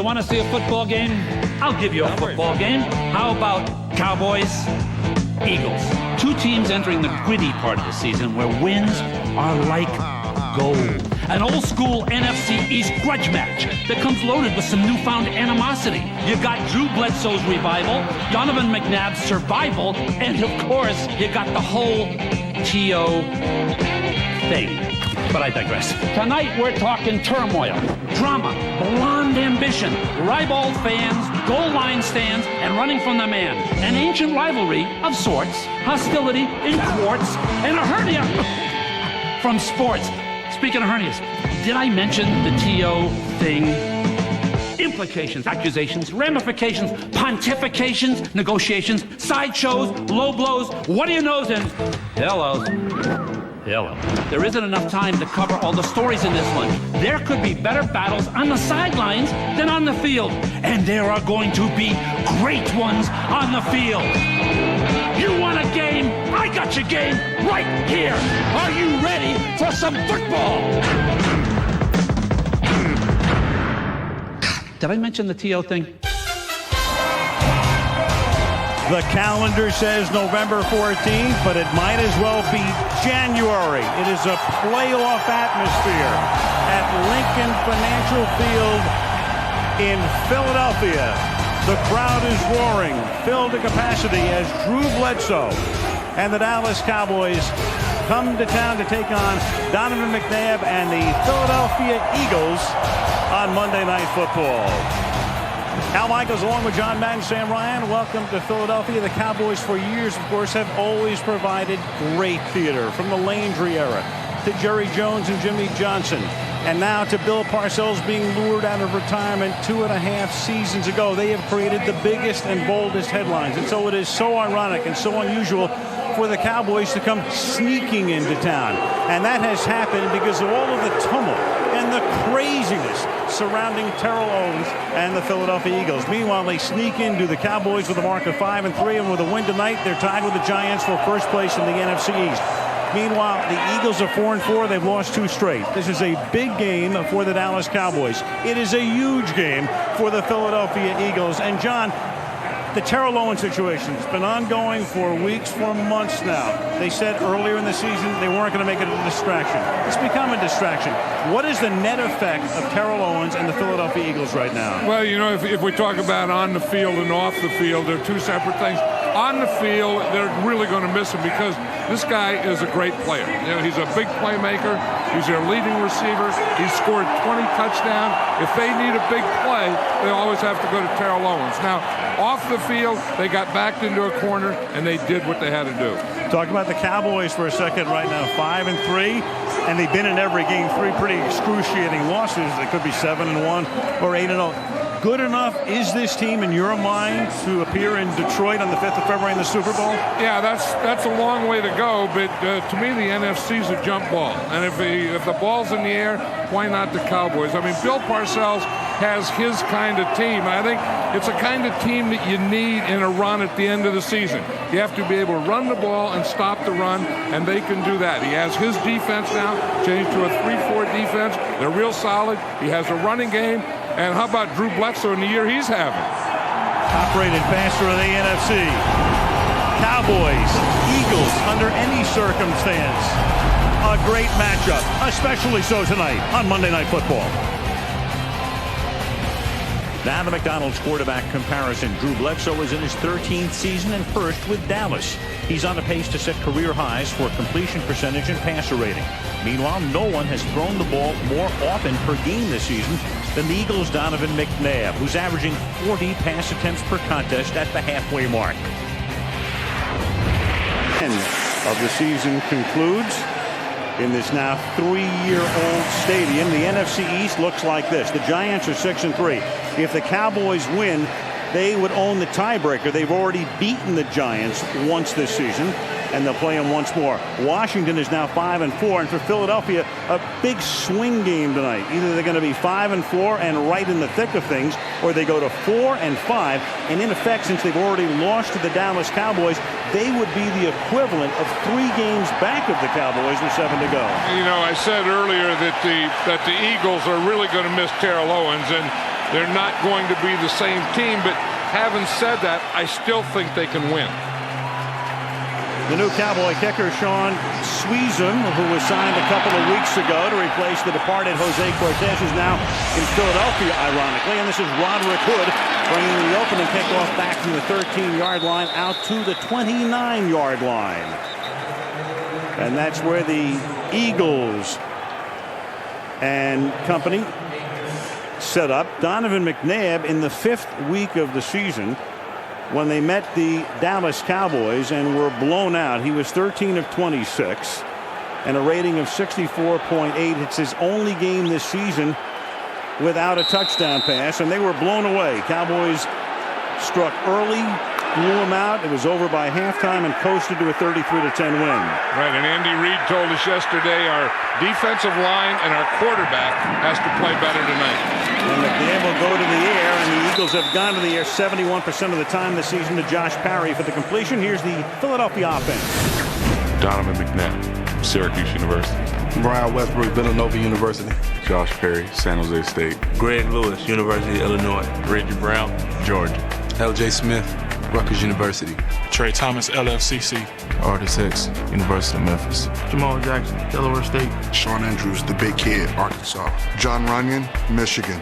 you want to see a football game? I'll give you a football game. How about Cowboys, Eagles? Two teams entering the gritty part of the season where wins are like gold. An old-school NFC East grudge match that comes loaded with some newfound animosity. You got Drew Bledsoe's revival, Donovan McNabb's survival, and of course, you got the whole T.O. thing. But I digress. Tonight, we're talking turmoil, drama, blonde ambition, ribald fans, goal line stands, and running from the man. An ancient rivalry of sorts, hostility in quartz, and a hernia from sports. Speaking of hernias, did I mention the T.O. thing? Implications, accusations, ramifications, pontifications, negotiations, sideshows, low blows, what do you knows, and hellos. Hello. There isn't enough time to cover all the stories in this one. There could be better battles on the sidelines than on the field. And there are going to be great ones on the field. You want a game? I got your game right here. Are you ready for some football? Did I mention the T.O. thing? The calendar says November 14th, but it might as well be January. It is a playoff atmosphere at Lincoln Financial Field in Philadelphia. The crowd is roaring, filled to capacity as Drew Bledsoe and the Dallas Cowboys come to town to take on Donovan McNabb and the Philadelphia Eagles on Monday Night Football. Al Michaels along with John Madden, Sam Ryan. Welcome to Philadelphia. The Cowboys for years, of course, have always provided great theater, from the Landry era to Jerry Jones and Jimmy Johnson, and now to Bill Parcells being lured out of retirement 2.5 seasons ago. They have created the biggest and boldest headlines, and so it is so ironic and so unusual for the Cowboys to come sneaking into town. And that has happened because of all of the tumult and the craziness surrounding Terrell Owens and the Philadelphia Eagles. Meanwhile, they sneak into the Cowboys with a mark of 5-3, and with a win tonight, they're tied with the Giants for first place in the NFC East. Meanwhile, the Eagles are 4-4. They've lost 2 straight. This is a big game for the Dallas Cowboys. It is a huge game for the Philadelphia Eagles. And John, the Terrell Owens situation has been ongoing for weeks, for months now. They said earlier in the season they weren't going to make it a distraction. It's become a distraction. What is the net effect of Terrell Owens and the Philadelphia Eagles right now? Well, you know, if we talk about on the field and off the field, they're two separate things. On the field, they're really going to miss him because this guy is a great player. You know, he's a big playmaker. He's their leading receiver. He's scored 20 touchdowns. If they need a big play, they always have to go to Terrell Owens. Now, off the field, they got backed into a corner, and they did what they had to do. Talk about the Cowboys for a second right now. 5-3, and they've been in every game. 3 pretty excruciating losses. They could be 7-1 or 8-0. Good enough is this team in your mind to appear in Detroit on the 5th of February in the Super Bowl? Yeah, that's a long way to go, but to me the NFC's a jump ball. And if the ball's in the air, why not the Cowboys? I mean, Bill Parcells has his kind of team. I think it's a kind of team that you need in a run at the end of the season. You have to be able to run the ball and stop the run, and they can do that. He has his defense now, changed to a 3-4 defense. They're real solid. He has a running game. And how about Drew Bledsoe in the year he's having? Top-rated passer of the NFC. Cowboys, Eagles, under any circumstance. A great matchup, especially so tonight on Monday Night Football. Now the McDonald's quarterback comparison. Drew Bledsoe is in his 13th season and first with Dallas. He's on a pace to set career highs for completion percentage and passer rating. Meanwhile, no one has thrown the ball more often per game this season than the Eagles' Donovan McNabb, who's averaging 40 pass attempts per contest at the halfway mark. End of the season concludes in this now 3-year-old stadium. The NFC East looks like this. The Giants are 6-3. If the Cowboys win, they would own the tiebreaker. They've already beaten the Giants once this season, and they'll play them once more. Washington is now 5-4, and for Philadelphia, a big swing game tonight. Either they're going to be 5-4 and right in the thick of things, or they go to 4-5, and in effect, since they've already lost to the Dallas Cowboys, they would be the equivalent of 3 games back of the Cowboys with 7 to go. You know, I said earlier that the Eagles are really going to miss Terrell Owens, and they're not going to be the same team. But having said that, I still think they can win. The new Cowboy kicker, Sean Sweezum, who was signed a couple of weeks ago to replace the departed Jose Cortez, is now in Philadelphia, ironically. And this is Roderick Hood bringing the opening kickoff back from the 13-yard line out to the 29-yard line. And that's where the Eagles and company set up. Donovan McNabb in the 5th week of the season, when they met the Dallas Cowboys and were blown out. He was 13 of 26 and a rating of 64.8. It's his only game this season without a touchdown pass, and they were blown away. Cowboys struck early, blew him out. It was over by halftime and coasted to a 33-10 win. Right, and Andy Reid told us yesterday our defensive line and our quarterback has to play better tonight. And McNabb will go to the air, and the Eagles have gone to the air 71% of the time this season to Josh Parry for the completion. Here's the Philadelphia offense. Donovan McNabb, Syracuse University. Brian Westbrook, Villanova University. Josh Perry, San Jose State. Greg Lewis, University of Illinois. Reggie Brown, Georgia. L.J. Smith, Rutgers University. Trey Thomas, LFCC. Artis X, University of Memphis. Jamal Jackson, Delaware State. Sean Andrews, the Big Kid, Arkansas. John Runyon, Michigan.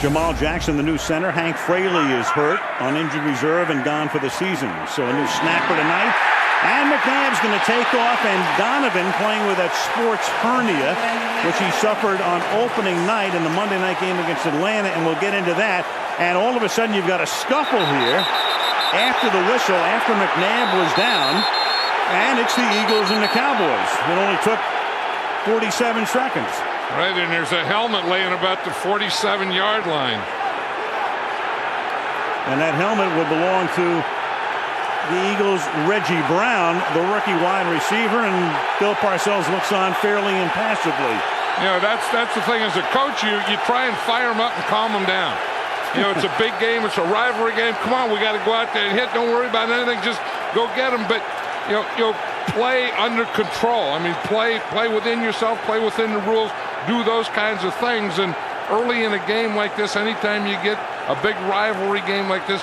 Jamal Jackson, the new center. Hank Fraley is hurt on injured reserve and gone for the season. So a new snapper tonight. And McNabb's going to take off, and Donovan playing with that sports hernia, which he suffered on opening night in the Monday night game against Atlanta, and we'll get into that. And all of a sudden you've got a scuffle here after the whistle, after McNabb was down, and it's the Eagles and the Cowboys. It only took 47 seconds. Right, and there's a helmet laying about the 47-yard line. And that helmet would belong to the Eagles' Reggie Brown, the rookie wide receiver, and Bill Parcells looks on fairly impassively. You know, that's the thing. As a coach, you try and fire them up and calm them down. You know, it's a big game. It's a rivalry game. Come on, we got to go out there and hit. Don't worry about anything. Just go get them. But, you know, play under control. I mean, play within yourself, play within the rules, do those kinds of things. And early in a game like this, anytime you get a big rivalry game like this,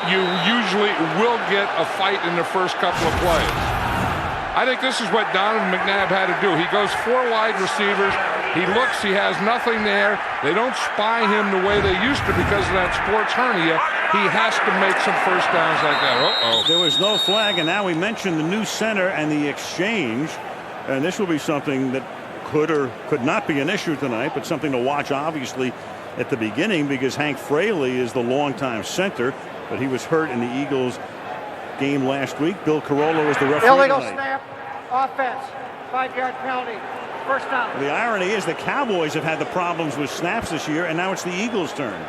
you usually will get a fight in the first couple of plays. I think this is what Donovan McNabb had to do. He goes 4 wide receivers. He looks, he has nothing there. They don't spy him the way they used to because of that sports hernia. He has to make some first downs like that. Uh-oh. There was no flag, and now we mentioned the new center and the exchange. And this will be something that could or could not be an issue tonight, but something to watch, obviously, at the beginning, because Hank Fraley is the longtime center, but he was hurt in the Eagles game last week. Bill Carolla was the referee. Illegal snap, offense, 5-yard penalty, first down. The irony is the Cowboys have had the problems with snaps this year, and now it's the Eagles' turn.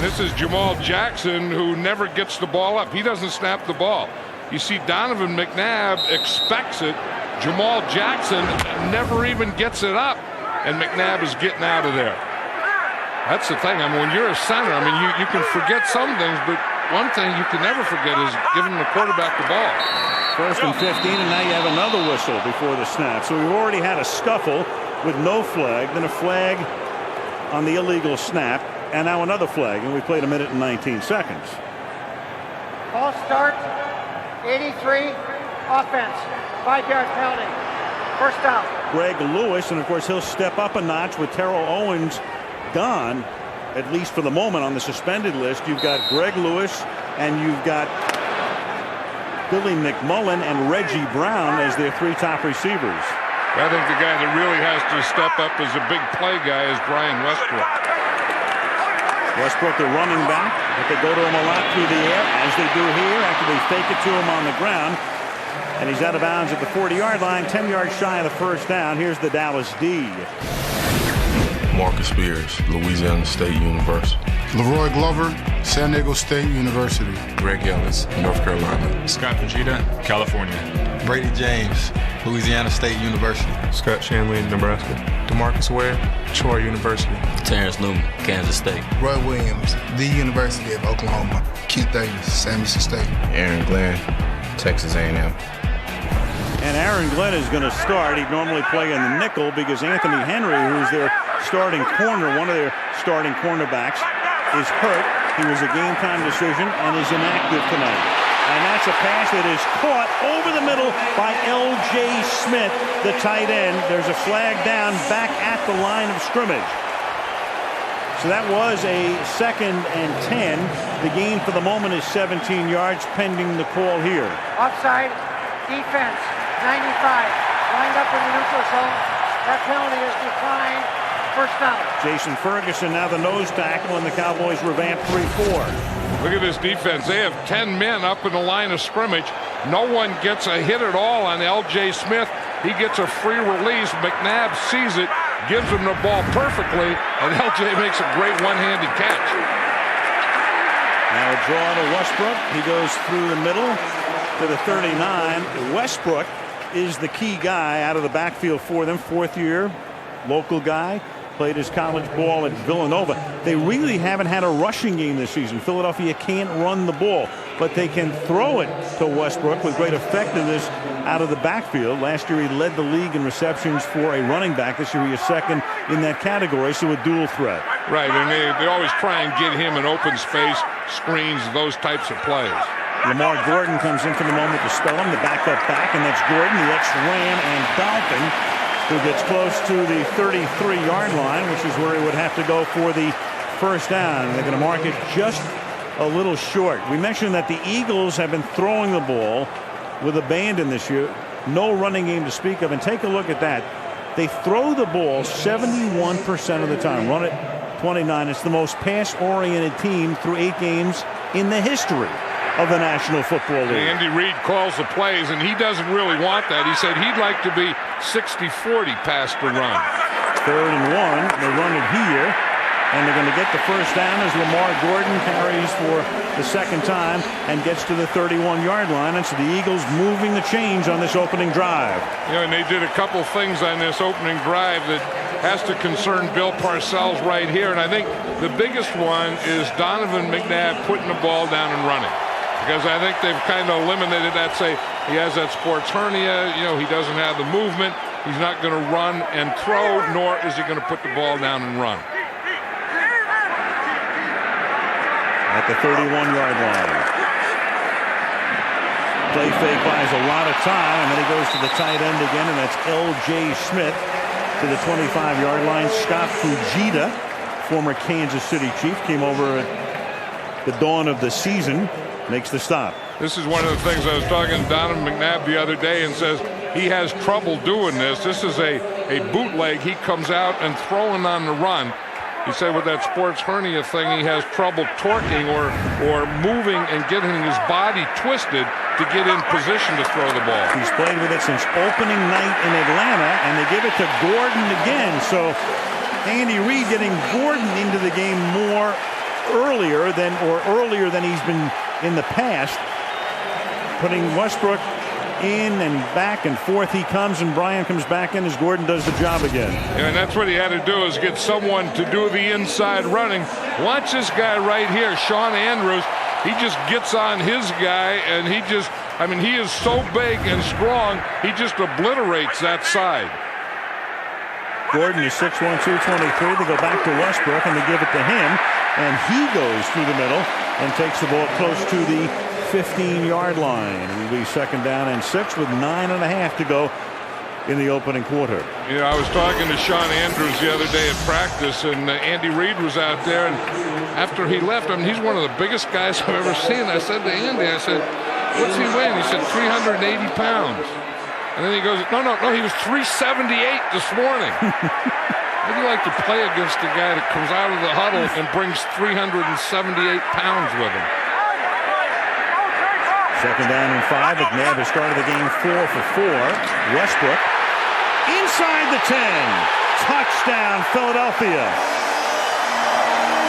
This is Jamal Jackson, who never gets the ball up. He doesn't snap the ball. You see Donovan McNabb expects it. Jamal Jackson never even gets it up, and McNabb is getting out of there. That's the thing. I mean, when you're a center, I mean, you can forget some things, but one thing you can never forget is giving the quarterback the ball. First and 15, and now you have another whistle before the snap. So we've already had a scuffle with no flag, then a flag on the illegal snap, and now another flag, and we played 1 minute and 19 seconds. Ball start, 83, offense, 5-yard penalty, first down. Greg Lewis, and of course he'll step up a notch with Terrell Owens gone, at least for the moment, on the suspended list. You've got Greg Lewis and you've got Billy McMullen and Reggie Brown as their 3 top receivers. I think the guy that really has to step up as a big play guy is Brian Westbrook. Westbrook, the running back, but they go to him a lot through the air, as they do here after they fake it to him on the ground. And he's out of bounds at the 40-yard line, 10 yards shy of the first down. Here's the Dallas D. Marcus Spears, Louisiana State University. Leroy Glover, San Diego State University. Greg Ellis, North Carolina. Scott Fujita, California. Brady James, Louisiana State University. Scott Shanley, Nebraska. DeMarcus Ware, Troy University. Terrence Newman, Kansas State. Roy Williams, the University of Oklahoma. Keith Davis, Samuelson State. Aaron Glenn, Texas A&M. And Aaron Glenn is going to start. He'd normally play in the nickel because Anthony Henry, who's their starting corner, one of their starting cornerbacks, is hurt. He was a game-time decision and is inactive tonight. And that's a pass that is caught over the middle by L.J. Smith, the tight end. There's a flag down back at the line of scrimmage. So that was a 2nd and 10. The gain for the moment is 17 yards pending the call here. Offside, defense, 95. Lined up in the neutral zone. That penalty is declined. First down. Jason Ferguson now the nose tackle, and the Cowboys revamp 3-4. Look at this defense. They have 10 men up in the line of scrimmage. No one gets a hit at all on L.J. Smith. He gets a free release. McNabb sees it, gives him the ball perfectly, and L.J. makes a great one-handed catch. Now a draw to Westbrook. He goes through the middle to the 39. Westbrook is the key guy out of the backfield for them. 4th year, local guy. Played his college ball at Villanova. They really haven't had a rushing game this season. Philadelphia can't run the ball, but they can throw it to Westbrook with great effectiveness out of the backfield. Last year he led the league in receptions for a running back. This year he is 2nd in that category, so a dual threat. Right, and they always try and get him in open space, screens, those types of plays. Lamar Gordon comes in for the moment to spell him, the backup back, and that's Gordon, the ex-Ram and Dolphin, who gets close to the 33-yard line, which is where he would have to go for the first down. They're going to mark it just a little short. We mentioned that the Eagles have been throwing the ball with abandon this year. No running game to speak of, and take a look at that. They throw the ball 71% of the time, run it 29. It's the most pass-oriented team through 8 games in the history of the National Football League. Andy Reid calls the plays, and he doesn't really want that. He said he'd like to be 60-40 pass to run. 3rd and 1. They run it here, and they're going to get the first down as Lamar Gordon carries for the 2nd time and gets to the 31-yard line. And so the Eagles moving the chains on this opening drive. Yeah, and they did a couple things on this opening drive that has to concern Bill Parcells right here. And I think the biggest one is Donovan McNabb putting the ball down and running. Because I think they've kind of eliminated that. Say he has that sports hernia, he doesn't have the movement. He's not going to run and throw, nor is he going to put the ball down and run. At the 31-yard line. Play fake buys a lot of time, and then he goes to the tight end again, and that's L.J. Smith to the 25-yard line. Scott Fujita, former Kansas City Chief, came over at the dawn of the season. Makes the stop. This is one of the things I was talking to Donovan McNabb the other day, and says he has trouble doing this. This is a bootleg. He comes out and throwing on the run. He said with that sports hernia thing, he has trouble torquing or moving and getting his body twisted to get in position to throw the ball. He's played with it since opening night in Atlanta, and they give it to Gordon again. So Andy Reid getting Gordon into the game earlier than he's been in the past, putting Westbrook in and back and forth he comes, and Bryant comes back in as Gordon does the job again. Yeah, and that's what he had to do, is get someone to do the inside running. Watch this guy right here, Sean Andrews. He just gets on his guy, and he is so big and strong, he just obliterates that side. Gordon is 6'1", 223. They go back to Westbrook, and they give it to him, and he goes through the middle and takes the ball close to the 15-yard line. It will be 2nd down and 6 with 9.5 to go in the opening quarter. Yeah, I was talking to Sean Andrews the other day at practice, and Andy Reid was out there, and after he left, he's one of the biggest guys I've ever seen. I said to Andy, what's he weighing? He said 380 pounds. And then he goes, no, he was 378 this morning. How do you like to play against a guy that comes out of the huddle and brings 378 pounds with him? 2nd down and 5. McNabb has started the game 4 for 4. Westbrook inside the 10. Touchdown, Philadelphia.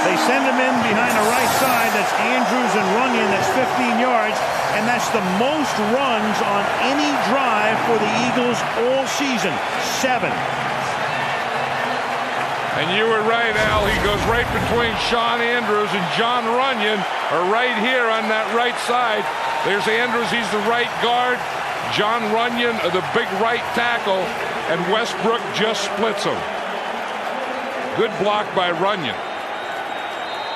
They send him in behind the right side. That's Andrews and Runyon. That's 15 yards. And that's the most runs on any drive for the Eagles all season. 7. And you were right, Al. He goes right between Sean Andrews and John Runyon are right here on that right side. There's Andrews. He's the right guard. John Runyon, the big right tackle. And Westbrook just splits him. Good block by Runyon.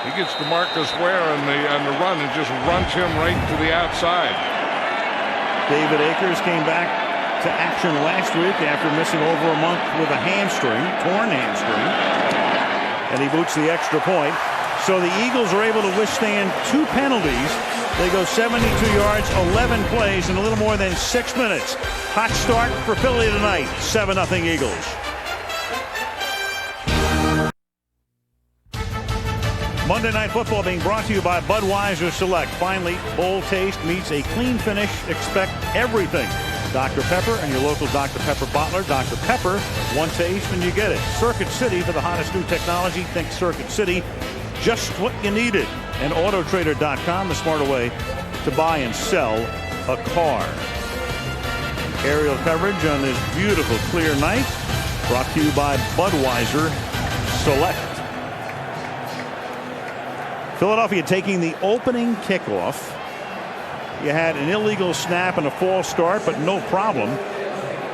He gets DeMarcus Ware on the run and just runs him right to the outside. David Akers came back to action last week after missing over a month with a torn hamstring. And he boots the extra point. So the Eagles are able to withstand 2 penalties. They go 72 yards, 11 plays in a little more than 6 minutes. Hot start for Philly tonight, 7-0 Eagles. Monday Night Football being brought to you by Budweiser Select. Finally, bold taste meets a clean finish. Expect everything. Dr. Pepper and your local Dr. Pepper bottler. Dr. Pepper, one taste and you get it. Circuit City for the hottest new technology. Think Circuit City. Just what you needed. And Autotrader.com, the smarter way to buy and sell a car. Aerial coverage on this beautiful clear night. Brought to you by Budweiser Select. Philadelphia taking the opening kickoff. You had an illegal snap and a false start, but no problem.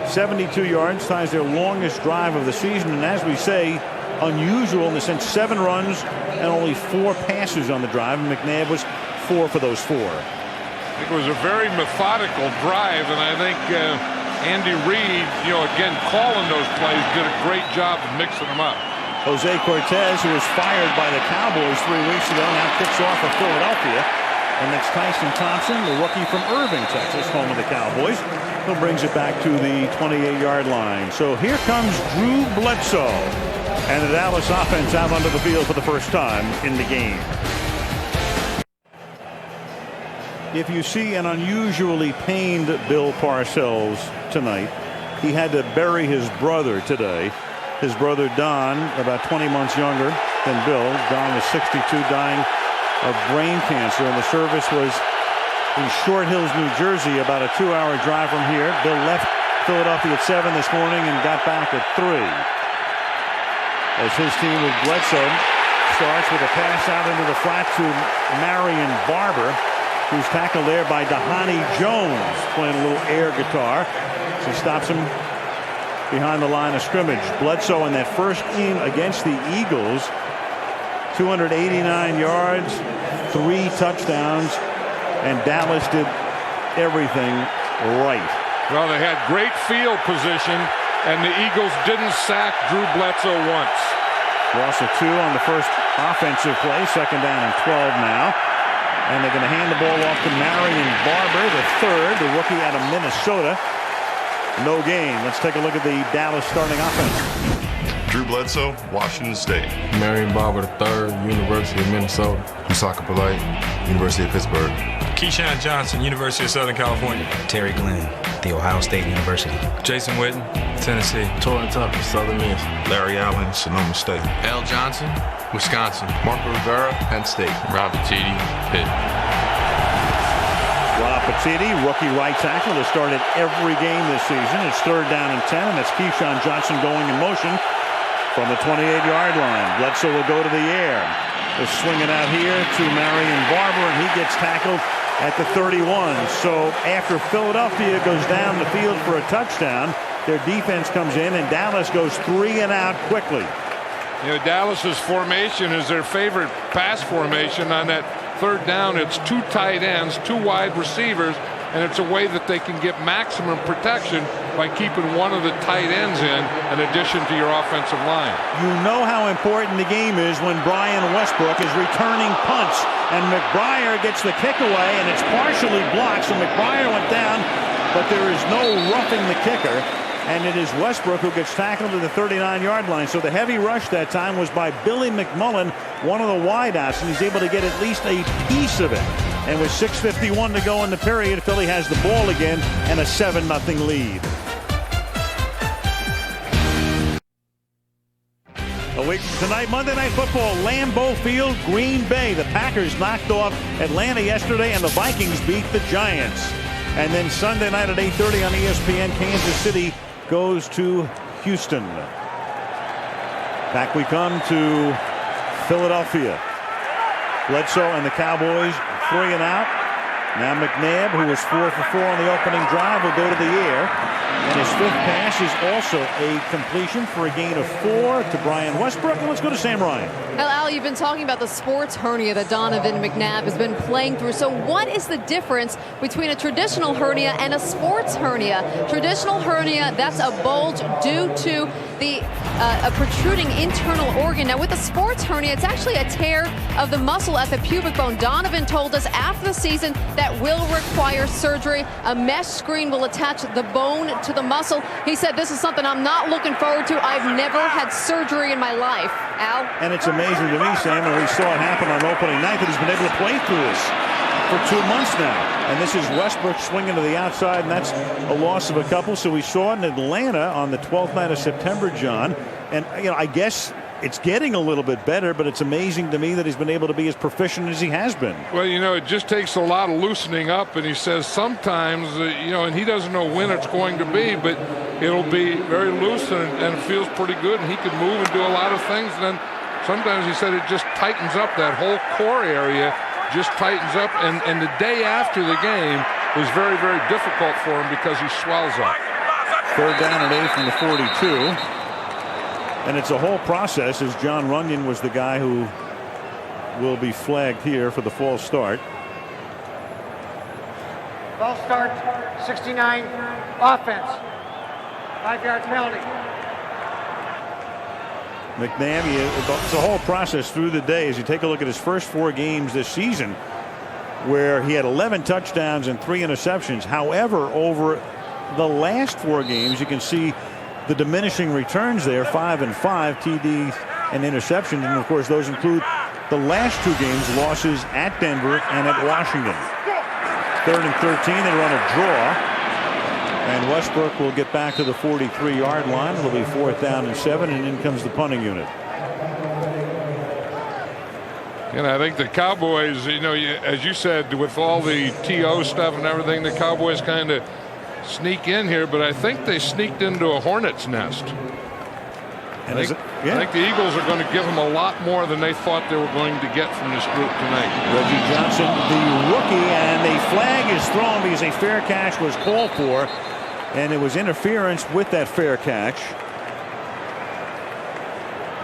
72 yards ties their longest drive of the season. And as we say, unusual in the sense 7 runs and only 4 passes on the drive. And McNabb was 4 for those 4. It was a very methodical drive, and I think Andy Reid, again, calling those plays, did a great job of mixing them up. Jose Cortez, who was fired by the Cowboys 3 weeks ago, now kicks off for Philadelphia. And that's Tyson Thompson, the rookie from Irving, Texas, home of the Cowboys, who brings it back to the 28-yard line. So here comes Drew Bledsoe. And the Dallas offense out onto the field for the first time in the game. If you see an unusually pained Bill Parcells tonight, he had to bury his brother today. His brother Don, about 20 months younger than Bill. Don was 62, dying of brain cancer, and the service was in Short Hills, New Jersey, about a 2-hour drive from here. Bill left Philadelphia at 7 this morning and got back at 3. As his team with Bledsoe starts with a pass out into the flat to Marion Barber, who's tackled there by Dhani Jones, playing a little air guitar. So he stops him behind the line of scrimmage. Bledsoe in that first game against the Eagles, 289 yards, 3 touchdowns, and Dallas did everything right. Well, they had great field position, and the Eagles didn't sack Drew Bledsoe once. Loss of 2 on the first offensive play, 2nd down and 12 now. And they're going to hand the ball off to Marion Barber, the third, the rookie out of Minnesota. No gain. Let's take a look at the Dallas starting offense. Drew Bledsoe, Washington State. Marion Barber III, University of Minnesota. Musaka Polite, University of Pittsburgh. Keyshawn Johnson, University of Southern California. Terry Glenn, The Ohio State University. Jason Witten, Tennessee. Torrance Tucker, Southern Miss. Larry Allen, Sonoma State. Al Johnson, Wisconsin. Marco Rivera, Penn State. Rob Petiti, Pitt. Rob Petiti, rookie right tackle, has started every game this season. It's 3rd down and 10, and it's Keyshawn Johnson going in motion from the 28-yard line. Bledsoe will go to the air. They're swinging out here to Marion Barber, and he gets tackled at the 31. So after Philadelphia goes down the field for a touchdown, their defense comes in, and Dallas goes 3 and out quickly. Dallas's formation is their favorite pass formation. On that 3rd down, it's 2 tight ends, 2 wide receivers, and it's a way that they can get maximum protection by keeping one of the tight ends in addition to your offensive line. You know how important the game is when Brian Westbrook is returning punts, and McBriar gets the kick away, and it's partially blocked, so McBriar went down, but there is no roughing the kicker, and it is Westbrook who gets tackled to the 39-yard line. So the heavy rush that time was by Billy McMullen, one of the wideouts, and he's able to get at least a piece of it. And with 6:51 to go in the period, Philly has the ball again and a 7-0 lead. A week from tonight, Monday Night Football, Lambeau Field, Green Bay. The Packers knocked off Atlanta yesterday, and the Vikings beat the Giants. And then Sunday night at 8:30 on ESPN, Kansas City goes to Houston. Back we come to Philadelphia. Bledsoe and the Cowboys 3 and out. Now McNabb, who was 4 for 4 on the opening drive, will go to the air. And his 5th pass is also a completion for a gain of 4 to Brian Westbrook. And let's go to Sam Ryan. Well, Al, you've been talking about the sports hernia that Donovan McNabb has been playing through. So what is the difference between a traditional hernia and a sports hernia? Traditional hernia, that's a bulge due to a protruding internal organ. Now with a sports hernia, it's actually a tear of the muscle at the pubic bone. Donovan told us after the season that will require surgery. A mesh screen will attach the bone to the muscle. He said, this is something I'm not looking forward to. I've never had surgery in my life. Al? And it's amazing to me, Sam, and we saw it happen on opening night, that he's been able to play through this for 2 months now. And this is Westbrook swinging to the outside, and that's a loss of a couple. So we saw it in Atlanta on the 12th night of September, John. And, I guess it's getting a little bit better, but it's amazing to me that he's been able to be as proficient as he has been. Well, it just takes a lot of loosening up, and he says sometimes, and he doesn't know when it's going to be, but it'll be very loose and it feels pretty good, and he can move and do a lot of things. And then sometimes he said it just tightens up, that whole core area just tightens up, and the day after the game was very, very difficult for him because he swells up. 3rd down and 8 from the 42. And it's a whole process, as John Runyon was the guy who will be flagged here for the false start. False start, 69, offense. 5-yard penalty. McNabb, it's a whole process through the day as you take a look at his first 4 games this season, where he had 11 touchdowns and 3 interceptions. However, over the last 4 games, you can see the diminishing returns there, 5 and 5 TDs and interceptions, and of course those include the last 2 games, losses at Denver and at Washington. 3rd and 13, they run a draw, and Westbrook will get back to the 43-yard line. It'll be 4th down and 7, and in comes the punting unit. And I think the Cowboys, as you said, with all the TO stuff and everything, the Cowboys kind of sneak in here, but I think they sneaked into a hornet's nest. And I think the Eagles are going to give them a lot more than they thought they were going to get from this group tonight. Reggie Johnson, the rookie, and a flag is thrown because a fair catch was called for, and it was interference with that fair catch,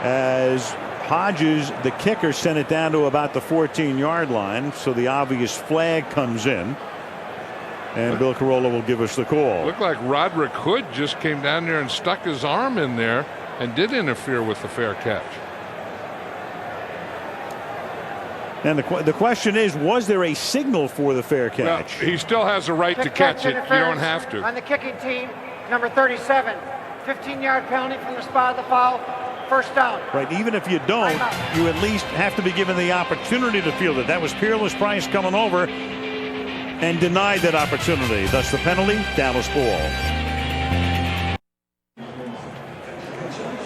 as Hodges, the kicker, sent it down to about the 14-yard line, so the obvious flag comes in. And Bill Carolla will give us the call. Looked like Roderick Hood just came down there and stuck his arm in there and did interfere with the fair catch. And the question is, was there a signal for the fair catch? Well, he still has a right to catch it. You don't have to. On the kicking team, number 37, 15-yard penalty from the spot of the foul. 1st down. Right, even if you don't, you at least have to be given the opportunity to field it. That was Peerless Price coming over and denied that opportunity. Thus the penalty, Dallas ball.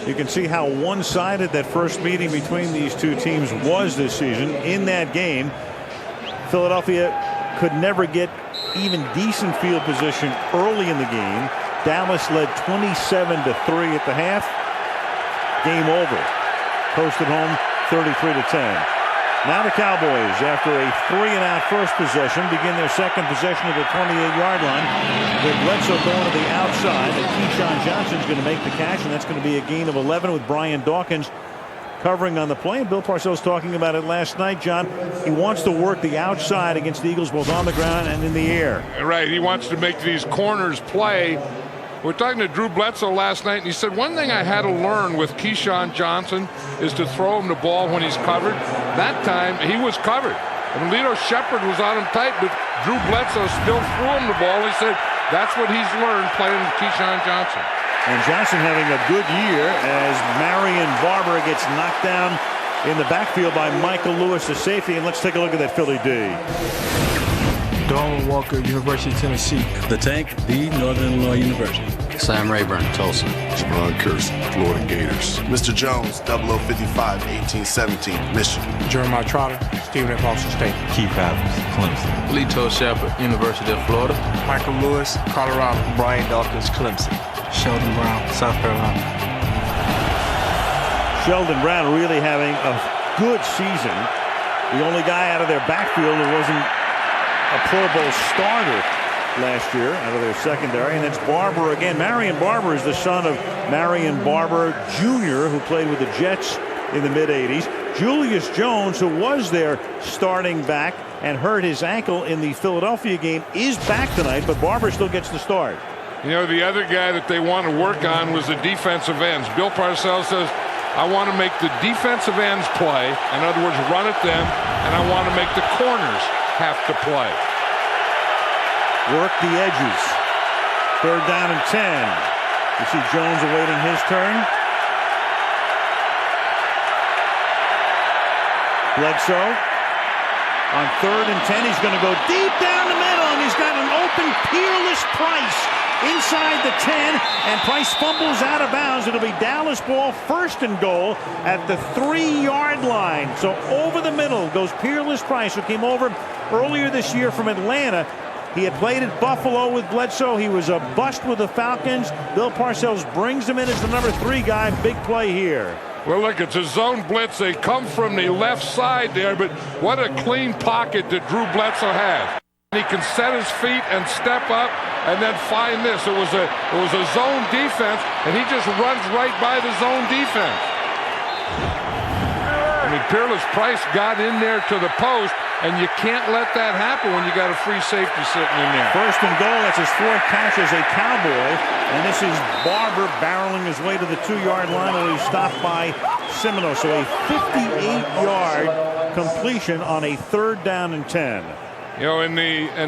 You can see how one-sided that first meeting between these 2 teams was this season. In that game, Philadelphia could never get even decent field position early in the game. Dallas led 27-3 at the half. Game over. Posted home 33-10. Now the Cowboys, after a 3-and-out first possession, begin their second possession at the 28-yard line. With Bledsoe going to the outside, and Keyshawn Johnson's going to make the catch, and that's going to be a gain of 11 with Brian Dawkins covering on the play. And Bill Parcells talking about it last night, John. He wants to work the outside against the Eagles, both on the ground and in the air. Right, he wants to make these corners play. We're talking to Drew Bledsoe last night, and he said, one thing I had to learn with Keyshawn Johnson is to throw him the ball when he's covered. That time, he was covered. And Lito Shepherd was on him tight, but Drew Bledsoe still threw him the ball. He said that's what he's learned playing with Keyshawn Johnson. And Johnson having a good year as Marion Barber gets knocked down in the backfield by Michael Lewis, the safety. And let's take a look at that Philly D. Darwin Walker, University of Tennessee. The Tank, the Northern Illinois University. Sam Rayburn, Tulsa. Javon Kearse, Florida Gators. Mr. Jones, 0055, 1817, Michigan. Jeremiah Trotter, Stephen F. Austin State. Keith Adams, Clemson. Lito Shepherd, University of Florida. Michael Lewis, Colorado. Brian Dawkins, Clemson. Sheldon Brown, South Carolina. Sheldon Brown really having a good season. The only guy out of their backfield who wasn't a Pro Bowl starter last year out of their secondary. And it's Barber again. Marion Barber is the son of Marion Barber Jr., who played with the Jets in the mid-'80s. Julius Jones, who was their starting back and hurt his ankle in the Philadelphia game, is back tonight, but Barber still gets the start. You know, the other guy that they want to work on was the defensive ends. Bill Parcells says, I want to make the defensive ends play. In other words, run at them, and I want to make the corners have to play. Work the edges. 3rd down and 10. You see Jones awaiting his turn. Bledsoe on 3rd and 10. He's going to go deep down the middle, and he's got an open, Peerless Price inside the 10, and Price fumbles out of bounds. It'll be Dallas ball, 1st and goal at the 3-yard line. So over the middle goes Peerless Price, who came over earlier this year from Atlanta. He had played at Buffalo with Bledsoe. He was a bust with the Falcons. Bill Parcells brings him in as the number 3 guy. Big play here. Well, look, it's a zone blitz. They come from the left side there, but what a clean pocket that Drew Bledsoe has. He can set his feet and step up and then find this. It was a zone defense, and he just runs right by the zone defense. I mean, Peerless Price got in there to the post, and you can't let that happen when you got a free safety sitting in there. 1st and goal. That's his 4th catch as a Cowboy. And this is Barber barreling his way to the 2-yard line where he's stopped by Semino. So a 58-yard completion on a 3rd down and 10. You know, and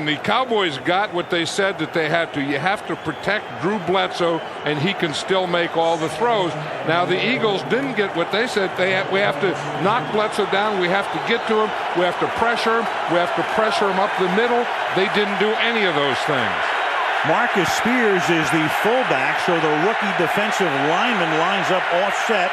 the Cowboys got what they said that they had to. You have to protect Drew Bledsoe, and he can still make all the throws. Now, the Eagles didn't get what they said. We have to knock Bledsoe down. We have to get to him. We have to pressure him. We have to pressure him up the middle. They didn't do any of those things. Marcus Spears is the fullback, so the rookie defensive lineman lines up offset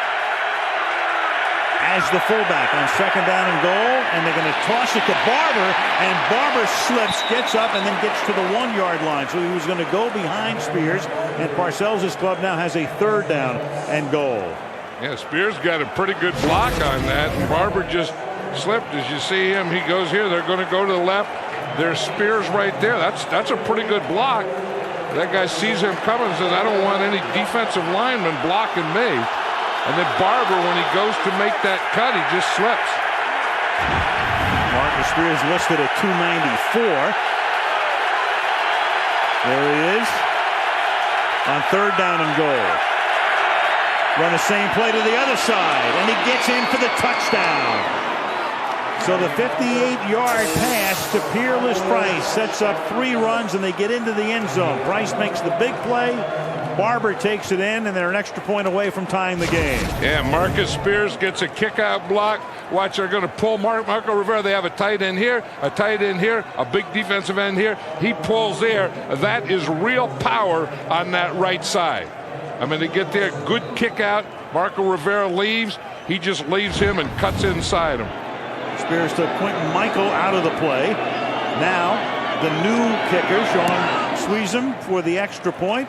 as the fullback on 2nd down and goal, and they're going to toss it to Barber, and Barber slips, gets up, and then gets to the 1-yard line. So he was going to go behind Spears, and Parcells' club now has a 3rd down and goal. Yeah, Spears got a pretty good block on that, and Barber just slipped. As you see him, he goes here. They're going to go to the left. There's Spears right there. That's a pretty good block. That guy sees him coming and says, I don't want any defensive lineman blocking me. And then Barber, when he goes to make that cut, he just slips. Marcus Spears listed at 294. There he is on 3rd down and goal. Run the same play to the other side, and he gets in for the touchdown. So the 58-yard pass to Peerless Price sets up 3 runs, and they get into the end zone. Price makes the big play. Barber takes it in, and they're an extra point away from tying the game. Yeah, Marcus Spears gets a kick-out block. Watch, they're going to pull Marco Rivera. They have a tight end here, a tight end here, a big defensive end here. He pulls there. That is real power on that right side. I mean, they get there, good kick-out. Marco Rivera leaves. He just leaves him and cuts inside him. Spears took Quentin Michael out of the play. Now, the new kicker, Sean Sweezum, for the extra point.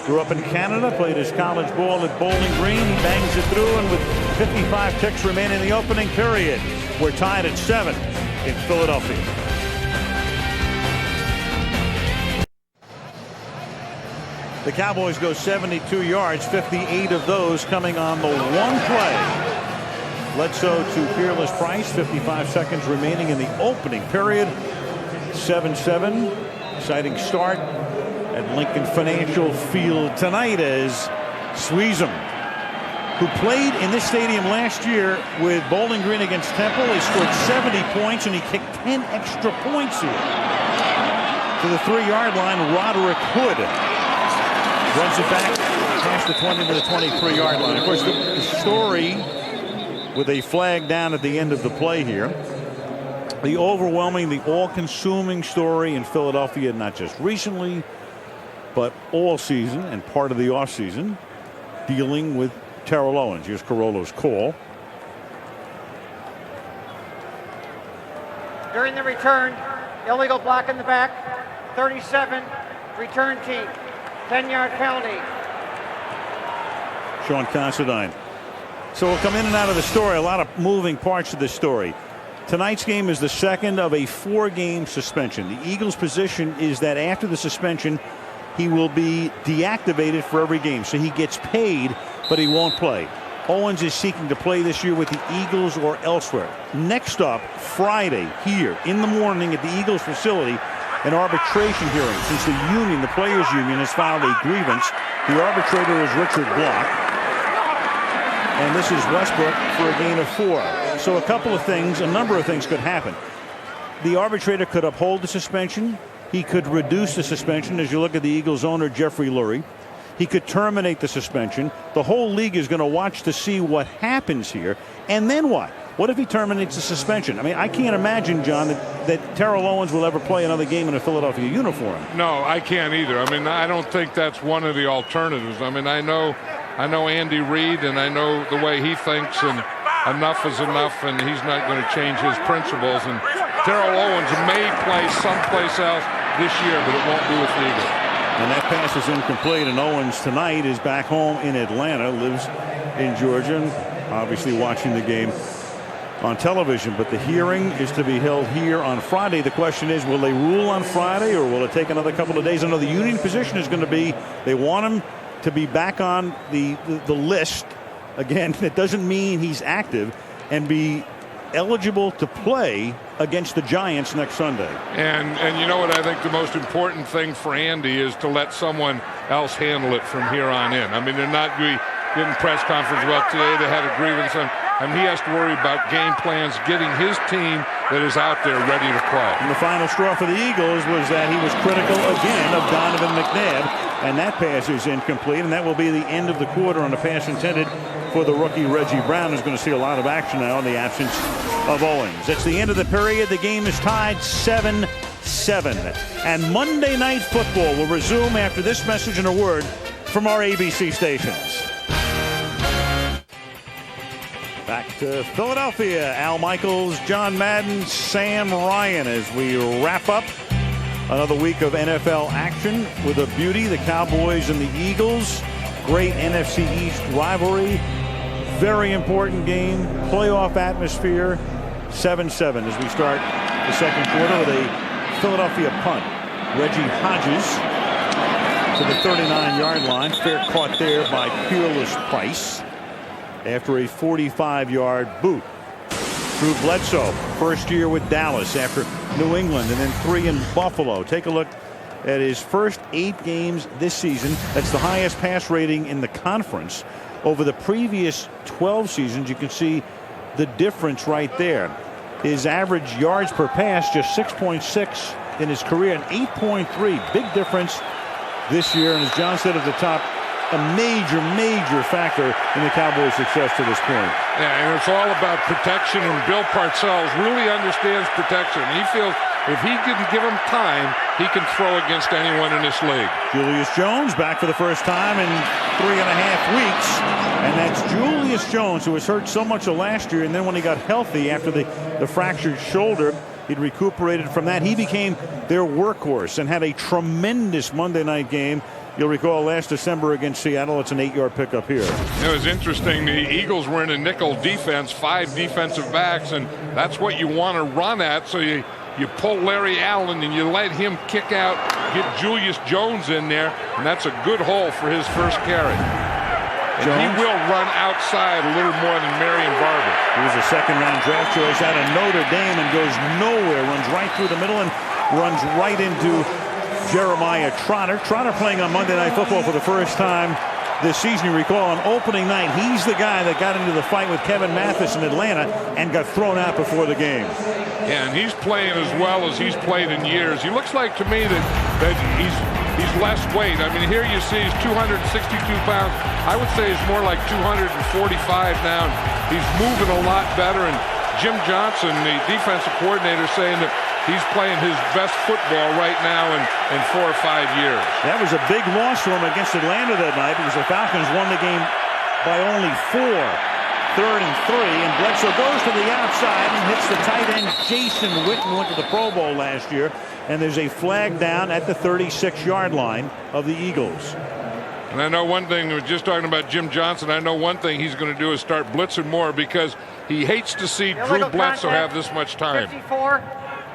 Grew up in Canada, played his college ball at Bowling Green. He bangs it through, and with 55 ticks remaining in the opening period, we're tied at 7 in Philadelphia. The Cowboys go 72 yards, 58 of those coming on the one play. Bledsoe to Peerless Price, 55 seconds remaining in the opening period. 7-7, exciting start at Lincoln Financial Field tonight as Sweezum, who played in this stadium last year with Bowling Green against Temple. He scored 70 points, and he kicked 10 extra points here. To the 3-yard line, Roderick Hood runs it back past the 20 to the 23-yard line. Of course, the story with a flag down at the end of the play here. The overwhelming, the all-consuming story in Philadelphia, not just recently, but all season and part of the offseason, dealing with Terrell Owens. Here's Carollo's call. During the return, illegal block in the back, 37, return team, 10-yard penalty. Sean Considine. So we'll come in and out of the story. A lot of moving parts of this story. Tonight's game is the second of a 4-game suspension. The Eagles' position is that after the suspension, he will be deactivated for every game. So he gets paid, but he won't play. Owens is seeking to play this year with the Eagles or elsewhere. Next up, Friday, here in the morning at the Eagles facility, an arbitration hearing. Since the union, the players' union, has filed a grievance. The arbitrator is Richard Block. And this is Westbrook for a gain of 4. So a number of things could happen. The arbitrator could uphold the suspension. He could reduce the suspension, as you look at the Eagles owner, Jeffrey Lurie. He could terminate the suspension. The whole league is going to watch to see what happens here. And then what? What if he terminates the suspension? I mean, I can't imagine, John, that Terrell Owens will ever play another game in a Philadelphia uniform. No, I can't either. I mean, I don't think that's one of the alternatives. I mean, I know Andy Reid, and I know the way he thinks, and enough is enough, and he's not going to change his principles. And Terrell Owens may play someplace else this year, but it won't be with the Eagles. And that pass is incomplete, and Owens tonight is back home in Atlanta, lives in Georgia, and obviously watching the game on television. But the hearing is to be held here on Friday. The question is, will they rule on Friday, or will it take another couple of days? I know the union position is going to be they want him to be back on the list. Again, that doesn't mean he's active, and be eligible to play against the Giants next Sunday. And you know what, I think the most important thing for Andy is to let someone else handle it from here on in. I mean, they're not getting press conference. Well, today they had a grievance, and he has to worry about game plans, getting his team that is out there ready to play. And the final straw for the Eagles was that he was critical again of Donovan McNabb, and that pass is incomplete, and that will be the end of the quarter on a pass intended for the rookie Reggie Brown, who's going to see a lot of action now in the absence of Owens. It's the end of the period. The game is tied 7-7. And Monday Night Football will resume after this message and a word from our ABC stations. Back to Philadelphia. Al Michaels, John Madden, Sam Ryan as we wrap up another week of NFL action with a beauty. The Cowboys and the Eagles. Great NFC East rivalry. Very important game. Playoff atmosphere. 7-7 as we start the second quarter with a Philadelphia punt. Reggie Hodges to the 39-yard line. Fair caught there by Peerless Price after a 45-yard boot. Drew Bledsoe, first year with Dallas after New England and then 3 in Buffalo. Take a look at his first 8 games this season. That's the highest pass rating in the conference. Over the previous 12 seasons, you can see the difference right there. His average yards per pass just 6.6 in his career and 8.3. Big difference this year. And as John said at the top, a major factor in the Cowboys' success to this point. Yeah, and it's all about protection, and Bill Parcells really understands protection. He feels if he can give him time, he can throw against anyone in this league. Julius Jones back for the first time in 3.5 weeks. And that's Julius Jones, who was hurt so much of last year, and then when he got healthy after the fractured shoulder, he'd recuperated from that. He became their workhorse and had a tremendous Monday night game. You'll recall last December against Seattle. It's an 8-yard pickup here. It was interesting. The Eagles were in a nickel defense, 5 defensive backs, and that's what you want to run at. So you pull Larry Allen and you let him kick out, get Julius Jones in there, and that's a good hole for his first carry. And he will run outside a little more than Marion Barber. He was a second-round draft choice out of Notre Dame and goes nowhere, runs right through the middle and runs right into Jeremiah Trotter. Trotter playing on Monday Night Football for the first time this season. You recall on opening night, he's the guy that got into the fight with Kevin Mathis in Atlanta and got thrown out before the game. Yeah, and he's playing as well as he's played in years. He looks like to me that he's less weight. I mean, here you see he's 262 pounds. I would say he's more like 245 now. He's moving a lot better. And Jim Johnson, the defensive coordinator, saying that he's playing his best football right now in 4 or 5 years. That was a big loss for him against Atlanta that night because the Falcons won the game by only 4. 3rd and 3, and Bledsoe goes to the outside and hits the tight end Jason Witten, went to the Pro Bowl last year, and there's a flag down at the 36-yard line of the Eagles. And I know one thing, we were just talking about Jim Johnson, I know one thing he's going to do is start blitzing more because he hates to see Drew Bledsoe have this much time. 54,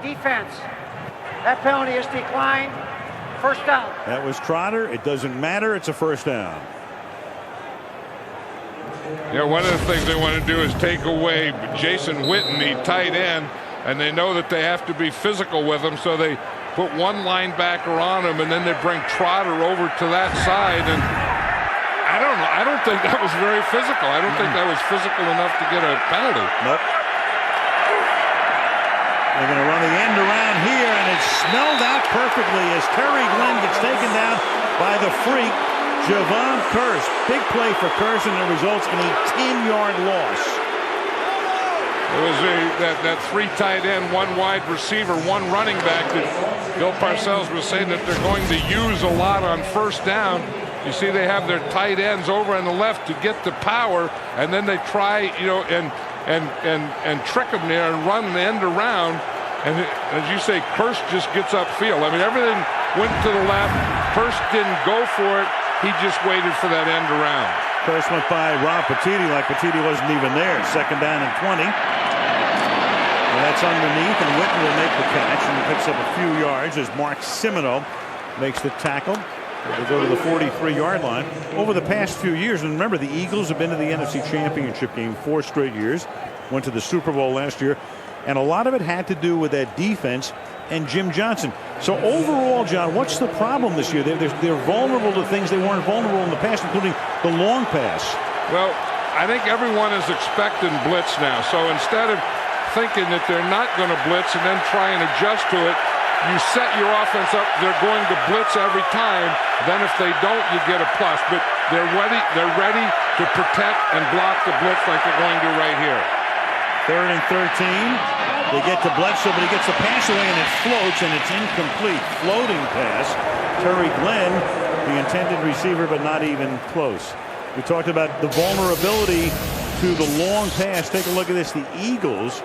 defense. That penalty is declined. First down. That was Trotter. It doesn't matter. It's a first down. Yeah, one of the things they want to do is take away Jason Witten, the tight end, and they know that they have to be physical with him, so they put one linebacker on him, and then they bring Trotter over to that side. And I don't know. I don't think that was very physical. I don't think that was physical enough to get a penalty. Nope. They're going to run the end around here, and it's smelled out perfectly as Terry Glenn gets taken down by the freak, Javon Curse. Big play for Curse, and it results in a 10-yard loss. It was that three tight end, one wide receiver, one running back that Bill Parcells was saying that they're going to use a lot on first down. You see they have their tight ends over on the left to get the power, and then they try, and trick them there and run the end around. And as you say, Curse just gets upfield. I mean, everything went to the left. Curse didn't go for it. He just waited for that end around. Curse went by Rob Petitti like Petitti wasn't even there. Second down and 20. And that's underneath, and Witten will make the catch, and he picks up a few yards as Mark Simino makes the tackle. They go to the 43-yard line. Over the past few years, and remember, the Eagles have been to the NFC Championship game 4 straight years, went to the Super Bowl last year, and a lot of it had to do with that defense and Jim Johnson. So overall, John, what's the problem this year? They're vulnerable to things they weren't vulnerable in the past, including the long pass. Well, I think everyone is expecting blitz now. So instead of thinking that they're not going to blitz and then try and adjust to it, you set your offense up, they're going to blitz every time. Then if they don't, you get a plus. But they're ready to protect and block the blitz like they're going to right here. 3rd and 13. They get to Bledsoe, but he gets the pass away and it floats, and it's incomplete. Floating pass. Terry Glenn, the intended receiver, but not even close. We talked about the vulnerability to the long pass. Take a look at this. The Eagles,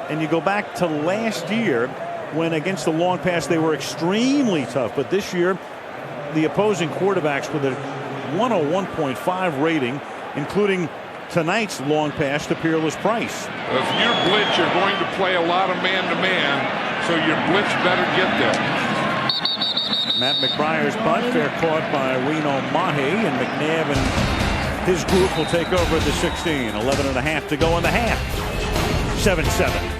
and you go back to last year when against the long pass they were extremely tough. But this year, the opposing quarterbacks with a 101.5 rating, including tonight's long pass to Peerless Price. If you're blitz, you're going to play a lot of man-to-man, so your blitz better get there. Matt McBriar's punt, fair caught by Wino Mahe, and McNabb and his group will take over at the 16. 11.5 to go in the half. 7-7.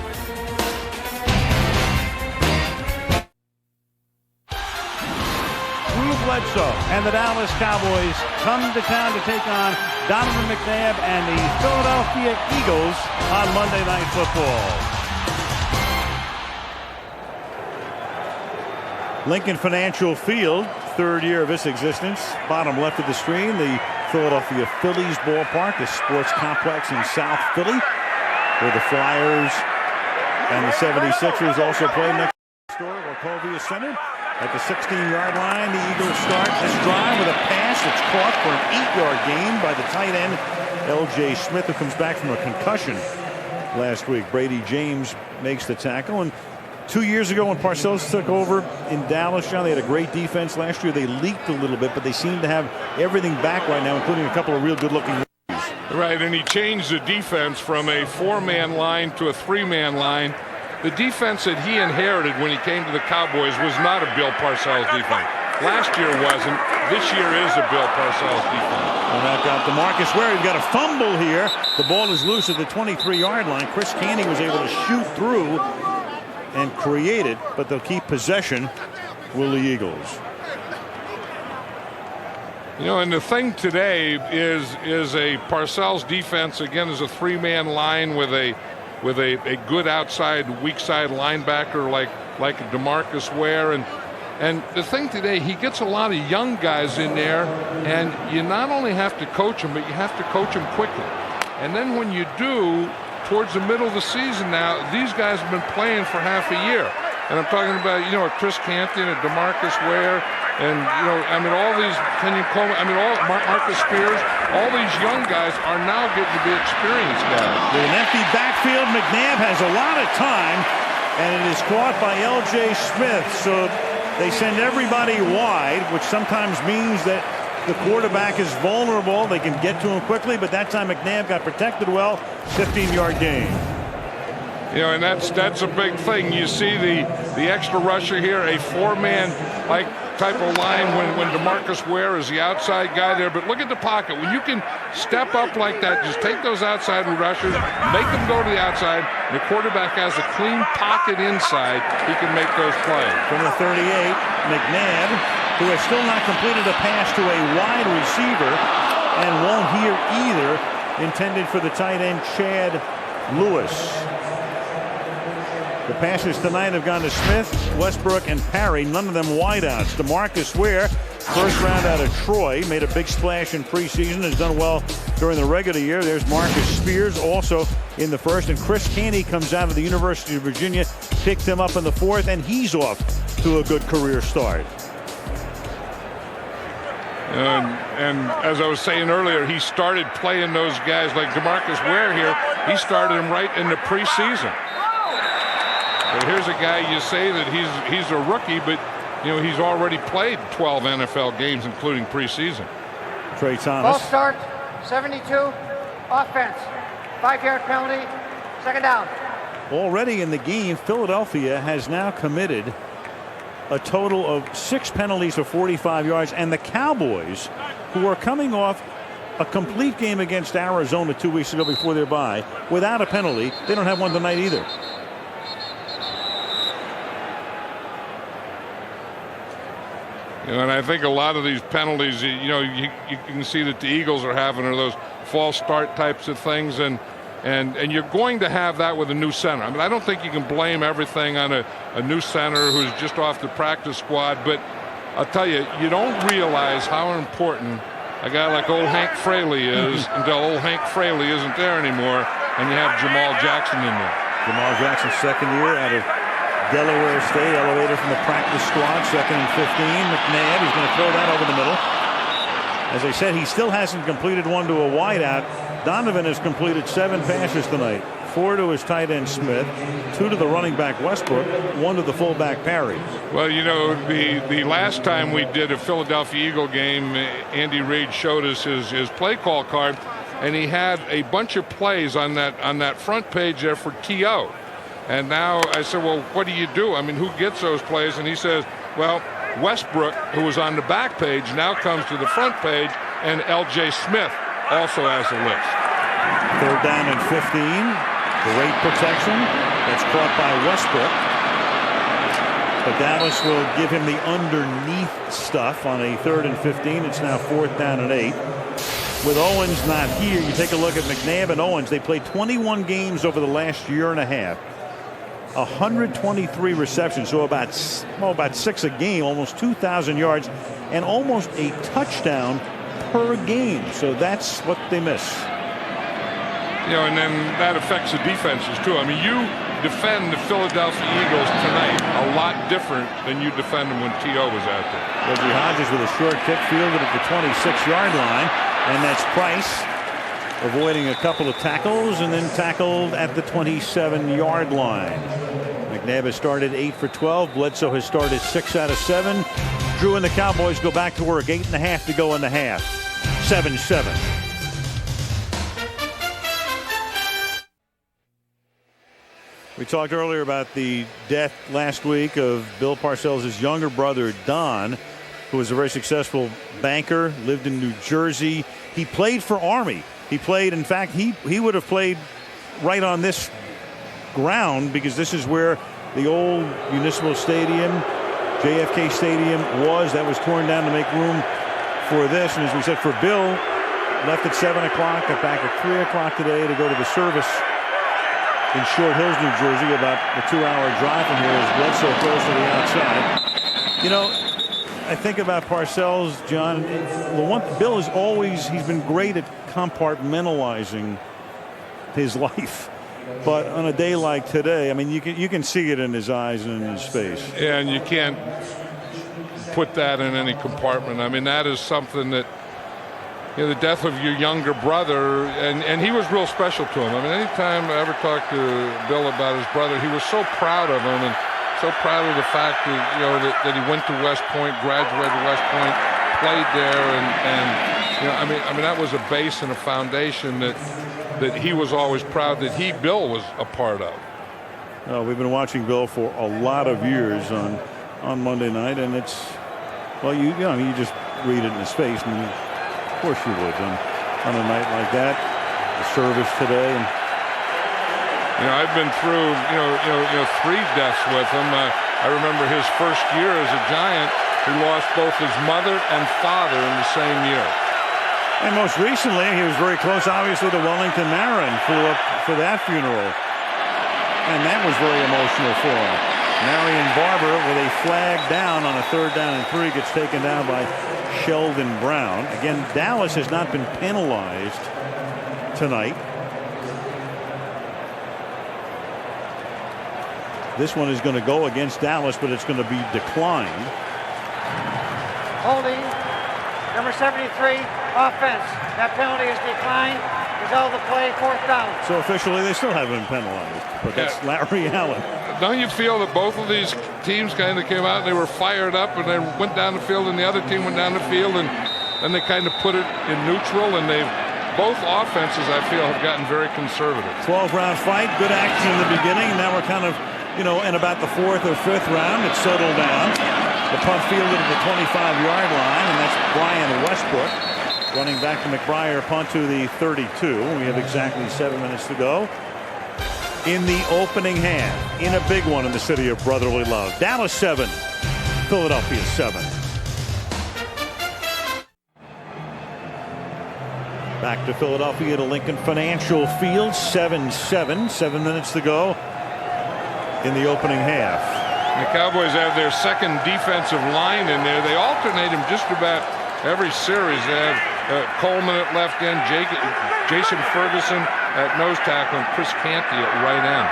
Bledsoe and the Dallas Cowboys come to town to take on Donovan McNabb and the Philadelphia Eagles on Monday Night Football. Lincoln Financial Field, 3rd year of its existence. Bottom left of the screen, the Philadelphia Phillies ballpark, the sports complex in South Philly, where the Flyers and the 76ers also play next door where Covey is centered. At the 16-yard line, the Eagles start this drive with a pass that's caught for an 8-yard gain by the tight end, L.J. Smith, who comes back from a concussion last week. Brady James makes the tackle. And 2 years ago when Parcells took over in Dallas, John, they had a great defense. Last year they leaked a little bit, but they seem to have everything back right now, including a couple of real good-looking rookies. Right, and he changed the defense from a 4-man line to a 3-man line. The defense that he inherited when he came to the Cowboys was not a Bill Parcells defense. Last year wasn't. This year is a Bill Parcells defense. And that got DeMarcus Ware. We've got a fumble here. The ball is loose at the 23-yard line. Chris Canning was able to shoot through and create it, but they'll keep possession, will the Eagles. You know, and the thing today is a Parcells defense, again, is a 3-man line with a good outside, weak side linebacker like DeMarcus Ware. And the thing today, he gets a lot of young guys in there, and you not only have to coach them, but you have to coach them quickly. And then when you do, towards the middle of the season now, these guys have been playing for half a year. And I'm talking about, Chris Canty and DeMarcus Ware, and, all these, Kenyon Coleman, all Marcus Spears, all these young guys are now getting to be experienced guys. With an empty backfield, McNabb has a lot of time, and it is caught by L.J. Smith. So they send everybody wide, which sometimes means that the quarterback is vulnerable. They can get to him quickly, but that time McNabb got protected well. 15-yard gain. You know, and that's a big thing. You see the extra rusher here, a four-man type of line when DeMarcus Ware is the outside guy there. But look at the pocket. When you can step up like that, just take those outside rushers, make them go to the outside. The quarterback has a clean pocket inside. He can make those plays. From the 38, McNabb, who has still not completed a pass to a wide receiver and won't hear either, intended for the tight end Chad Lewis. The passes tonight have gone to Smith, Westbrook, and Parry, none of them wideouts. DeMarcus Ware, first round out of Troy, made a big splash in preseason, has done well during the regular year. There's Marcus Spears, also in the first, and Chris Canty comes out of the University of Virginia, picked him up in the fourth, and he's off to a good career start. And as I was saying earlier, he started playing those guys like DeMarcus Ware here. He started him right in the preseason. But here's a guy you say that he's a rookie, but you know he's already played 12 NFL games, including preseason. Trey Thomas. Ball start, 72, offense, 5-yard penalty, second down. Already in the game, Philadelphia has now committed a total of 6 penalties for 45 yards, and the Cowboys, who are coming off a complete game against Arizona 2 weeks ago before their bye, without a penalty, they don't have one tonight either. You know, and I think a lot of these penalties, you know, you can see that the Eagles are having are those false start types of things, and you're going to have that with a new center. I mean, I don't think you can blame everything on a new center who's just off the practice squad, but I'll tell you, you don't realize how important a guy like old Hank Fraley is until old Hank Fraley isn't there anymore, and you have Jamal Jackson in there. Jamal Jackson, second year out of Delaware State, elevated from the practice squad, 2nd and 15. McNabb, he's going to throw that over the middle. As I said, he still hasn't completed one to a wideout. Donovan has completed 7 passes tonight. 4 to his tight end Smith, 2 to the running back Westbrook, 1 to the fullback Parry. Well, you know, the last time we did a Philadelphia Eagle game, Andy Reid showed us his play call card, and he had a bunch of plays on that front page there for T.O. And now I said, well, what do you do? I mean, who gets those plays? And he says, well, Westbrook, who was on the back page, now comes to the front page, and L.J. Smith also has a list. 3rd down and 15. Great protection. That's caught by Westbrook. But Dallas will give him the underneath stuff on a 3rd and 15. It's now 4th down and 8. With Owens not here, you take a look at McNabb and Owens. They played 21 games over the last year and a half. 123 receptions, so about 6 a game, almost 2,000 yards, and almost a touchdown per game. So that's what they miss. You know, and then that affects the defenses too. I mean, you defend the Philadelphia Eagles tonight a lot different than you defend them when T.O. was out there. Reggie Hodges with a short kick fielded at the 26-yard line, and that's Price avoiding a couple of tackles and then tackled at the 27-yard line. McNabb has started 8 for 12. Bledsoe has started 6 out of 7. Drew and the Cowboys go back to work. 8.5 to go in the half. 7-7. We talked earlier about the death last week of Bill Parcells' younger brother, Don, who was a very successful banker, lived in New Jersey. He played for Army. He played, in fact, he would have played right on this ground because this is where the old Municipal Stadium, JFK Stadium was. That was torn down to make room for this. And as we said, for Bill, left at 7 o'clock, got back at 3 o'clock today to go to the service in Short Hills, New Jersey, about a 2-hour drive from here as Bledsoe throws to the outside. You know, I think about Parcells, John. Bill is always, he's been great at compartmentalizing his life. But on a day like today, I mean, you can see it in his eyes and in his face. Yeah, and you can't put that in any compartment. I mean, that is something that, you know, the death of your younger brother, and he was real special to him. I mean, anytime I ever talked to Bill about his brother, he was so proud of him and so proud of the fact that, you know, that he went to West Point, graduated West Point, played there, and you know, I mean that was a base and a foundation that he was always proud that Bill was a part of. We've been watching Bill for a lot of years on Monday night, and it's, well, you know, you just read it in his face, and of course you would on a night like that. The service today, and you know, I've been through you know 3 deaths with him. I remember his first year as a Giant. He lost both his mother and father in the same year. And most recently, he was very close, obviously, to Wellington Marin. Flew up for that funeral. And that was very emotional for him. Marion Barber, with a flag down on a 3rd down and 3, gets taken down by Sheldon Brown. Again, Dallas has not been penalized tonight. This one is going to go against Dallas, but it's going to be declined. Holding, number 73, offense. That penalty is declined. Result of the play, 4th down. So officially, they still haven't been penalized, but that's Larry Allen. Don't you feel that both of these teams kind of came out and they were fired up and they went down the field and the other team went down the field and then they kind of put it in neutral, and both offenses, I feel, have gotten very conservative. 12-round fight, good action in the beginning. Now we're kind of, you know, in about the 4th or 5th round, it's settled down. The punt fielded at the 25-yard line, and that's Brian Westbrook. Running back to McBriar, punt to the 32. We have exactly 7 minutes to go in the opening half, in a big one in the city of brotherly love. Dallas 7, Philadelphia 7. Back to Philadelphia, to Lincoln Financial Field, 7-7. 7 minutes to go in the opening half. The Cowboys have their second defensive line in there. They alternate them just about every series. They have Coleman at left end, Jason Ferguson at nose tackle, and Chris Canty at right end.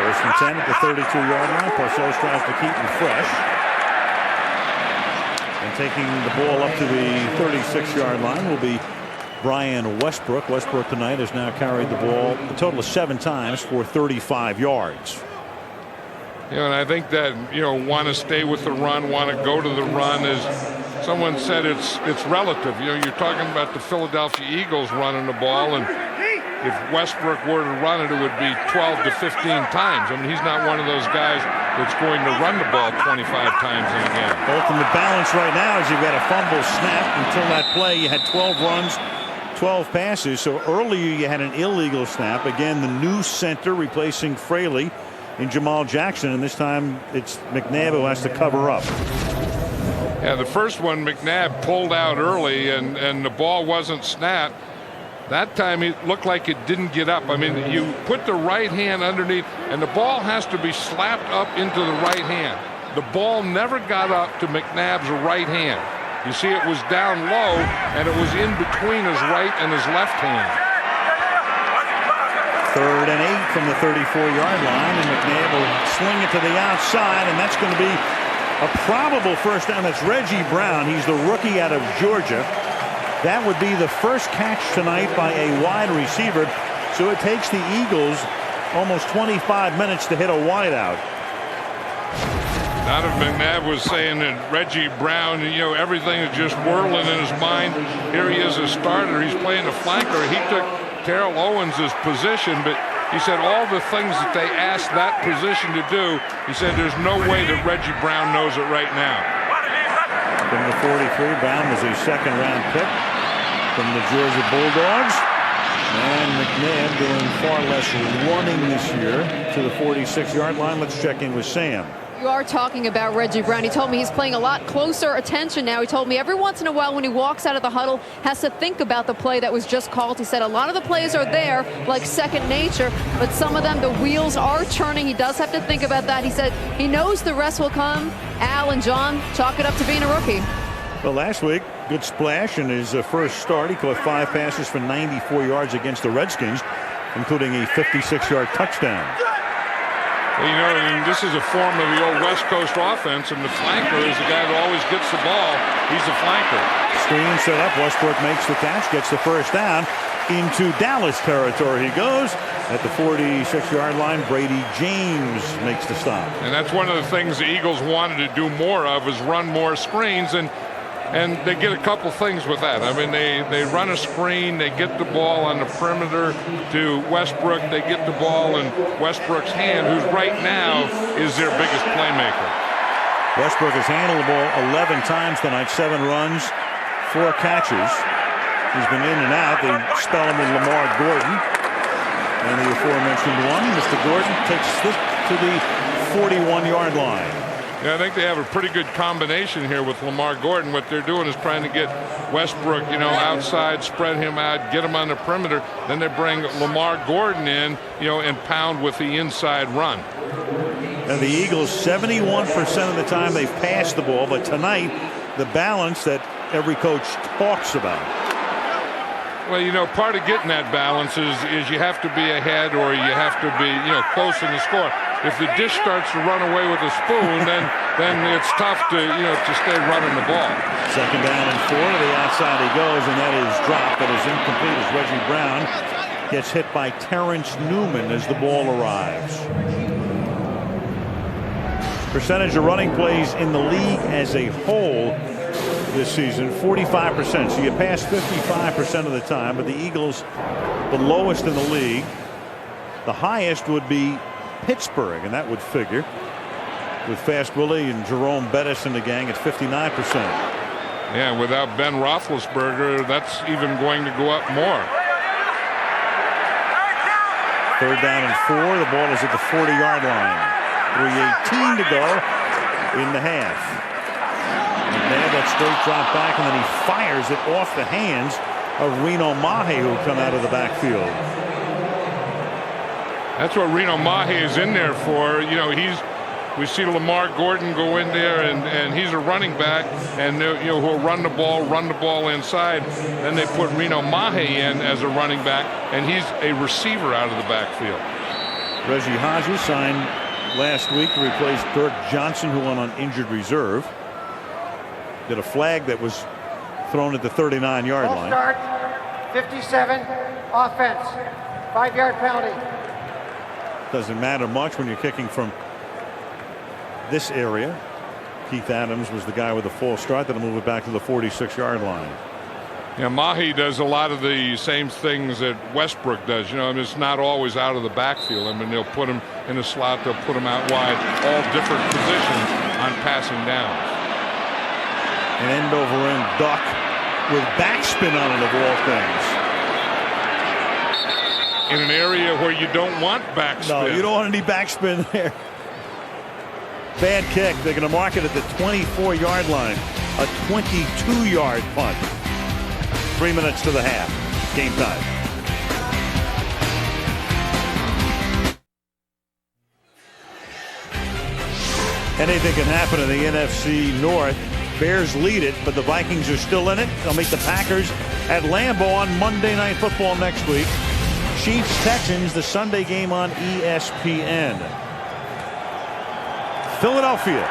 1st and 10 at the 32-yard line. Parcells tries to keep them fresh. And taking the ball up to the 36-yard line will be Brian Westbrook. Westbrook tonight has now carried the ball a total of 7 times for 35 yards. You know, and I think that, you know, want to stay with the run, want to go to the run, is someone said it's relative. You know, you're talking about the Philadelphia Eagles running the ball, and if Westbrook were to run it, it would be 12 to 15 times. I mean, he's not one of those guys that's going to run the ball 25 times in a game. Ultimate balance right now is you've got a fumble snap. Until that play, you had 12 runs, 12 passes. So earlier you had an illegal snap. Again, the new center replacing Fraley in Jamal Jackson, and this time it's McNabb who has to cover up. Yeah, the first one McNabb pulled out early and the ball wasn't snapped. That time it looked like it didn't get up. I mean, you put the right hand underneath and the ball has to be slapped up into the right hand. The ball never got up to McNabb's right hand. You see, it was down low and it was in between his right and his left hand. 3rd and 8 from the 34-yard line, and McNabb will sling it to the outside, and that's going to be a probable 1st down. That's Reggie Brown. He's the rookie out of Georgia. That would be the first catch tonight by a wide receiver. So it takes the Eagles almost 25 minutes to hit a wideout. Donovan McNabb was saying that Reggie Brown, you know, everything is just whirling in his mind. Here he is a starter. He's playing a flanker. He took Terrell Owens' position, but he said all the things that they asked that position to do, he said there's no way that Reggie Brown knows it right now. From the 43, Brown was a 2nd-round pick from the Georgia Bulldogs. And McNabb doing far less running this year to the 46-yard line. Let's check in with Sam. You are talking about Reggie Brown. He told me he's playing a lot closer attention now. He told me every once in a while when he walks out of the huddle, has to think about the play that was just called. He said a lot of the plays are there like second nature, but some of them, the wheels are turning. He does have to think about that. He said he knows the rest will come. Al and John chalk it up to being a rookie. Well, last week, good splash in his first start. He caught 5 passes for 94 yards against the Redskins, including a 56-yard touchdown. Well, you know, I mean, this is a form of the old West Coast offense, and the flanker is the guy that always gets the ball. He's the flanker. Screen set up. Westbrook makes the catch, gets the 1st down. Into Dallas territory he goes. At the 46-yard line, Brady James makes the stop. And that's one of the things the Eagles wanted to do more of, is run more screens. And And they get a couple things with that. I mean, they run a screen, they get the ball on the perimeter to Westbrook, they get the ball in Westbrook's hand, who's right now is their biggest playmaker. Westbrook has handled the ball 11 times tonight, 7 runs, 4 catches. He's been in and out. They spell him with Lamar Gordon. And the aforementioned one, Mr. Gordon, takes this to the 41-yard line. Yeah, I think they have a pretty good combination here with Lamar Gordon. What they're doing is trying to get Westbrook, outside, spread him out, get him on the perimeter. Then they bring Lamar Gordon in, and pound with the inside run. And the Eagles, 71% of the time they've passed the ball, but tonight, the balance that every coach talks about. Well, part of getting that balance is you have to be ahead or you have to be, close in the score. If the dish starts to run away with a spoon, then it's tough to stay running the ball. 2nd down and 4. To the outside he goes, and that is dropped. That is incomplete as Reggie Brown gets hit by Terrence Newman as the ball arrives. Percentage of running plays in the league as a whole this season, 45%. So you pass 55% of the time, but the Eagles, the lowest in the league. The highest would be Pittsburgh, and that would figure with Fast Willie and Jerome Bettis in the gang at 59%. Yeah, without Ben Roethlisberger, that's even going to go up more. 3rd down and 4. The ball is at the 40-yard line. 3:18 to go in the half. McNabb, that straight drop back, and then he fires it off the hands of Reno Mahe, who come out of the backfield. That's what Reno Mahe is in there for. We see Lamar Gordon go in there, and he's a running back, and he'll run the ball inside. Then they put Reno Mahe in as a running back, and he's a receiver out of the backfield. Reggie Hodges signed last week to replace Dirk Johnson, who went on injured reserve. Did a flag that was thrown at the 39-yard line. Start, 57, offense, 5-yard penalty. Doesn't matter much when you're kicking from this area. Keith Adams was the guy with the false start that'll move it back to the 46-yard line. Yeah, Mahe does a lot of the same things that Westbrook does. It's not always out of the backfield. I mean, they'll put him in a slot, they'll put him out wide, all different positions on passing downs. An end over end duck with backspin on it, of all things. In an area where you don't want backspin. No, you don't want any backspin there. Bad kick. They're going to mark it at the 24-yard line. A 22-yard punt. 3 minutes to the half. Game time. Anything can happen in the NFC North. Bears lead it, but the Vikings are still in it. They'll meet the Packers at Lambeau on Monday Night Football next week. Chiefs-Texans, the Sunday game on ESPN. Philadelphia.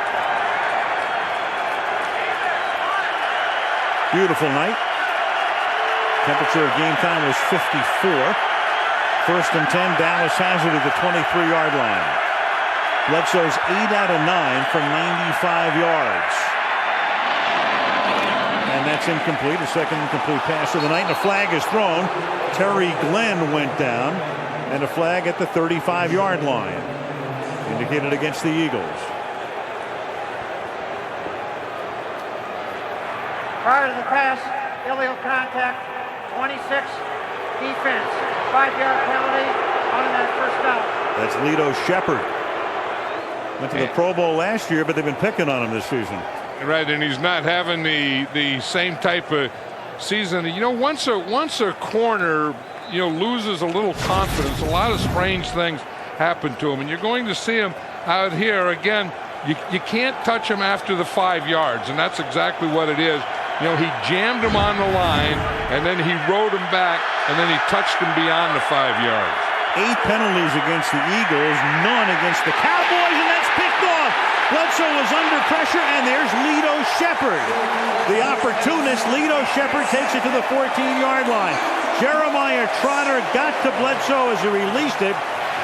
Beautiful night. Temperature of game time was 54. 1st and 10. Dallas has it at the 23-yard line. Bledsoe's 8 out of 9 from 95 yards. And that's incomplete. A second incomplete pass of the night. And a flag is thrown. Terry Glenn went down. And a flag at the 35-yard line. Indicated against the Eagles. Prior to the pass, illegal contact, 26, defense, 5-yard penalty on that 1st down. That's Lito Shepherd. Went to the Pro Bowl last year, but they've been picking on him this season. Right, and he's not having the same type of season. Once a corner, loses a little confidence, a lot of strange things happen to him, and you're going to see him out here again. You can't touch him after the 5 yards, and that's exactly what it is. He jammed him on the line, and then he rode him back, and then he touched him beyond the 5 yards. 8 penalties against the Eagles, none against the Cowboys, and that's picked off. Bledsoe was under pressure, and there's Lito Shepherd. The opportunist, Lito Shepherd, takes it to the 14-yard line. Jeremiah Trotter got to Bledsoe as he released it.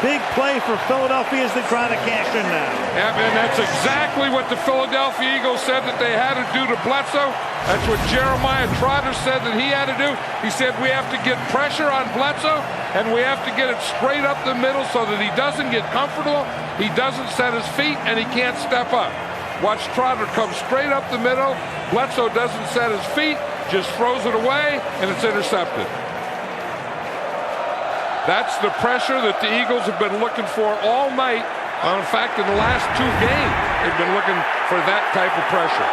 Big play for Philadelphia as they try to cash in now. Yeah, man, that's exactly what the Philadelphia Eagles said that they had to do to Bledsoe. That's what Jeremiah Trotter said that he had to do. He said we have to get pressure on Bledsoe, and we have to get it straight up the middle so that he doesn't get comfortable, he doesn't set his feet, and he can't step up. Watch Trotter come straight up the middle. Bledsoe doesn't set his feet, just throws it away, and it's intercepted. That's the pressure that the Eagles have been looking for all night. In fact, in the last 2 games, they've been looking for that type of pressure.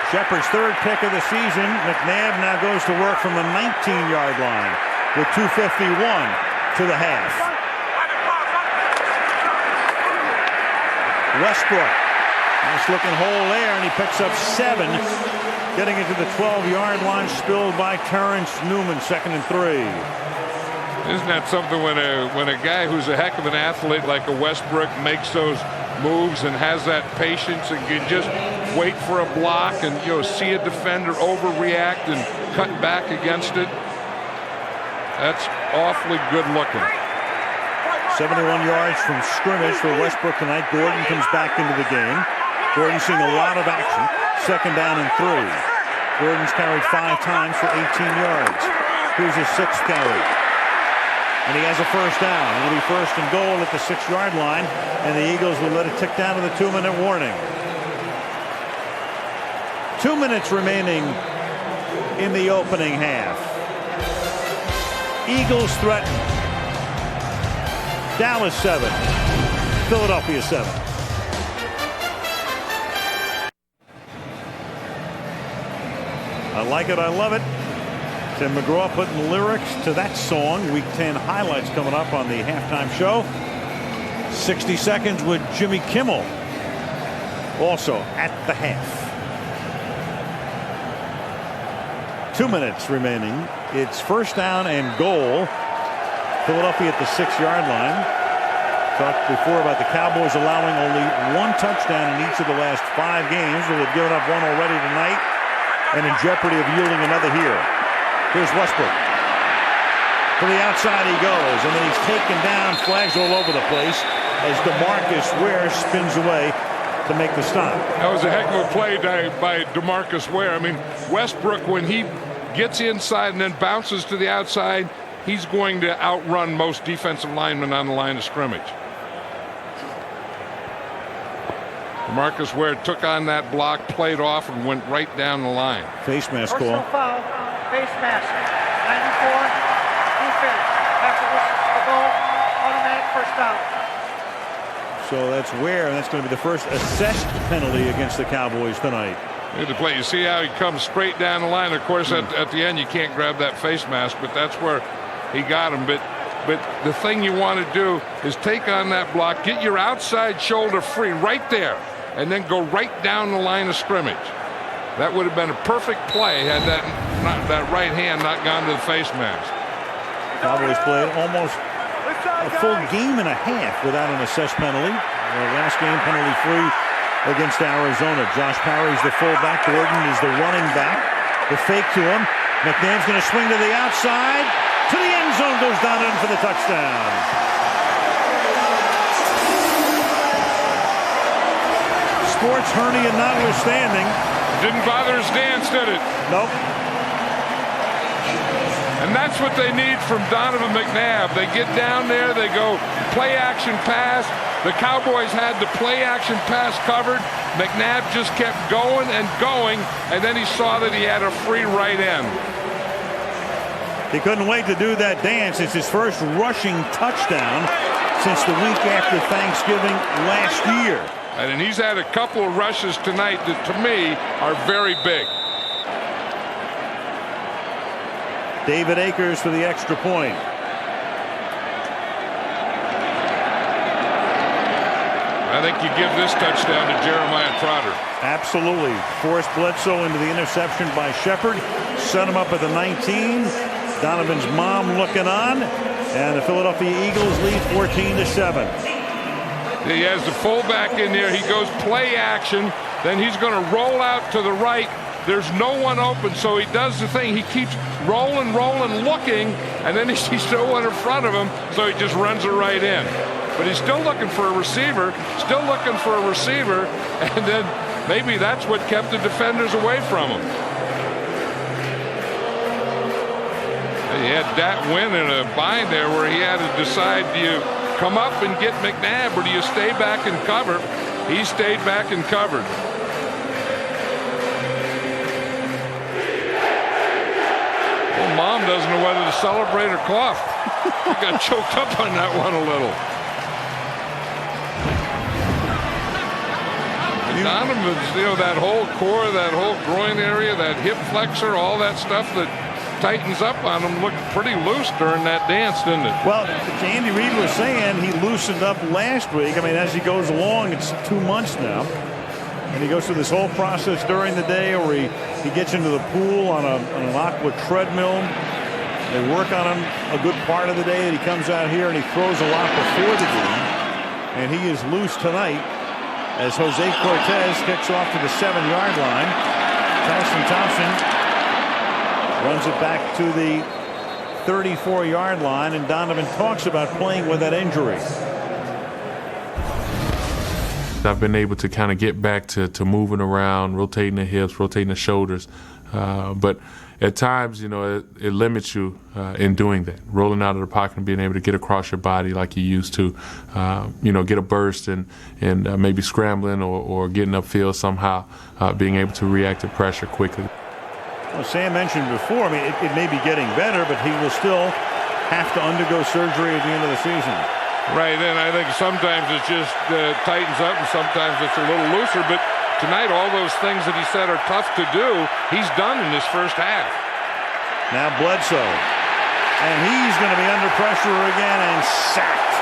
Shepard's 3rd pick of the season. McNabb now goes to work from the 19-yard line with 2:51 to the half. Westbrook, nice looking hole there, and he picks up 7. Getting into the 12-yard line, spilled by Terrence Newman, 2nd and 3. Isn't that something when a guy who's a heck of an athlete like a Westbrook makes those moves and has that patience and can just wait for a block and see a defender overreact and cut back against it? That's awfully good looking. 71 yards from scrimmage for Westbrook tonight. Gordon comes back into the game. Gordon's seeing a lot of action. 2nd down and 3. Gordon's carried 5 times for 18 yards. Here's his 6th carry. And he has a 1st down. It'll be 1st and goal at the 6-yard line, and the Eagles will let it tick down to the 2-minute warning. 2 minutes remaining in the opening half. Eagles threaten. Dallas 7. Philadelphia 7. I like it. I love it. Tim McGraw putting lyrics to that song. Week 10 highlights coming up on the halftime show. 60 seconds with Jimmy Kimmel. Also at the half. 2 minutes remaining. It's 1st down and goal. Philadelphia at the 6-yard line. Talked before about the Cowboys allowing only 1 touchdown in each of the last 5 games. Well, they've given up 1 already tonight and in jeopardy of yielding another here. Here's Westbrook. To the outside he goes, and then he's taken down, flags all over the place as DeMarcus Ware spins away to make the stop. That was a heck of a play by DeMarcus Ware. I mean, Westbrook, when he gets inside and then bounces to the outside, he's going to outrun most defensive linemen on the line of scrimmage. DeMarcus Ware took on that block, played off, and went right down the line. Face mask call. Foul, face mask. 94, defense. After this, the goal, automatic 1st down. So that's Ware, and that's going to be the first assessed penalty against the Cowboys tonight. Look at the play. You see how he comes straight down the line. Of course, at the end, you can't grab that face mask, but that's where he got him. But the thing you want to do is take on that block, get your outside shoulder free right there, and then go right down the line of scrimmage. That would have been a perfect play had that right hand not gone to the face mask. Cowboys played almost a full game and a half without an assessed penalty. Their last game penalty free against Arizona. Josh Parry's the fullback. Gordon is the running back. The fake to him. McNabb's going to swing to the outside. To the end zone, goes down in for the touchdown. Sports hernia notwithstanding. Didn't bother his dance, did it? Nope. And that's what they need from Donovan McNabb. They get down there, they go play action pass. The Cowboys had the play action pass covered. McNabb just kept going and going, and then he saw that he had a free right end. He couldn't wait to do that dance. It's his first rushing touchdown since the week after Thanksgiving last year. And he's had a couple of rushes tonight that, to me, are very big. David Akers for the extra point. I think you give this touchdown to Jeremiah Trotter. Absolutely. Forced Bledsoe into the interception by Shepard. Set him up at the 19. Donovan's mom looking on. And the Philadelphia Eagles lead 14-7. He has the fullback in there. He goes play action. Then he's going to roll out to the right. There's no one open, so he does the thing. He keeps rolling, looking, and then he sees no one in front of him, so he just runs it right in. But he's still looking for a receiver, and then maybe that's what kept the defenders away from him. He had that win in a bind there where he had to decide, do you come up and get McNabb or do you stay back and cover? He stayed back and covered. Well, Mom doesn't know whether to celebrate or cough. He got choked up on that one a little. Donovan's, that whole core, that whole groin area, that hip flexor, all that stuff that tightens up on him looked pretty loose during that dance, didn't it? Well, Andy Reid was saying he loosened up last week. I mean, as he goes along, it's 2 months now. And he goes through this whole process during the day where he gets into the pool on an aqua treadmill. They work on him a good part of the day, and he comes out here and he throws a lot before the game. And he is loose tonight as Jose Cortez kicks off to the 7-yard line. Tyson Thompson runs it back to the 34-yard line, and Donovan talks about playing with that injury. I've been able to kind of get back to moving around, rotating the hips, rotating the shoulders. But at times, it limits you in doing that. Rolling out of the pocket and being able to get across your body like you used to, get a burst and maybe scrambling or getting upfield somehow, being able to react to pressure quickly. Well, Sam mentioned before, I mean, it may be getting better, but he will still have to undergo surgery at the end of the season. Right, and I think sometimes it just tightens up and sometimes it's a little looser, but tonight all those things that he said are tough to do, he's done in this first half. Now Bledsoe, and he's going to be under pressure again and sacked.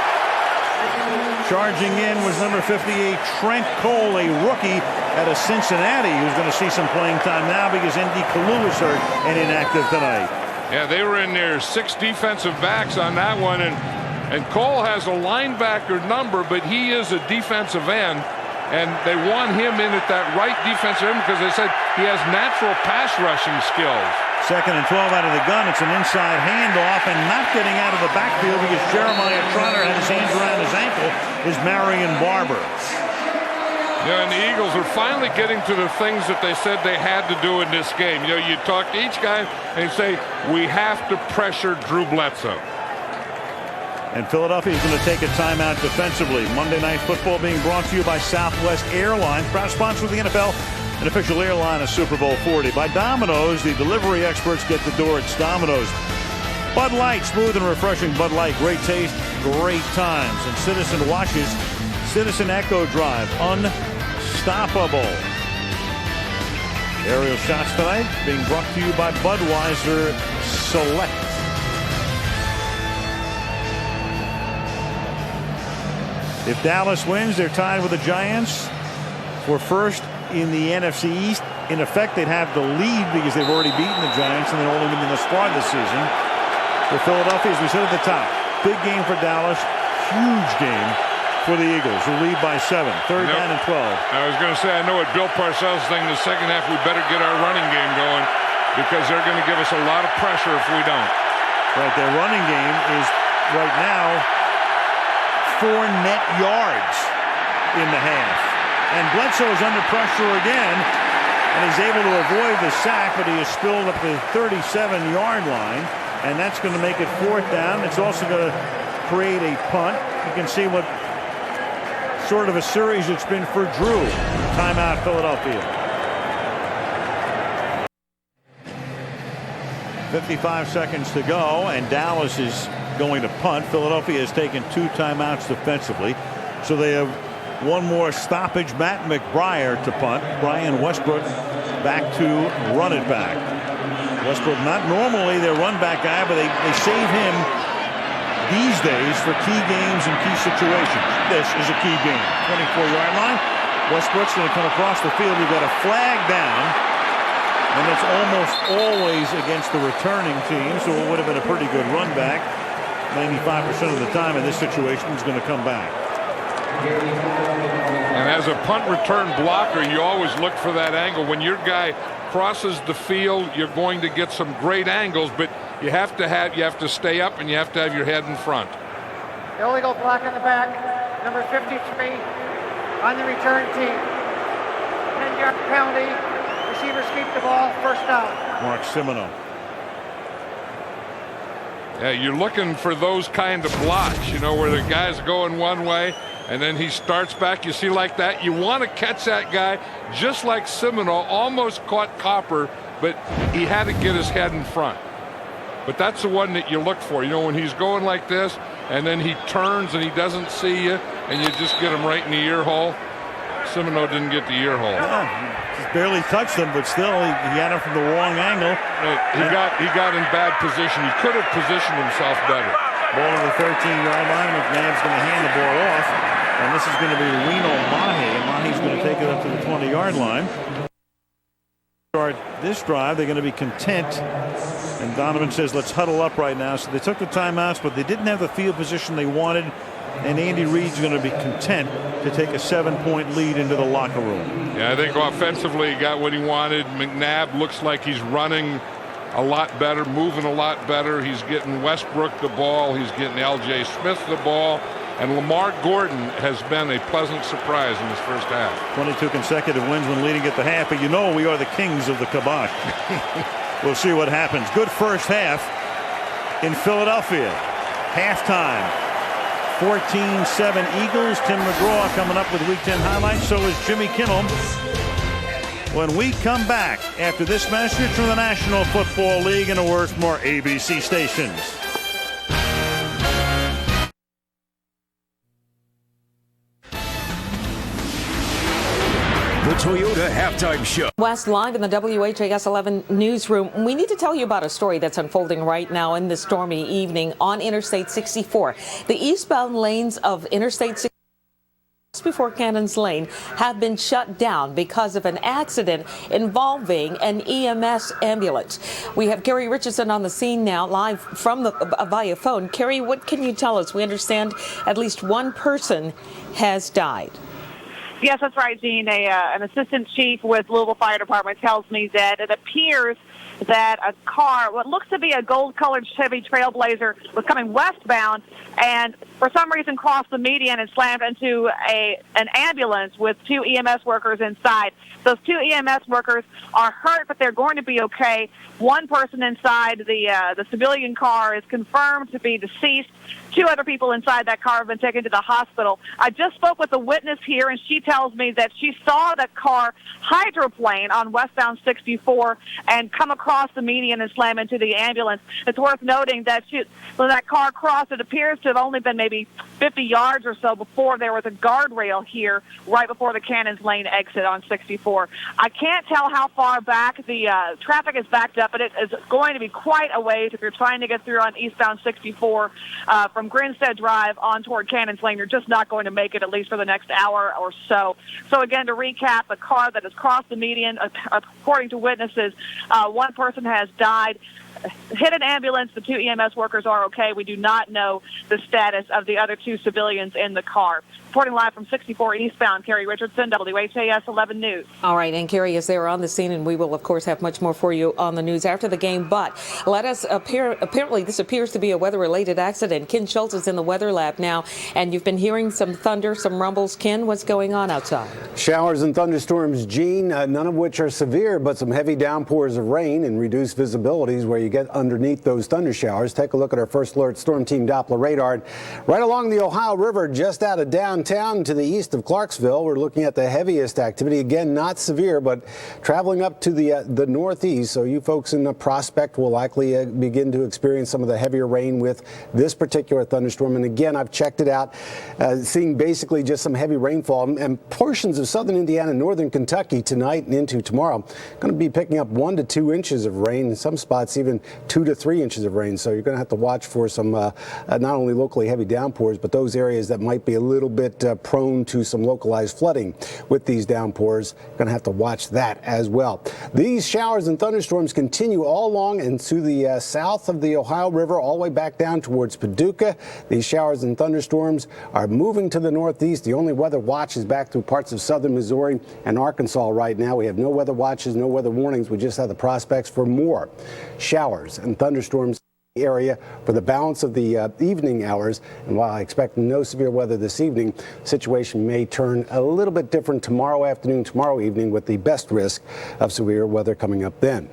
Charging in was number 58, Trent Cole, a rookie out of Cincinnati, who's going to see some playing time now because Indy Kalu was hurt and inactive tonight. Yeah, they were in there 6 defensive backs on that one, and Cole has a linebacker number, but he is a defensive end, and they want him in at that right defensive end because they said he has natural pass rushing skills. 2nd and 12 out of the gun. It's an inside handoff, and not getting out of the backfield because Jeremiah Trotter had his hands around his ankle is Marion Barber. Yeah, and the Eagles are finally getting to the things that they said they had to do in this game. You talk to each guy and you say, we have to pressure Drew Bledsoe. And Philadelphia is going to take a timeout defensively. Monday Night Football being brought to you by Southwest Airlines, proud sponsor of the NFL, an official airline of Super Bowl 40. By Domino's, the delivery experts get the door. It's Domino's. Bud Light, smooth and refreshing Bud Light. Great taste, great times. And Citizen watches Citizen Echo Drive. Unstoppable. Aerial shots tonight being brought to you by Budweiser Select. If Dallas wins, they're tied with the Giants for first in the NFC East. In effect, they'd have the lead because they've already beaten the Giants and they're only winning the squad this season. For Philadelphia, as we said at the top, big game for Dallas, huge game for the Eagles, who lead by 7. 3rd down and 12. I was going to say, I know what Bill Parcells is saying in the second half, we better get our running game going because they're going to give us a lot of pressure if we don't. Right, their running game is right now 4 net yards in the half. And Bledsoe is under pressure again, and he's able to avoid the sack, but he is spilled up the 37-yard line, and that's going to make it 4th down. It's also going to create a punt. You can see what sort of a series it's been for Drew. Timeout, Philadelphia. 55 seconds to go, and Dallas is going to punt. Philadelphia has taken 2 timeouts defensively, so they have one more stoppage. Matt McBriar to punt. Brian Westbrook back to run it back. Westbrook not normally their run back guy, but they save him these days for key games and key situations. This is a key game. 24-yard line. Westbrook's going to come across the field. We've got a flag down, and it's almost always against the returning team, so it would have been a pretty good run back. 95% of the time in this situation is going to come back. And as a punt return blocker, you always look for that angle. When your guy crosses the field, you're going to get some great angles, but you have to stay up and you have to have your head in front. Illegal block in the back, number 53 on the return team. 10 3-yard penalty. Receivers keep the ball, first down. Mark Simoneau. Yeah, you're looking for those kind of blocks, you know, where the guy's going one way and then he starts back. You see like that. You want to catch that guy just like Simoneau almost caught Copper, but he had to get his head in front. But that's the one that you look for, you know, when he's going like this and then he turns and he doesn't see you and you just get him right in the ear hole. Simoneau didn't get the ear hole. Yeah, just barely touched him, but still he had him from the wrong angle. He got in bad position. He could have positioned himself better. Ball to the 13-yard line. McNabb's going to hand the ball off, and this is going to be Reno Mahe, and Mahe's going to take it up to the 20-yard line. Start this drive, they're going to be content, and Donovan says let's huddle up right now. So they took the timeouts, but they didn't have the field position they wanted, and Andy Reid's going to be content to take a 7-point lead into the locker room. Yeah, I think offensively he got what he wanted. McNabb looks like he's running a lot better, moving a lot better. He's getting Westbrook the ball. He's getting L.J. Smith the ball. And Lamar Gordon has been a pleasant surprise in this first half. 22 consecutive wins when leading at the half, but you know we are the kings of the kibosh. We'll see what happens. Good first half in Philadelphia. Halftime. 14-7 Eagles. Tim McGraw coming up with Week 10 highlights. So is Jimmy Kimmel. When we come back after this message from the National Football League and a word from our ABC stations. The Toyota Halftime Show. West live in the WHAS 11 newsroom. We need to tell you about a story that's unfolding right now in this stormy evening on Interstate 64. The eastbound lanes of Interstate 64 before Cannons Lane have been shut down because of an accident involving an EMS ambulance. We have Carrie Richardson on the scene now, live from via phone. Carrie, what can you tell us? We understand at least one person has died. Yes, that's right, Gene. An assistant chief with Louisville Fire Department tells me that it appears that a car, what looks to be a gold-colored Chevy Trailblazer, was coming westbound and for some reason crossed the median and slammed into an ambulance with two EMS workers inside. Those two EMS workers are hurt, but they're going to be okay. One person inside the civilian car is confirmed to be deceased. Two other people inside that car have been taken to the hospital. I just spoke with a witness here, and she tells me that she saw that car hydroplane on westbound 64 and come across the median and slam into the ambulance. It's worth noting that when that car crossed, it appears to have only been maybe 50 yards or so before there was a guardrail here right before the Cannons Lane exit on 64. I can't tell how far back the traffic is backed up, but it is going to be quite a ways if you're trying to get through on eastbound 64 from Grinstead Drive on toward Cannons Lane. You're just not going to make it, at least for the next hour or so. So again, to recap, the car that has crossed the median, according to witnesses, one person has died. Hit an ambulance. The two EMS workers are okay. We do not know the status of the other two civilians in the car. Reporting live from 64 eastbound, Carrie Richardson, WHAS 11 News. All right, and Carrie is there on the scene, and we will, of course, have much more for you on the news after the game. But apparently this appears to be a weather-related accident. Ken Schultz is in the weather lab now, and you've been hearing some thunder, some rumbles. Ken, what's going on outside? Showers and thunderstorms, Gene, none of which are severe, but some heavy downpours of rain and reduced visibilities where you get underneath those thunder showers. Take a look at our First Alert Storm Team Doppler radar. Right along the Ohio River, just out of downtown to the east of Clarksville, we're looking at the heaviest activity. Again, not severe, but traveling up to the northeast. So you folks in the Prospect will likely begin to experience some of the heavier rain with this particular thunderstorm. And again, I've checked it out, seeing basically just some heavy rainfall and portions of southern Indiana, northern Kentucky tonight and into tomorrow. Going to be picking up 1 to 2 inches of rain, in some spots even 2 to 3 inches of rain. So you're going to have to watch for some not only locally heavy downpours, but those areas that might be a little bit prone to some localized flooding with these downpours. Going to have to watch that as well. These showers and thunderstorms continue all along and to the south of the Ohio River, all the way back down towards Paducah. These showers and thunderstorms are moving to the northeast. The only weather watch is back through parts of southern Missouri and Arkansas right now. We have no weather watches, no weather warnings. We just have the prospects for more showers and thunderstorms area for the balance of the evening hours. And while I expect no severe weather this evening, the situation may turn a little bit different tomorrow afternoon, tomorrow evening, with the best risk of severe weather coming up then.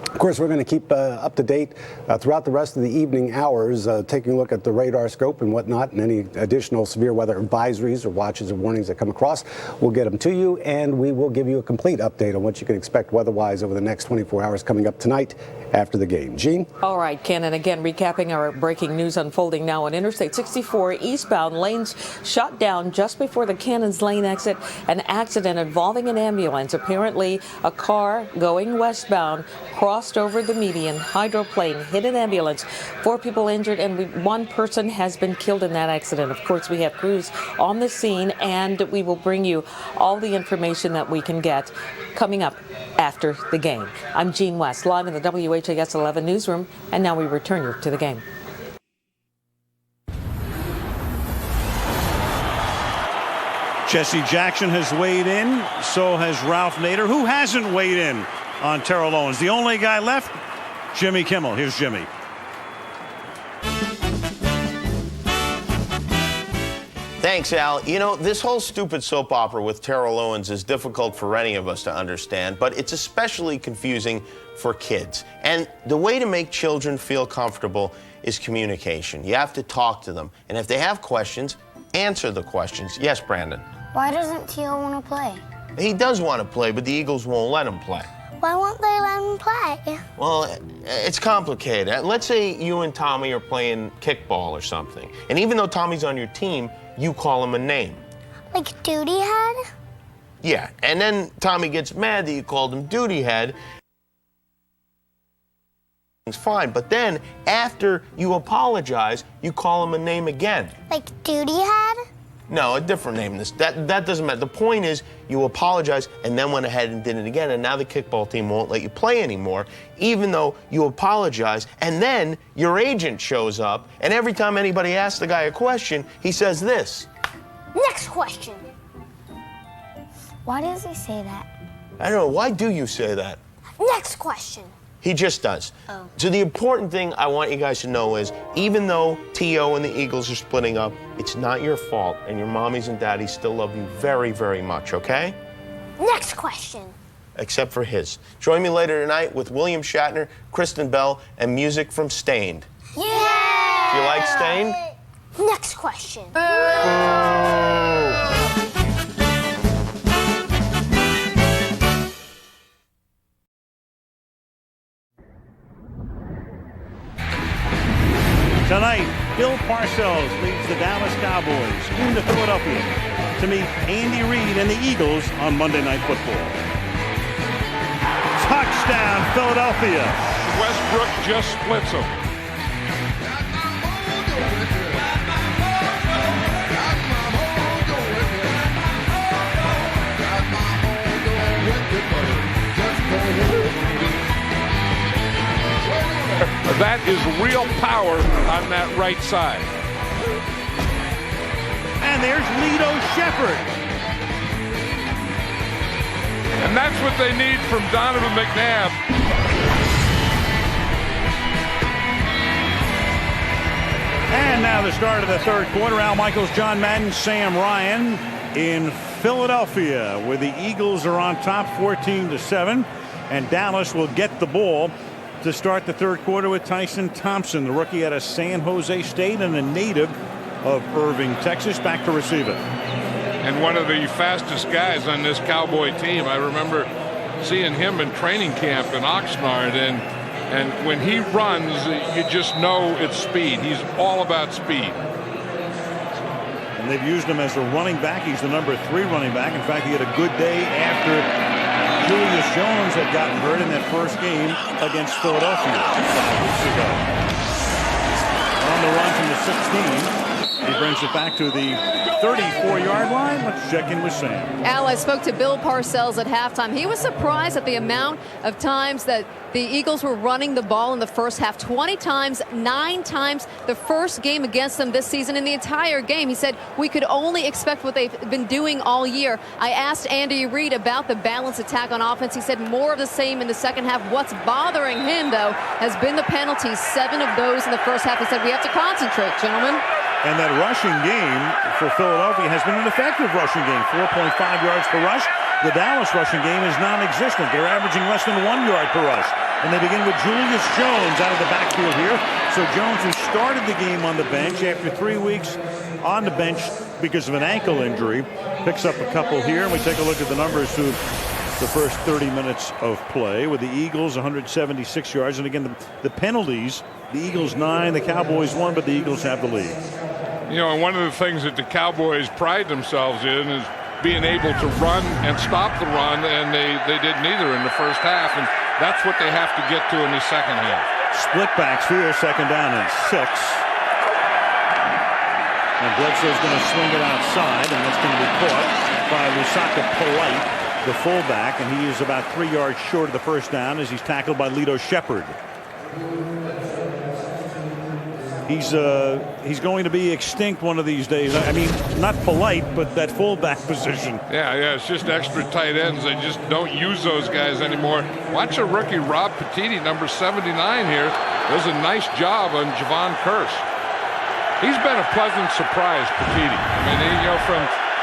Of course, we're going to keep up to date throughout the rest of the evening hours, taking a look at the radar scope and whatnot, and any additional severe weather advisories or watches or warnings that come across. We'll get them to you, and we will give you a complete update on what you can expect weather-wise over the next 24 hours coming up tonight after the game. Gene? All right, Ken, and again, recapping our breaking news unfolding now on Interstate 64 eastbound, lanes shut down just before the Cannons Lane exit. An accident involving an ambulance. Apparently, a car going westbound crossed over the median. Hydroplane hit an ambulance. 4 people injured, and 1 person has been killed in that accident. Of course, we have crews on the scene, and we will bring you all the information that we can get coming up after the game. I'm Jean West, live in the WHAS 11 newsroom, and now we return you to the game. Jesse Jackson has weighed in. So has Ralph Nader. Who hasn't weighed in on Terrell Owens? The only guy left, Jimmy Kimmel. Here's Jimmy. Thanks, Al. You know, this whole stupid soap opera with Terrell Owens is difficult for any of us to understand, but it's especially confusing for kids. And the way to make children feel comfortable is communication. You have to talk to them. And if they have questions, answer the questions. Yes, Brandon? Why doesn't T.O. want to play? He does want to play, but the Eagles won't let him play. Why won't they let him play? Well, it's complicated. Let's say you and Tommy are playing kickball or something. And even though Tommy's on your team, you call him a name. Like Duty Head? Yeah, and then Tommy gets mad that you called him Duty Head. It's fine, but then after you apologize, you call him a name again. Like Duty Head? No, a different name. That doesn't matter. The point is you apologize and then went ahead and did it again, and now the kickball team won't let you play anymore, even though you apologize, and then your agent shows up, and every time anybody asks the guy a question, he says this. Next question. Why does he say that? I don't know. Why do you say that? Next question. He just does. Oh. So the important thing I want you guys to know is, even though T.O. and the Eagles are splitting up, it's not your fault, and your mommies and daddies still love you very, very much, okay? Next question. Except for his. Join me later tonight with William Shatner, Kristen Bell, and music from Stained. Yeah! You like Stained? Next question. Tonight, Bill Parcells leads the Dallas Cowboys into Philadelphia to meet Andy Reid and the Eagles on Monday Night Football. Touchdown, Philadelphia. Westbrook just splits them. That is real power on that right side. And there's Lito Shepherd. And that's what they need from Donovan McNabb. And now the start of the third quarter. Al Michaels, John Madden, Sam Ryan in Philadelphia, where the Eagles are on top 14-7. And Dallas will get the ball to start the third quarter with Tyson Thompson, the rookie out of San Jose State and a native of Irving, Texas, back to receiver. And one of the fastest guys on this Cowboy team. I remember seeing him in training camp in Oxnard, and when he runs, you just know it's speed. He's all about speed. And they've used him as a running back. He's the number 3 running back. In fact, he had a good day after Julius Jones had gotten hurt in that first game against Philadelphia 5 weeks ago. On the run from the 16. He brings it back to the 34-yard line. Let's check in with Sam. Al, I spoke to Bill Parcells at halftime. He was surprised at the amount of times that the Eagles were running the ball in the first half. 20 times, 9 times the first game against them this season in the entire game. He said, we could only expect what they've been doing all year. I asked Andy Reid about the balanced attack on offense. He said more of the same in the second half. What's bothering him, though, has been the penalties. 7 of those in the first half. He said, we have to concentrate, gentlemen. And that rushing game for Philadelphia has been an effective rushing game. 4.5 yards per rush. The Dallas rushing game is non-existent. They're averaging less than 1 yard per rush. And they begin with Julius Jones out of the backfield here. So Jones, who started the game on the bench after 3 weeks on the bench because of an ankle injury, picks up a couple here. And we take a look at the numbers through the first 30 minutes of play with the Eagles, 176 yards. And again, the penalties, the Eagles 9, the Cowboys 1, but the Eagles have the lead. You know, and one of the things that the Cowboys pride themselves in is being able to run and stop the run, and they did neither in the first half, and that's what they have to get to in the second half. Split backs here, second down and 6. And Bledsoe's going to swing it outside, and that's going to be caught by Lusaka Polite, the fullback, and he is about 3 yards short of the first down as he's tackled by Lito Shepherd. He's going to be extinct one of these days. I mean, not Polite, but that fullback position. Yeah, it's just extra tight ends. They just don't use those guys anymore. Watch a rookie, Rob Petitti, number 79 here. Does a nice job on Javon Curse. He's been a pleasant surprise, Petitti. I mean,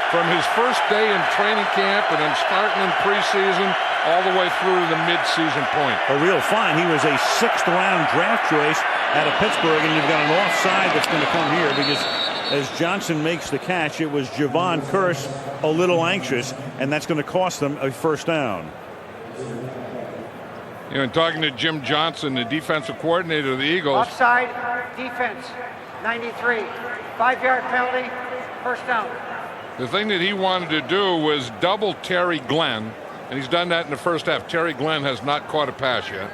from his first day in training camp and then starting in preseason all the way through to the mid-season point. A real find. He was a 6th-round draft choice out of Pittsburgh, and you've got an offside that's going to come here because as Johnson makes the catch, it was Javon Curse a little anxious, and that's going to cost them a first down. You know, and talking to Jim Johnson, the defensive coordinator of the Eagles. Offside, defense, 93. 5-yard penalty, first down. The thing that he wanted to do was double Terry Glenn, and he's done that in the first half. Terry Glenn has not caught a pass yet.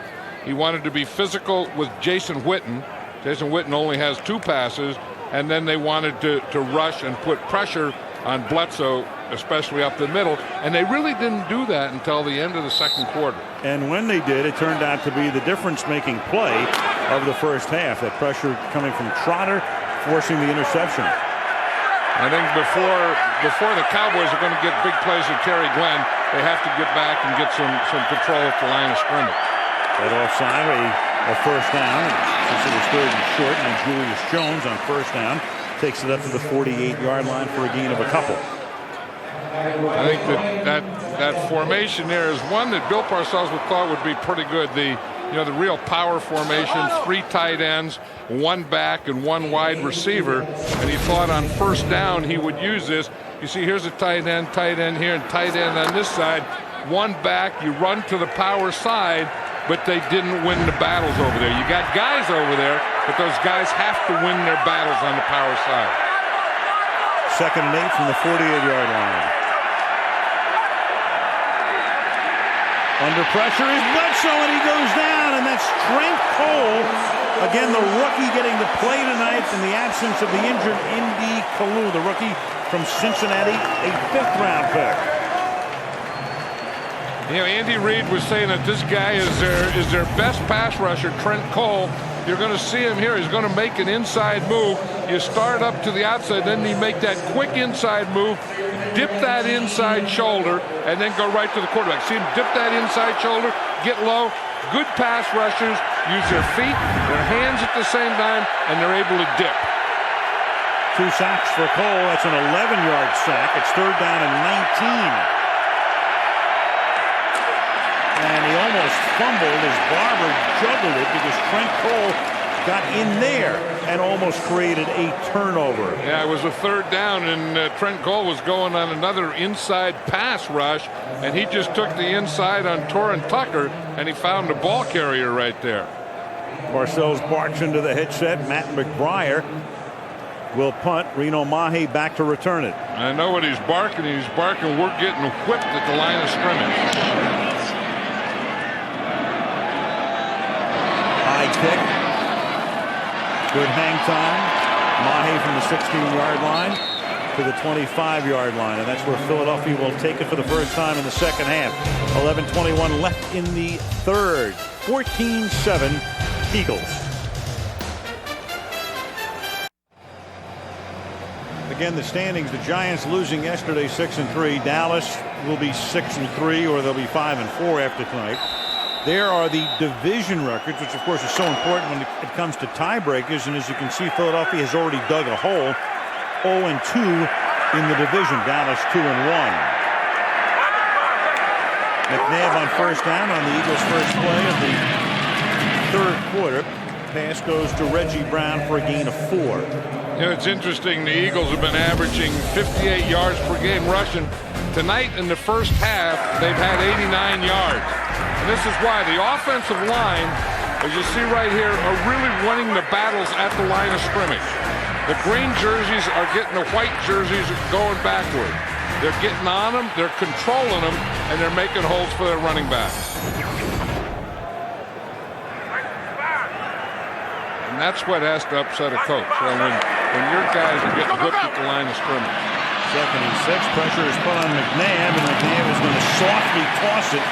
He wanted to be physical with Jason Witten. Jason Witten only has 2 passes, and then they wanted to rush and put pressure on Bledsoe, especially up the middle, and they really didn't do that until the end of the second quarter. And when they did, it turned out to be the difference-making play of the first half. That pressure coming from Trotter, forcing the interception. I think before the Cowboys are going to get big plays with Terry Glenn, they have to get back and get some control at the line of scrimmage. That offside, a first down, since it was 3rd and short, and Julius Jones on first down takes it up to the 48-yard line for a gain of a couple. I think that formation there is one that Bill Parcells thought would be pretty good. The real power formation, 3 tight ends, 1 back, and 1 wide receiver. And he thought on first down he would use this. You see, here's a tight end here, and tight end on this side. 1 back, you run to the power side, but they didn't win the battles over there. You got guys over there, but those guys have to win their battles on the power side. 2nd and 8 from the 48-yard line. Under pressure is Bledsoe, and he goes down, and that's Trent Cole. Again, the rookie getting the play tonight in the absence of the injured Indy Kalu, the rookie from Cincinnati, a 5th-round pick. You know, Andy Reid was saying that this guy is their best pass rusher, Trent Cole. You're going to see him here. He's going to make an inside move. You start up to the outside, then you make that quick inside move, dip that inside shoulder, and then go right to the quarterback. See him dip that inside shoulder, get low. Good pass rushers use their feet, their hands at the same time, and they're able to dip. 2 sacks for Cole. That's an 11-yard sack. It's 3rd down and 19. And he almost fumbled as Barber juggled it because Trent Cole got in there and almost created a turnover. Yeah, it was a 3rd down, and Trent Cole was going on another inside pass rush, and he just took the inside on Torrin Tucker, and he found the ball carrier right there. Parcells barks into the headset. Matt McBriar will punt. Reno Mahe back to return it. I know what he's barking. He's barking, we're getting whipped at the line of scrimmage. High kick. Good hang time. Mahe from the 16-yard line to the 25-yard line, and that's where Philadelphia will take it for the first time in the second half. 11:21 left in the third. 14-7 Eagles. Again, the standings, the Giants losing yesterday 6-3. Dallas will be 6-3, or they'll be 5-4 after tonight. There are the division records, which of course is so important when it comes to tiebreakers. And as you can see, Philadelphia has already dug a hole. 0-2 in the division. Dallas 2-1. McNabb on first down on the Eagles' first play of the third quarter. Pass goes to Reggie Brown for a gain of 4. You know, it's interesting. The Eagles have been averaging 58 yards per game rushing. Tonight in the first half, they've had 89 yards. And this is why the offensive line, as you see right here, are really winning the battles at the line of scrimmage. The green jerseys are getting the white jerseys going backward. They're getting on them, they're controlling them, and they're making holes for their running backs. And that's what has to upset a coach. So when your guys are getting whipped at the line of scrimmage. 2nd and 6. Pressure is put on McNabb, and McNabb is going to softly toss it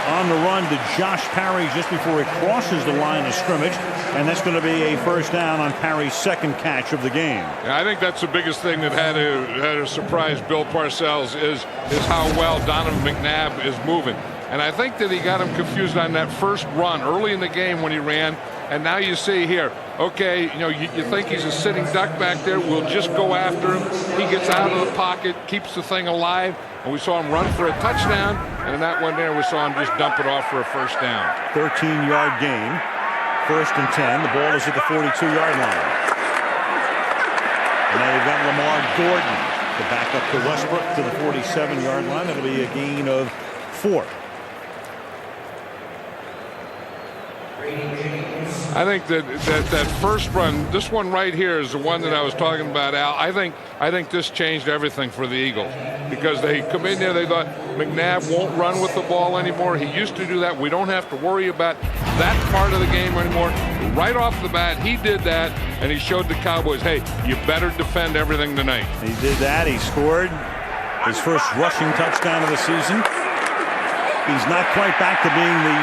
on the run to Josh Parry just before it crosses the line of scrimmage, and that's going to be a first down on Parry's second catch of the game. Yeah, I think that's the biggest thing that had to surprise Bill Parcells is how well Donovan McNabb is moving. And I think that he got him confused on that first run early in the game when he ran. And now you see here, okay, you know, you think he's a sitting duck back there. We'll just go after him. He gets out of the pocket, keeps the thing alive. And we saw him run for a touchdown. And in that one there, we saw him just dump it off for a first down. 13-yard gain. 1st and 10. The ball is at the 42-yard line. And now you've got Lamar Gordon to back up to Westbrook to the 47-yard line. That'll be a gain of 4. I think that first run, this one right here is the one that I was talking about, Al. I think this changed everything for the Eagles because they come in there, they thought McNabb won't run with the ball anymore. He used to do that. We don't have to worry about that part of the game anymore. Right off the bat, he did that, and he showed the Cowboys, hey, you better defend everything tonight. He did that. He scored his first rushing touchdown of the season. He's not quite back to being the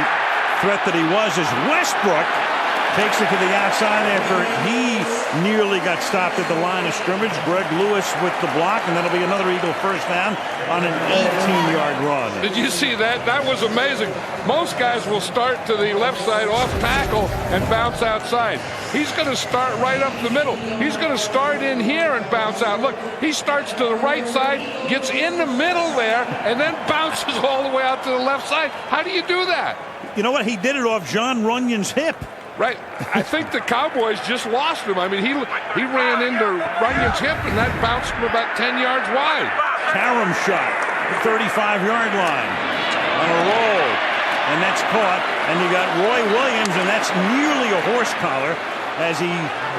threat that he was as Westbrook takes it to the outside after he nearly got stopped at the line of scrimmage. Greg Lewis with the block, and that'll be another Eagle first down on an 18-yard run. Did you see that? That was amazing. Most guys will start to the left side off tackle and bounce outside. He's going to start right up the middle. He's going to start in here and bounce out. Look, he starts to the right side, gets in the middle there, and then bounces all the way out to the left side. How do you do that? You know what? He did it off John Runyon's hip. Right. I think the Cowboys just lost him. I mean, he ran into Runyon's hip, and that bounced him about 10 yards wide. Karam shot, the 35-yard line on a roll, and that's caught. And you got Roy Williams, and that's nearly a horse collar as he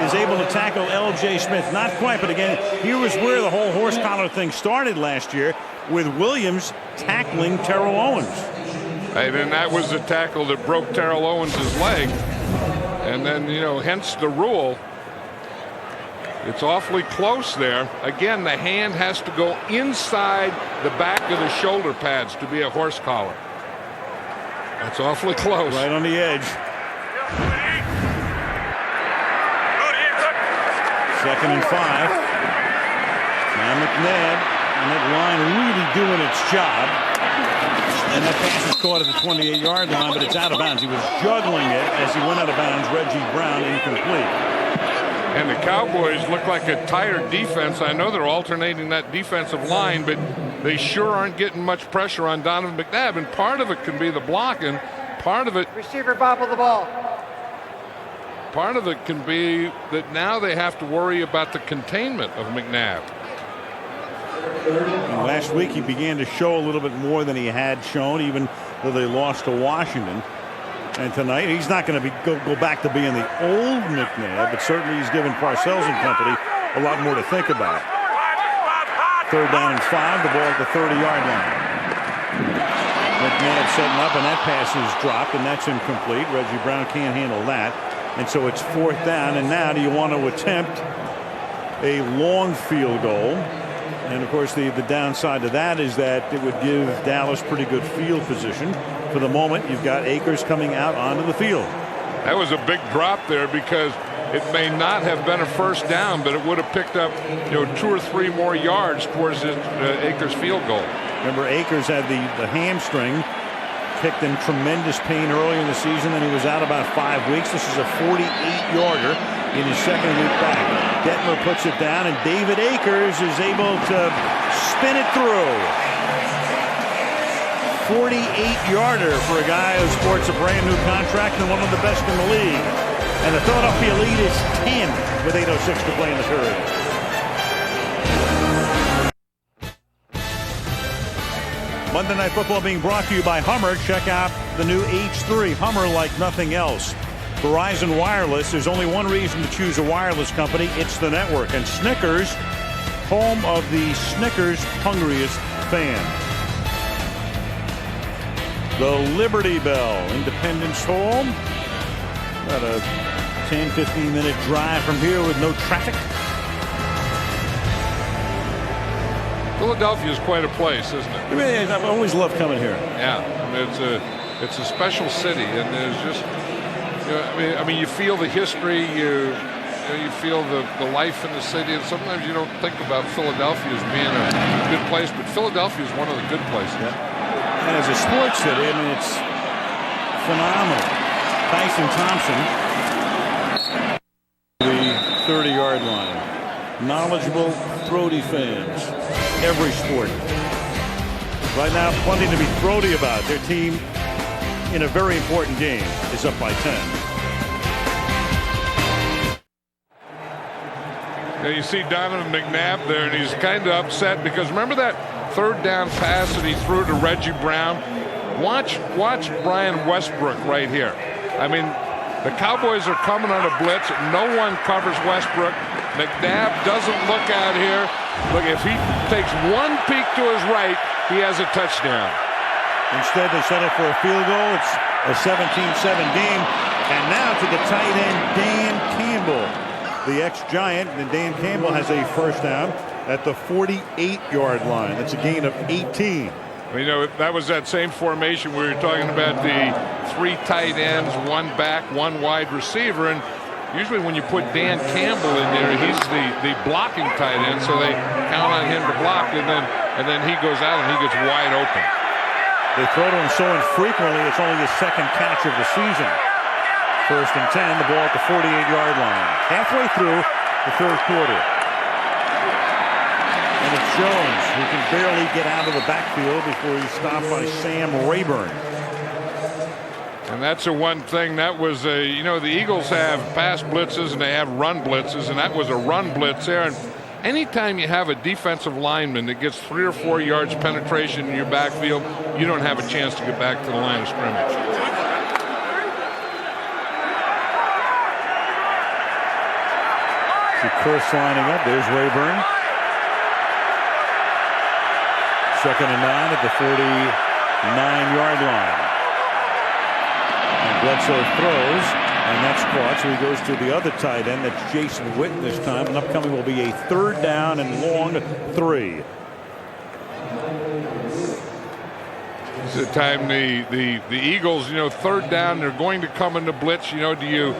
is able to tackle L.J. Smith. Not quite, but again, here was where the whole horse collar thing started last year with Williams tackling Terrell Owens. And then that was the tackle that broke Terrell Owens' leg. And then, you know, hence the rule. It's awfully close there. Again, the hand has to go inside the back of the shoulder pads to be a horse collar. That's awfully close. Right on the edge. 2nd and 5. Now McNabb and that line really doing its job. And that pass is caught at the 28-yard line, but it's out of bounds. He was juggling it as he went out of bounds. Reggie Brown incomplete. And the Cowboys look like a tired defense. I know they're alternating that defensive line, but they sure aren't getting much pressure on Donovan McNabb. And part of it can be the blocking. Part of it... Receiver bobbled the ball. Part of it can be that now they have to worry about the containment of McNabb. And last week he began to show a little bit more than he had shown, even though they lost to Washington. And tonight he's not going to go back to being the old McNabb, but certainly he's given Parcells and company a lot more to think about. 3rd down and 5, the ball at the 30-yard line. McNabb setting up, and that pass is dropped, and that's incomplete. Reggie Brown can't handle that. And so it's 4th down, and now do you want to attempt a long field goal. And, of course, the downside to that is that it would give Dallas pretty good field position. For the moment, you've got Akers coming out onto the field. That was a big drop there because it may not have been a first down, but it would have picked up 2 or 3 more yards towards Akers' field goal. Remember, Akers had the hamstring, kicked in tremendous pain earlier in the season, and he was out about 5 weeks. This is a 48-yarder in his second week back. Detmer puts it down, and David Akers is able to spin it through. 48-yarder for a guy who sports a brand new contract and one of the best in the league. And the Philadelphia lead is 10 with 8:06 to play in the period. Monday Night Football being brought to you by Hummer. Check out the new H3. Hummer like nothing else. Verizon Wireless, there's only one reason to choose a wireless company. It's the network. And Snickers, home of the Snickers hungriest fans. The Liberty Bell, Independence home. About a 10-15 minute drive from here with no traffic. Philadelphia is quite a place, isn't it? It really is. I've always loved coming here. Yeah, I mean, it's a special city, and there's just I mean you feel the history, you feel the life in the city, and sometimes you don't think about Philadelphia as being a good place, but Philadelphia is one of the good places. Yeah. And as a sports city, I mean, it's phenomenal. Tyson Thompson, the 30-yard line. Knowledgeable, throaty fans. Every sport. Right now, plenty to be throaty about. Their team, in a very important game, is up by 10. Now you see Donovan McNabb there, and he's kind of upset because remember that third down pass that he threw to Reggie Brown? Watch Brian Westbrook right here. I mean, the Cowboys are coming on a blitz. No one covers Westbrook. McNabb doesn't look out here. Look, if he takes one peek to his right, he has a touchdown. Instead, they settle for a field goal. It's a 17-7 game. And now to the tight end, Dan Campbell, the ex-Giant. And Dan Campbell has a first down at the 48-yard line. That's a gain of 18. That was that same formation we were talking about, the 3 tight ends, 1 back, 1 wide receiver. And usually when you put Dan Campbell in there, he's the blocking tight end, so they count on him to block, and then he goes out and he gets wide open. They throw to him so infrequently, it's only his second catch of the season. 1st and 10, the ball at the 48-yard line. Halfway through the third quarter. And it's Jones who can barely get out of the backfield before he's stopped by Sam Rayburn. And that's the one thing that was the Eagles have pass blitzes and they have run blitzes, and that was a run blitz there. And anytime you have a defensive lineman that gets 3 or 4 yards penetration in your backfield, you don't have a chance to get back to the line of scrimmage. See Kurth lining up. There's Rayburn. 2nd and 9 at the 49-yard line. And Bledsoe throws, and that's caught. So he goes to the other tight end. That's Jason Witten this time. And upcoming will be a 3rd down and long 3. This is the time the Eagles, 3rd down, they're going to come into blitz. Do you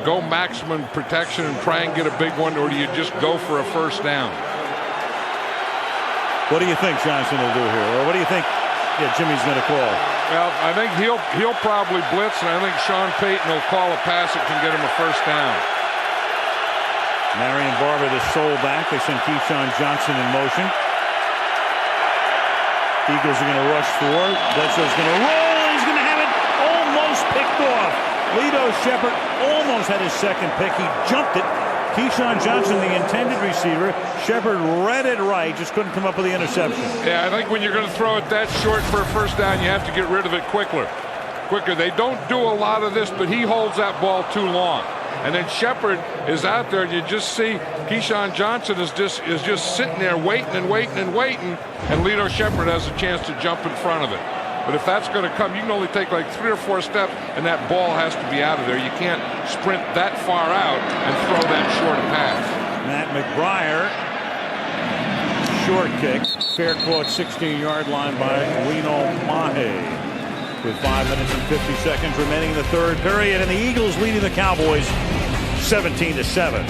go maximum protection and try and get a big one, or do you just go for a first down? What do you think Johnson will do here? Or what do you think Jimmy's going to call? Well, I think he'll probably blitz, and I think Sean Payton will call a pass that can get him a first down. Marion Barber, the sole back. They send Keyshawn Johnson in motion. Eagles are going to rush 4. Bledsoe's going to roll. He's going to have it almost picked off. Lito Shepard almost had his second pick. He jumped it. Keyshawn Johnson, the intended receiver. Shepard read it right, just couldn't come up with the interception. Yeah, I think when you're going to throw it that short for a first down, you have to get rid of it quicker. They don't do a lot of this, but he holds that ball too long. And then Shepard is out there, and you just see Keyshawn Johnson is just sitting there waiting, and Lito Shepard has a chance to jump in front of it. But if that's going to come, you can only take like 3 or 4 steps, and that ball has to be out of there. You can't sprint that far out and throw that short a pass. Matt McBriar. Short kick. Fair caught 16-yard line by Reno Mahe. With 5 minutes and 50 seconds remaining in the third period, and the Eagles leading the Cowboys 17-7.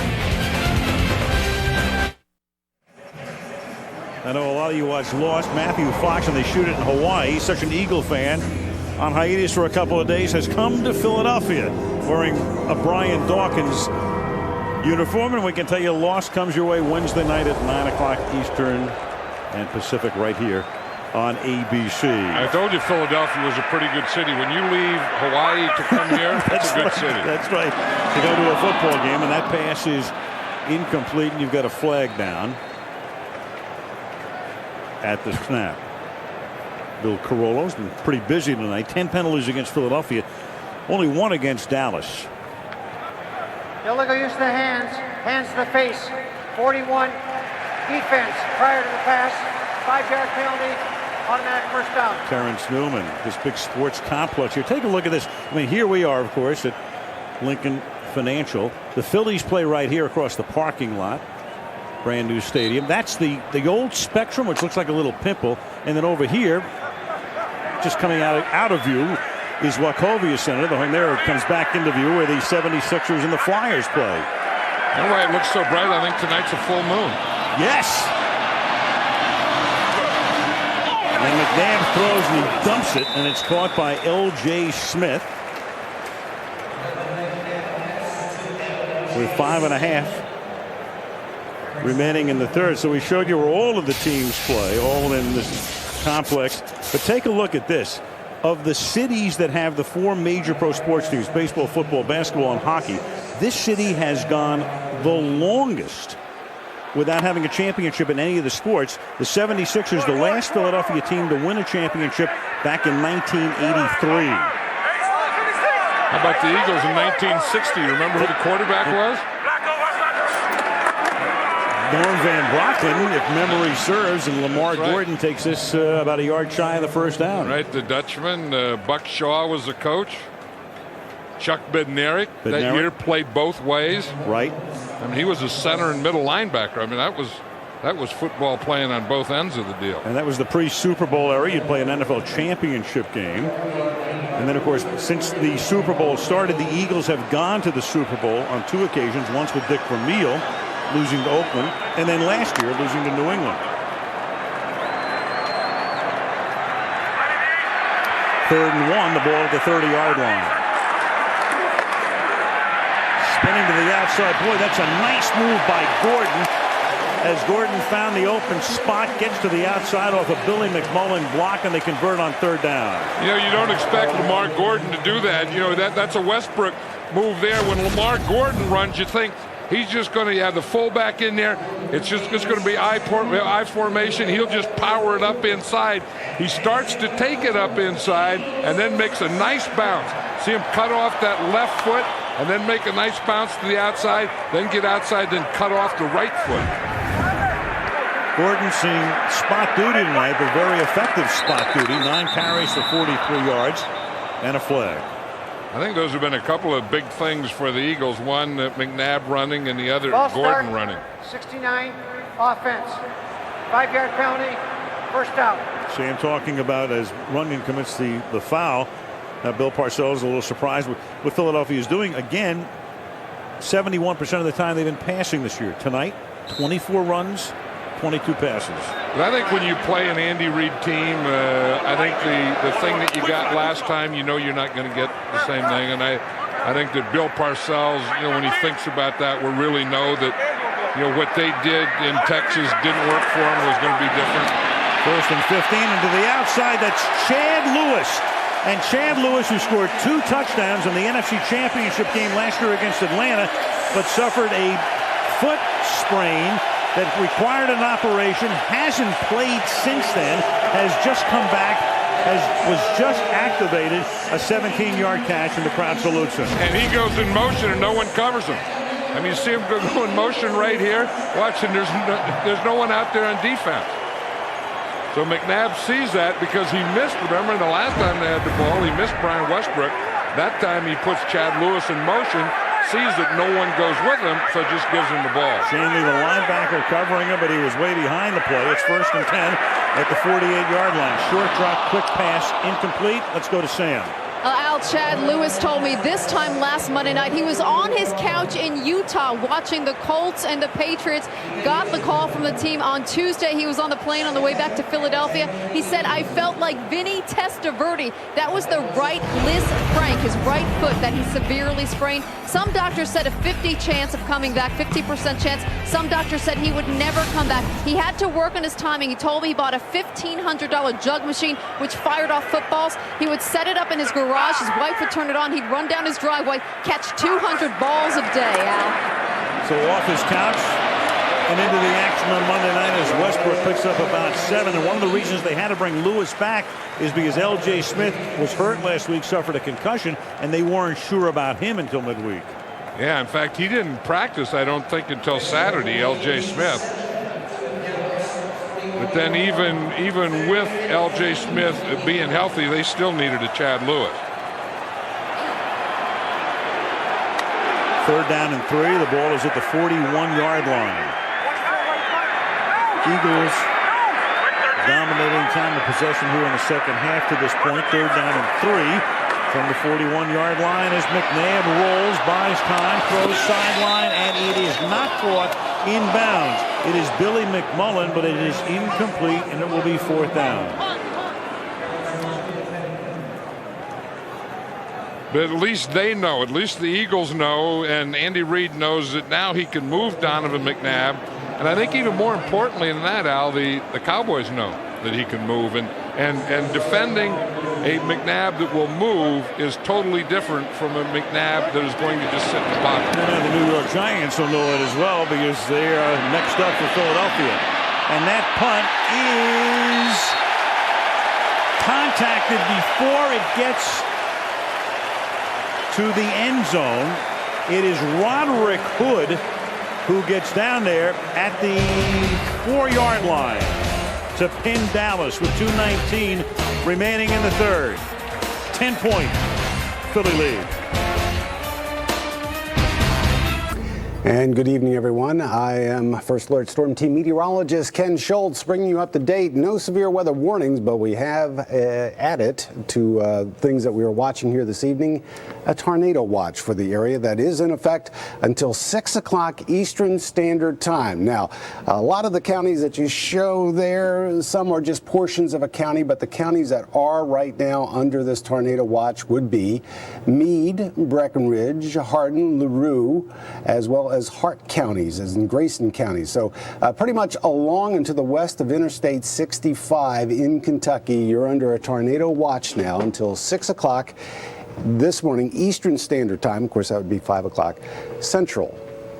I know a lot of you watched Lost. Matthew Fox, and they shoot it in Hawaii. He's such an Eagle fan. On hiatus for a couple of days, has come to Philadelphia wearing a Brian Dawkins uniform. And we can tell you Lost comes your way Wednesday night at 9 o'clock Eastern and Pacific right here on ABC. I told you Philadelphia was a pretty good city. When you leave Hawaii to come here, it's a good city. That's right. To go to a football game, and that pass is incomplete, and you've got a flag down at the snap. Bill Carollo's been pretty busy tonight. 10 penalties against Philadelphia, only 1 against Dallas. Illegal use of the hands, hands to the face. 41 defense prior to the pass. 5-yard penalty, automatic first down. Terrence Newman, this big sports complex here. Take a look at this. I mean, here we are, of course, at Lincoln Financial. The Phillies play right here across the parking lot. Brand new stadium. That's the old Spectrum, which looks like a little pimple. And then over here, just coming out of view, is Wachovia Center. And there it comes back into view where the 76ers and the Flyers play. You know why it looks so bright? I think tonight's a full moon. Yes. And McNabb throws and he dumps it, and it's caught by L.J. Smith. With 5.5 remaining in the third. So we showed you where all of the teams play, all in this complex. But take a look at this. Of the cities that have the 4 major pro sports teams, baseball, football, basketball, and hockey, this city has gone the longest without having a championship in any of the sports. The 76ers, the last Philadelphia team to win a championship back in 1983. How about the Eagles in 1960? Remember who the quarterback was? Norm Van Brocklin, if memory serves, and Lamar Gordon takes this about a yard shy of the first down. Right, the Dutchman. Buck Shaw was the coach. Chuck Bednarik that year played both ways. Right. I mean, he was a center and middle linebacker. I mean, that was football playing on both ends of the deal. And that was the pre-Super Bowl era. You'd play an NFL championship game. And then, of course, since the Super Bowl started, the Eagles have gone to the Super Bowl on 2 occasions, once with Dick Vermeil, losing to Oakland, and then last year losing to New England. 3rd and 1, the ball at the 30-yard line. Spinning to the outside. Boy, that's a nice move by Gordon. As Gordon found the open spot, gets to the outside off a Billy McMullen block, and they convert on 3rd down. You know, you don't expect Lamar Gordon to do that. You know, that's a Westbrook move there. When Lamar Gordon runs, you think he's just going to have the fullback in there. It's going to be I formation. He'll just power it up inside. He starts to take it up inside and then makes a nice bounce. See him cut off that left foot and then make a nice bounce to the outside, then get outside, then cut off the right foot. Gordon seeing spot duty tonight, but very effective spot duty. 9 carries for 43 yards and a flag. I think those have been a couple of big things for the Eagles. One, McNabb running, and the other, False Gordon start, running. 69 offense. 5-yard penalty, first down. Sam talking about as Runyon commits the foul. Now Bill Parcells is a little surprised with Philadelphia's doing. Again, 71% of the time they've been passing this year. Tonight, 24 runs, 22 passes. But I think when you play an Andy Reid team, I think the thing that you got last time, you know you're not going to get the same thing. And I think that Bill Parcells, you know, when he thinks about that, will really know that, you know, what they did in Texas didn't work for him, was going to be different. 1st and 15, and to the outside, that's Chad Lewis. And Chad Lewis, who scored 2 touchdowns in the NFC Championship game last year against Atlanta, but suffered a foot sprain that required an operation, hasn't played since then, has just come back, was just activated, a 17-yard catch, and the crowd salutes him. And he goes in motion and no one covers him. I mean, you see him go in motion right here. Watch, and there's no one out there on defense. So McNabb sees that because he missed, remember the last time they had the ball, he missed Brian Westbrook. That time he puts Chad Lewis in motion, sees that no one goes with him, so just gives him the ball. Shanley, the linebacker, covering him, but he was way behind the play. It's 1st and 10 at the 48-yard line. Short drop, quick pass, incomplete. Let's go to Sam. Al, Chad Lewis told me this time last Monday night he was on his couch in Utah watching the Colts and the Patriots. Got the call from the team on Tuesday. He was on the plane on the way back to Philadelphia. He said, I felt like Vinny Testaverde. That was the right Liz Frank, his right foot that he severely sprained. Some doctors said a 50 chance of coming back, 50% chance. Some doctors said he would never come back. He had to work on his timing. He told me he bought a $1,500 jug machine, which fired off footballs. He would set it up in his garage. His wife would turn it on. He'd run down his driveway, catch 200 balls a day, Al. So off his couch and into the action on Monday night as Westbrook picks up about 7. And one of the reasons they had to bring Lewis back is because L.J. Smith was hurt last week, suffered a concussion, and they weren't sure about him until midweek. Yeah, in fact, he didn't practice, I don't think, until Saturday, L.J. Smith. But then even with L.J. Smith being healthy, they still needed a Chad Lewis. 3rd down and 3. The ball is at the 41-yard line. Eagles dominating time of possession here in the second half to this point. 3rd down and 3 from the 41-yard line as McNabb rolls, buys time, throws sideline, and it is not caught inbounds. It is Billy McMullen, but it is incomplete, and it will be 4th down. But at least they know, at least the Eagles know, and Andy Reid knows that now he can move Donovan McNabb. And I think even more importantly than that, Al, the Cowboys know that he can move. And defending a McNabb that will move is totally different from a McNabb that is going to just sit in the pocket. And the New York Giants will know it as well because they are next up for Philadelphia. And that punt is contacted before it gets to the end zone. It is Roderick Hood who gets down there at the 4-yard line to pin Dallas with 2:19 remaining in the 3rd. 10-point Philly lead. And good evening, everyone. I am First Alert Storm Team meteorologist Ken Schultz, bringing you up to date. No severe weather warnings, but we have added to things that we are watching here this evening, a tornado watch for the area that is in effect until 6 o'clock Eastern Standard Time. Now, a lot of the counties that you show there, some are just portions of a county, but the counties that are right now under this tornado watch would be Meade, Breckenridge, Hardin, LaRue, as well as Hart counties, as in Grayson County. So pretty much along and to the west of Interstate 65 in Kentucky, you're under a tornado watch now until 6 o'clock this morning, Eastern Standard Time. Of course, that would be 5 o'clock Central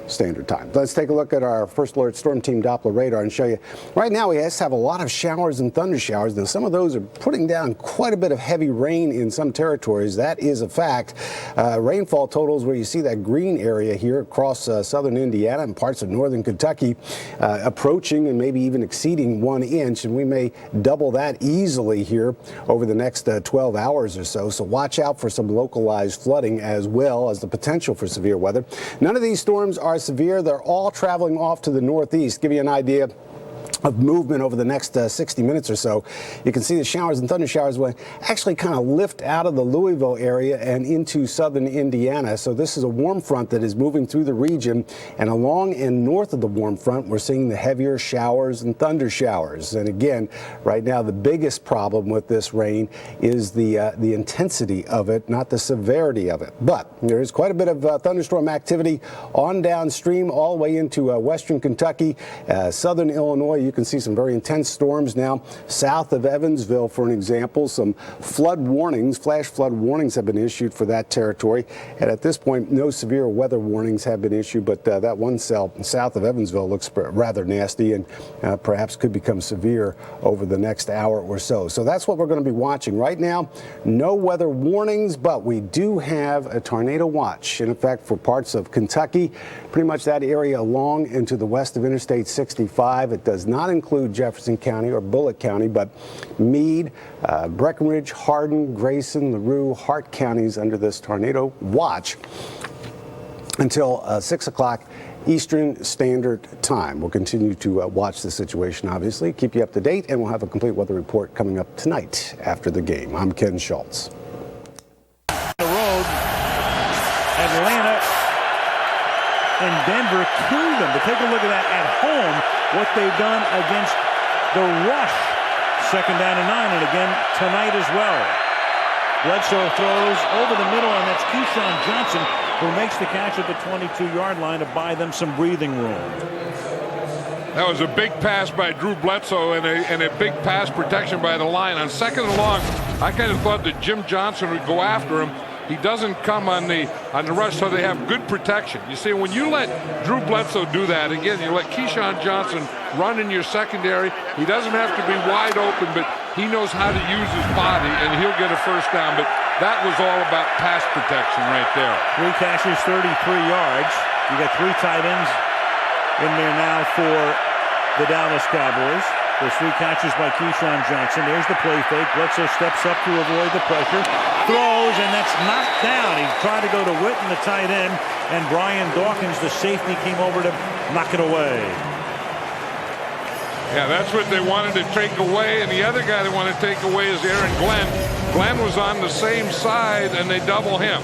Standard Time. Let's take a look at our First Alert Storm Team Doppler radar and show you. Right now, we have a lot of showers and thunder showers. Now, some of those are putting down quite a bit of heavy rain in some territories. That is a fact. Rainfall totals where you see that green area here across southern Indiana and parts of northern Kentucky approaching and maybe even exceeding 1 inch. And we may double that easily here over the next 12 hours or so. So watch out for some localized flooding as well as the potential for severe weather. None of these storms are severe. They're all traveling off to the northeast. Give you an idea of movement over the next 60 minutes or so. You can see the showers and thunder showers will actually kind of lift out of the Louisville area and into southern Indiana. So this is a warm front that is moving through the region, and along and north of the warm front, we're seeing the heavier showers and thunder showers. And again, right now, the biggest problem with this rain is the intensity of it, not the severity of it. But there is quite a bit of thunderstorm activity on downstream all the way into western Kentucky, southern Illinois. You can see some very intense storms now south of Evansville, for an example. Some flood warnings, flash flood warnings have been issued for that territory. And at this point, no severe weather warnings have been issued, but that one cell south of Evansville looks rather nasty and perhaps could become severe over the next hour or so. So that's what we're going to be watching. Right now, no weather warnings, but we do have a tornado watch in effect for parts of Kentucky, pretty much that area along and to the west of Interstate 65. It does not include Jefferson County or Bullitt County, but Meade, Breckenridge, Hardin, Grayson, LaRue, Hart counties under this tornado watch. until 6 o'clock Eastern Standard Time. We'll continue to watch the situation, obviously, keep you up to date, and we'll have a complete weather report coming up tonight after the game. I'm Ken Schultz. The road, Atlanta and Denver killed them. But take a look at that at home, what they've done against the rush. 2nd down and 9, and again tonight as well. Bledsoe throws over the middle, and that's Keyshawn Johnson who makes the catch at the 22-yard line to buy them some breathing room. That was a big pass by Drew Bledsoe and a big pass protection by the line. On 2nd and long, I kind of thought that Jim Johnson would go after him. He doesn't come on the rush, so they have good protection. You see, when you let Drew Bledsoe do that, again, you let Keyshawn Johnson run in your secondary. He doesn't have to be wide open, but he knows how to use his body, and he'll get a first down. But that was all about pass protection right there. 3 catches, 33 yards. You got 3 tight ends in there now for the Dallas Cowboys. There's 3 catches by Keyshawn Johnson. There's the play fake. Bledsoe steps up to avoid the pressure. Throws, and that's knocked down. He tried to go to Witten, the tight end, and Brian Dawkins, the safety, came over to knock it away. Yeah, that's what they wanted to take away, and the other guy they wanted to take away is Aaron Glenn. Glenn was on the same side, and they double him.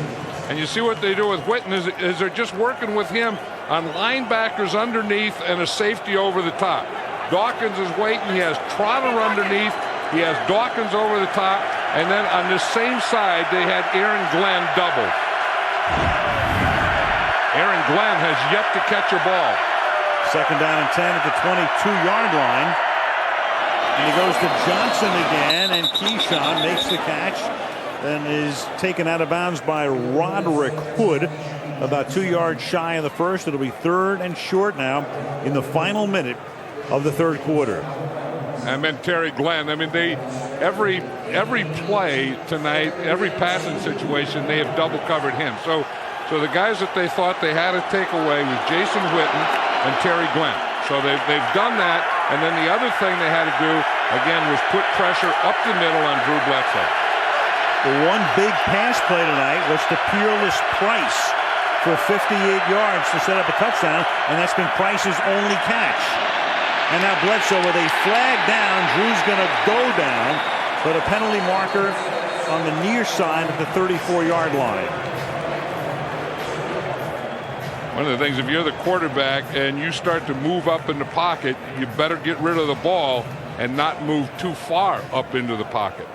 And you see what they do with Witten is they're just working with him on linebackers underneath and a safety over the top. Dawkins is waiting. He has Trotter underneath. He has Dawkins over the top. And then on the same side, they had Aaron Glenn doubled. Aaron Glenn has yet to catch a ball. 2nd down and 10 at the 22-yard line. And he goes to Johnson again, and Keyshawn makes the catch and is taken out of bounds by Roderick Hood. About 2 yards shy of the first. It'll be 3rd and short now in the final minute of the 3rd quarter. And then Terry Glenn. I mean, every play tonight, every passing situation, they have double covered him. So the guys that they thought they had to take away was Jason Witten and Terry Glenn. So they've done that. And then the other thing they had to do again was put pressure up the middle on Drew Bledsoe. The one big pass play tonight was to Peerless Price for 58 yards to set up a touchdown, and that's been Price's only catch. And now Bledsoe with a flag down. Drew's going to go down, but a penalty marker on the near side of the 34-yard line. One of the things, if you're the quarterback and you start to move up in the pocket, you better get rid of the ball and not move too far up into the pocket.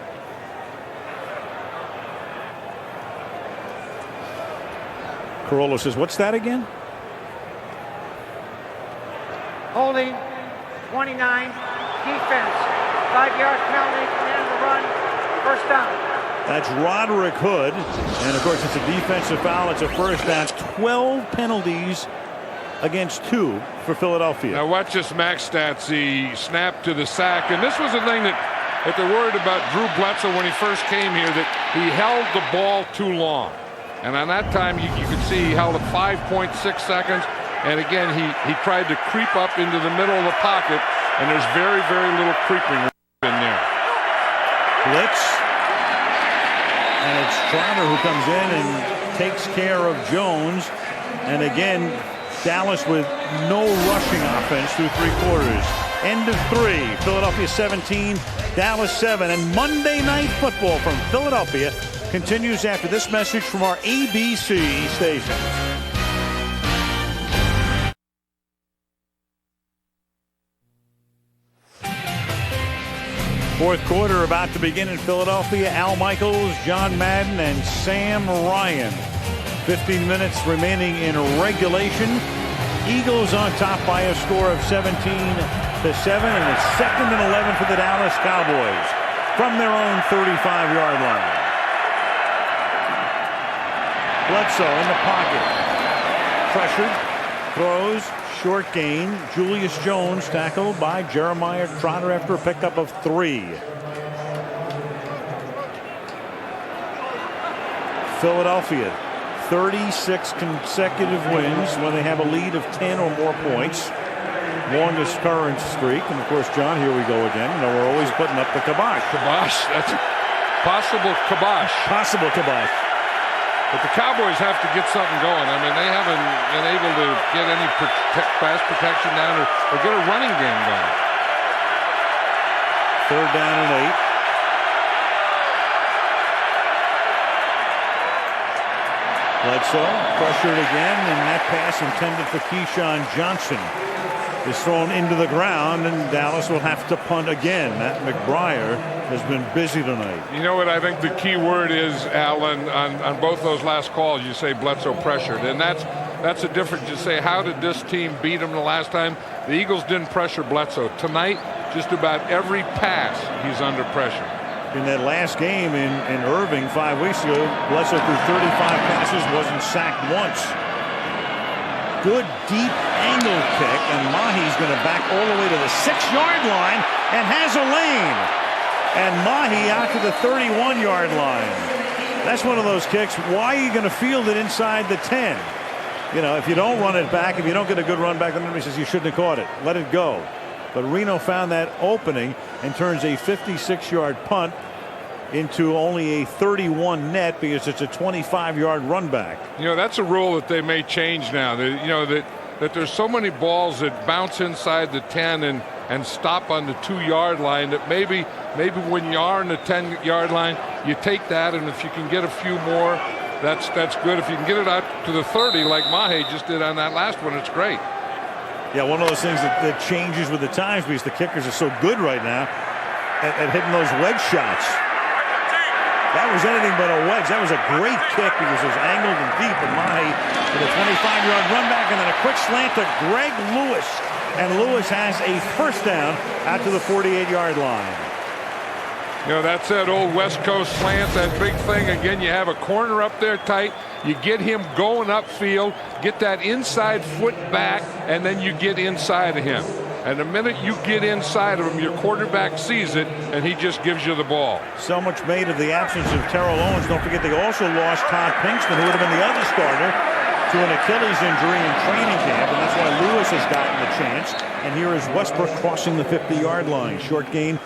Carollo says, what's that again? Holding, 29, defense, 5-yard penalty, command the run, first down. That's Roderick Hood, and of course it's a defensive foul. It's a first down. 12 penalties against 2 for Philadelphia. Now watch this max stats, the snap to the sack, and this was the thing that they worried about Drew Bledsoe when he first came here, that he held the ball too long. And on that time, you could see he held it 5.6 seconds. And again, he tried to creep up into the middle of the pocket, and there's very, very little creeping in there. Blitz. And it's Trotter who comes in and takes care of Jones. And again, Dallas with no rushing offense through 3 quarters. End of 3. Philadelphia 17, Dallas 7. And Monday Night Football from Philadelphia continues after this message from our ABC station. Fourth quarter about to begin in Philadelphia. Al Michaels, John Madden, and Sam Ryan. 15 minutes remaining in regulation. Eagles on top by a score of 17-7, and it's 2nd and 11 for the Dallas Cowboys from their own 35-yard line. Bledsoe in the pocket. Pressured. Throws. Short gain. Julius Jones tackled by Jeremiah Trotter after a pickup of 3. Philadelphia, 36 consecutive wins when they have a lead of 10 or more points. Longest current streak. And of course, John, here we go again. You know, we're always putting up the kibosh. Kibosh. That's a possible kibosh. Possible kibosh. But the Cowboys have to get something going. I mean, they haven't been able to get any pass protection down or get a running game going. 3rd down and 8. Bledsoe pressured again, and that pass intended for Keyshawn Johnson is thrown into the ground, and Dallas will have to punt again. Matt McBriar has been busy tonight. You know what I think the key word is, Alan, on both those last calls, you say Bledsoe pressured, and that's the difference. You say, how did this team beat them the last time? The Eagles didn't pressure Bledsoe. Tonight, just about every pass, he's under pressure. In that last game in Irving 5 weeks ago, Bledsoe threw 35 passes, wasn't sacked once. Good deep angle kick, and Mahi's going to back all the way to the 6-yard line and has a lane. And Mahi out to the 31-yard line. That's one of those kicks. Why are you going to field it inside the 10? You know, if you don't run it back, if you don't get a good run back, then everybody says you shouldn't have caught it. Let it go. But Reno found that opening and turns a 56-yard punt into only a 31 net because it's a 25-yard run back. You know, that's a rule that they may change now. That there's so many balls that bounce inside the 10 and stop on the 2-yard line that maybe when you are on the 10-yard line, you take that, and if you can get a few more, that's good. If you can get it out to the 30 like Mahi just did on that last one, it's great. Yeah, one of those things that changes with the times because the kickers are so good right now at hitting those wedge shots. That was anything but a wedge. That was a great kick because it was angled and deep, and Mahi with a 25-yard run back, and then a quick slant to Greg Lewis. And Lewis has a first down out to the 48-yard line. You know, that's that old West Coast slant, that big thing. Again, you have a corner up there tight. You get him going upfield, get that inside foot back, and then you get inside of him. And the minute you get inside of him, your quarterback sees it, and he just gives you the ball. So much made of the absence of Terrell Owens. Don't forget they also lost Todd Pinkston, who would have been the other starter, to an Achilles injury in training camp, and that's why Lewis has gotten the chance. And here is Westbrook crossing the 50-yard line. Short gain,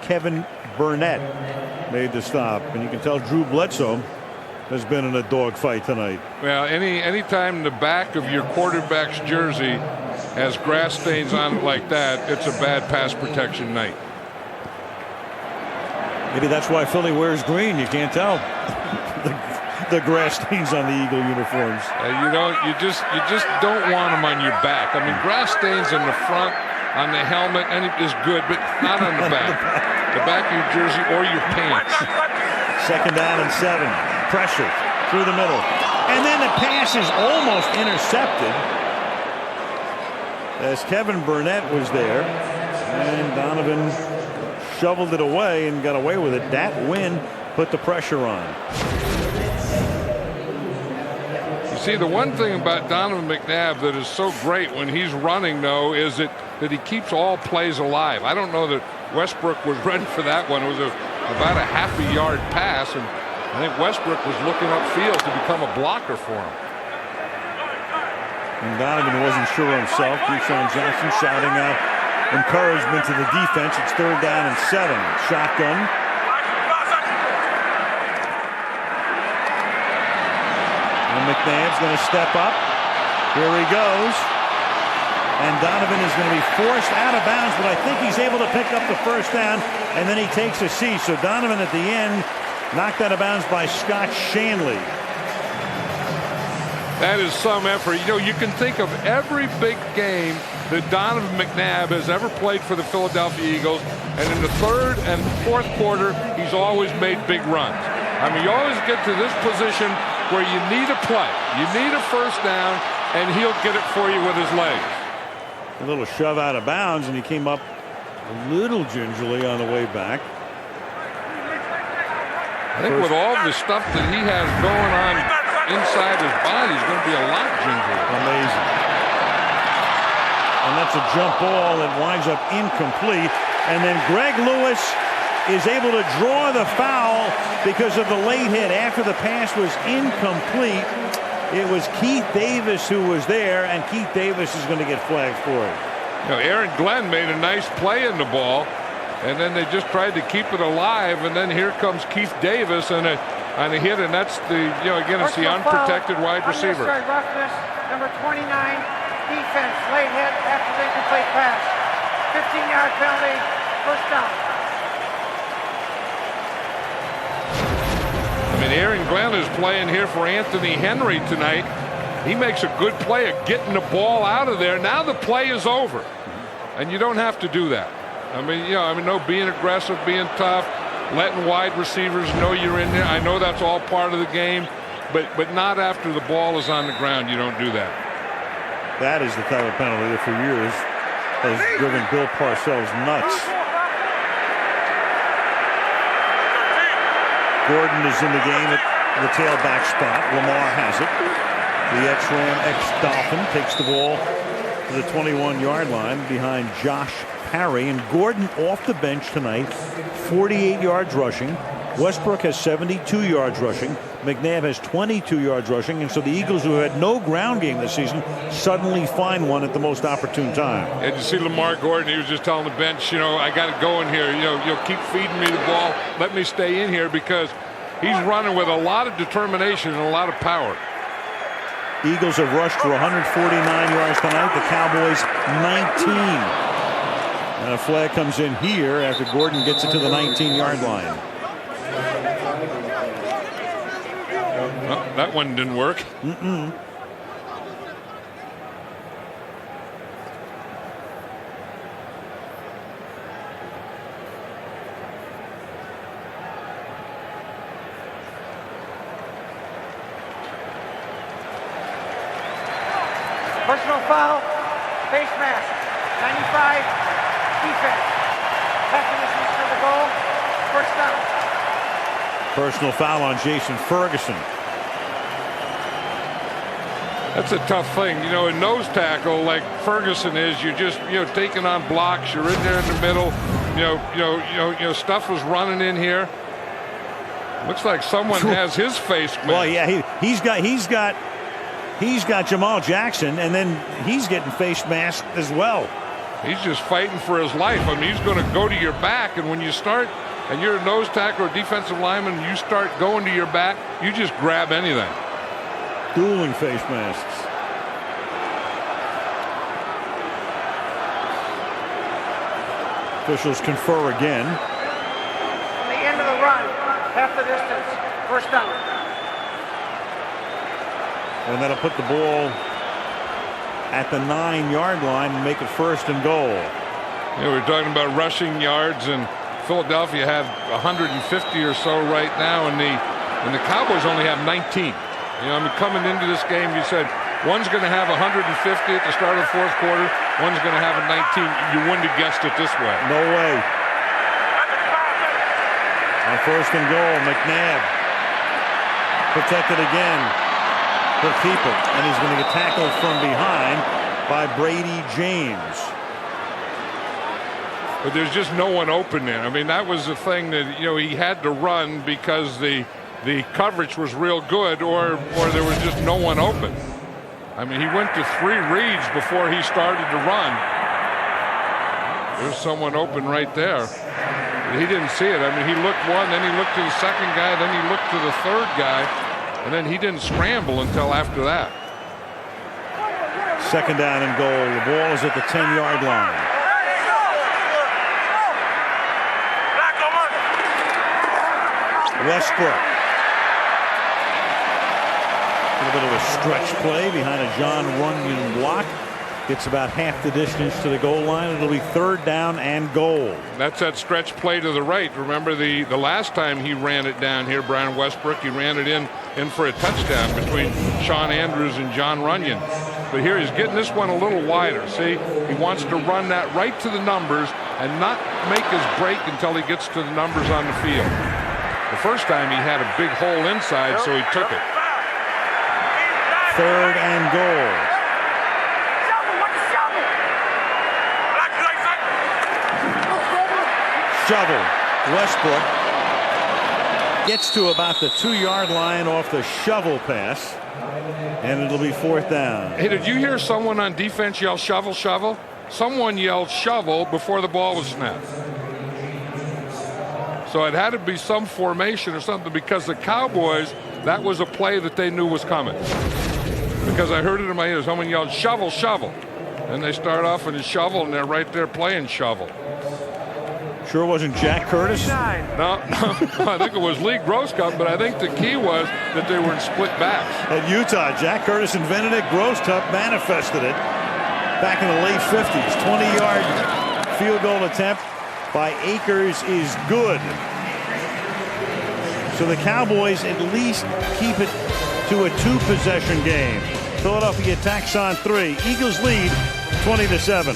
Kevin Burnett made the stop, and you can tell Drew Bledsoe has been in a dogfight tonight. Well, anytime the back of your quarterback's jersey has grass stains on it like that, it's a bad pass protection night. Maybe that's why Philly wears green. You can't tell the grass stains on the Eagle uniforms. You just don't want them on your back. I mean, grass stains in the front, on the helmet, is good, but not on the back. The back of your jersey or your pants. 2nd down and 7. Pressure through the middle. And then the pass is almost intercepted as Kevin Burnett was there. And Donovan shoveled it away and got away with it. That win put the pressure on. You see, the one thing about Donovan McNabb that is so great when he's running, though, is that he keeps all plays alive. I don't know that Westbrook was ready for that one. It was about a half a yard pass, and I think Westbrook was looking upfield to become a blocker for him. And Donovan wasn't sure himself. Keyshawn Johnson shouting out encouragement to the defense. It's 3rd down and 7. Shotgun. And McNabb's going to step up. Here he goes. And Donovan is going to be forced out of bounds, but I think he's able to pick up the first down, and then he takes a seat. So Donovan at the end knocked out of bounds by Scott Shanley. That is some effort. You know, you can think of every big game that Donovan McNabb has ever played for the Philadelphia Eagles, and in the 3rd and 4th quarter, he's always made big runs. I mean, you always get to this position where you need a play. You need a first down, and he'll get it for you with his legs. A little shove out of bounds, and he came up a little gingerly on the way back. I think with all the stuff that he has going on inside his body, he's going to be a lot gingerly. Amazing. And that's a jump ball that winds up incomplete. And then Greg Lewis is able to draw the foul because of the late hit. After the pass was incomplete, it was Keith Davis who was there, and Keith Davis is going to get flagged for it. You know, Aaron Glenn made a nice play in the ball, and then they just tried to keep it alive, and then here comes Keith Davis, and on a hit, and that's again, it's the unprotected wide receiver. Unnecessary roughness, number 29, defense, late hit after the incomplete pass. 15-yard penalty, first down. I mean, Aaron Glenn is playing here for Anthony Henry tonight. He makes a good play of getting the ball out of there. Now the play is over, and you don't have to do that. I mean, no, being aggressive, being tough, letting wide receivers know you're in there. I know that's all part of the game, but not after the ball is on the ground. You don't do that. That is the type of penalty that for years has driven Bill Parcells nuts. Gordon is in the game at the tailback spot. Lamar has it. The ex-Ram, ex-Dolphin takes the ball to the 21-yard line behind Josh Parry. And Gordon off the bench tonight, 48 yards rushing. Westbrook has 72 yards rushing. McNabb has 22 yards rushing. And so the Eagles, who had no ground game this season, suddenly find one at the most opportune time. And you see Lamar Gordon, he was just telling the bench, I got to go in here. You'll keep feeding me the ball. Let me stay in here, because he's running with a lot of determination and a lot of power. Eagles have rushed for 149 yards tonight. The Cowboys 19. And a flag comes in here after Gordon gets it to the 19-yard line. Well, that one didn't work. Personal foul, face mask, 95, defense. Passing distance to the goal, first down. Personal foul on Jason Ferguson. That's a tough thing, a nose tackle like Ferguson is. You're just, taking on blocks. You're in there in the middle. Stuff was running in here. Looks like someone has his face mask. Well, yeah, he's got Jamal Jackson, and then he's getting face masked as well. He's just fighting for his life. I mean, he's going to go to your back, and when you start, and you're a nose tackle or defensive lineman, you start going to your back, you just grab anything. Dueling face masks. Officials confer again. On the end of the run, half the distance, first down. And that'll put the ball at the 9-yard line and make it first and goal. We're talking about rushing yards, and Philadelphia had 150 or so right now, and the Cowboys only have 19. Coming into this game, you said one's going to have 150 at the start of the fourth quarter, one's going to have a 19. You wouldn't have guessed it this way. No way. On first and goal, McNabb protected again. He'll keep it, and he's going to get tackled from behind by Brady James. But there's just no one open there. I mean, that was the thing that, he had to run because the coverage was real good, or there was just no one open. I mean, he went to 3 reads before he started to run. There's someone open right there. He didn't see it. I mean, he looked one, then he looked to the second guy, then he looked to the third guy, and then he didn't scramble until after that. Second down and goal. The ball is at the 10-yard line. Westbrook. A little bit of a stretch play behind a John Runyon block. Gets about half the distance to the goal line. It'll be third down and goal. That's that stretch play to the right. Remember the last time he ran it down here, Brian Westbrook, he ran it in for a touchdown between Sean Andrews and John Runyon. But here he's getting this one a little wider. See, he wants to run that right to the numbers and not make his break until he gets to the numbers on the field. The first time he had a big hole inside, so he took it. Third and goal. Shovel. Westbrook gets to about the 2-yard line off the shovel pass, and it'll be fourth down. Hey, did you hear someone on defense yell shovel, shovel? Someone yelled shovel before the ball was snapped. So it had to be some formation or something, because the Cowboys, that was a play that they knew was coming. Because I heard it in my ears. Someone yelled, shovel, shovel. And they start off in a shovel, and they're right there playing shovel. Sure wasn't Jack Curtis? No, I think it was Lee Grosscup, but I think the key was that they were in split backs. At Utah, Jack Curtis invented it. Grosscup manifested it back in the late 50s. 20-yard field goal attempt by Akers is good. So the Cowboys at least keep it to a 2-possession game. Philadelphia tacks on 3. Eagles lead 20-7.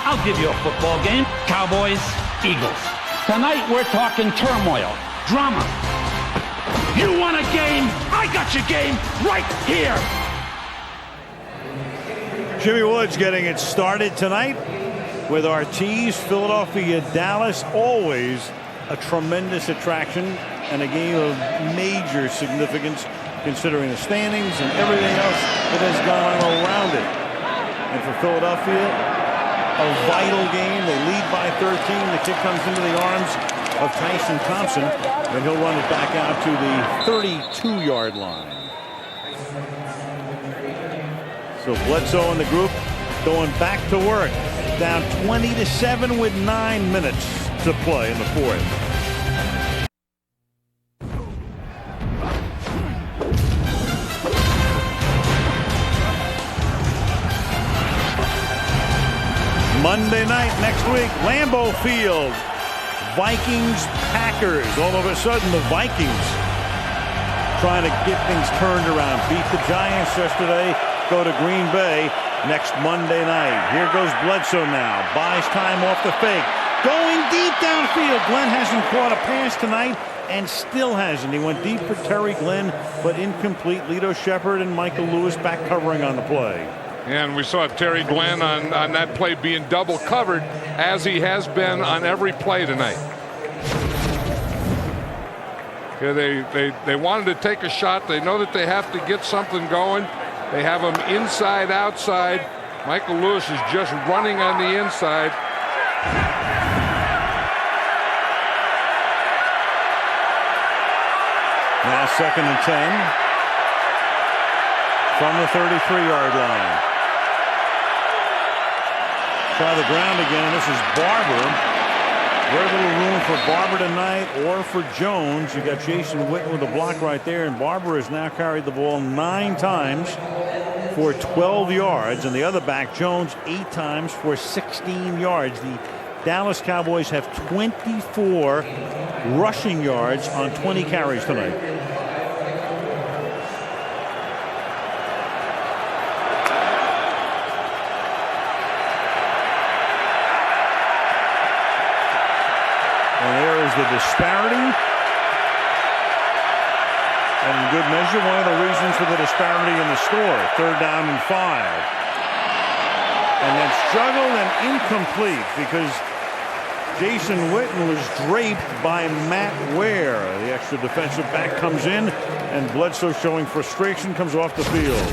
I'll give you a football game. Cowboys, Eagles. Tonight we're talking turmoil, drama. You want a game? I got your game right here. Jimmy Woods getting it started tonight with our tees. Philadelphia, Dallas, always a tremendous attraction and a game of major significance considering the standings and everything else that has gone on around it. And for Philadelphia, a vital game. They lead by 13. The kick comes into the arms of Tyson Thompson, and he'll run it back out to the 32-yard line. So Bledsoe and the group going back to work. Down 20-7 with 9 minutes to play in the fourth. Monday night next week, Lambeau Field. Vikings, Packers. All of a sudden, the Vikings trying to get things turned around. Beat the Giants yesterday. Go to Green Bay next Monday night. Here goes Bledsoe now. Buys time off the fake. Going deep downfield. Glenn hasn't caught a pass tonight and still hasn't. He went deep for Terry Glenn, but incomplete. Lito Shepherd and Michael Lewis back covering on the play. And we saw Terry Glenn on that play being double covered, as he has been on every play tonight. Yeah, they wanted to take a shot. They know that they have to get something going. They have him inside, outside. Michael Lewis is just running on the inside. Now 2nd and 10 from the 33-yard line. Try the ground again. This is Barber. Very little room for Barber tonight or for Jones. You got Jason Witten with a block right there, and Barber has now carried the ball 9 times for 12 yards, and the other back, Jones, 8 times for 16 yards. The Dallas Cowboys have 24 rushing yards on 20 carries tonight. The disparity, and in good measure one of the reasons for the disparity in the score. 3rd down and 5, and then struggled and incomplete because Jason Witten was draped by Matt Ware. The extra defensive back comes in, and Bledsoe, showing frustration, comes off the field.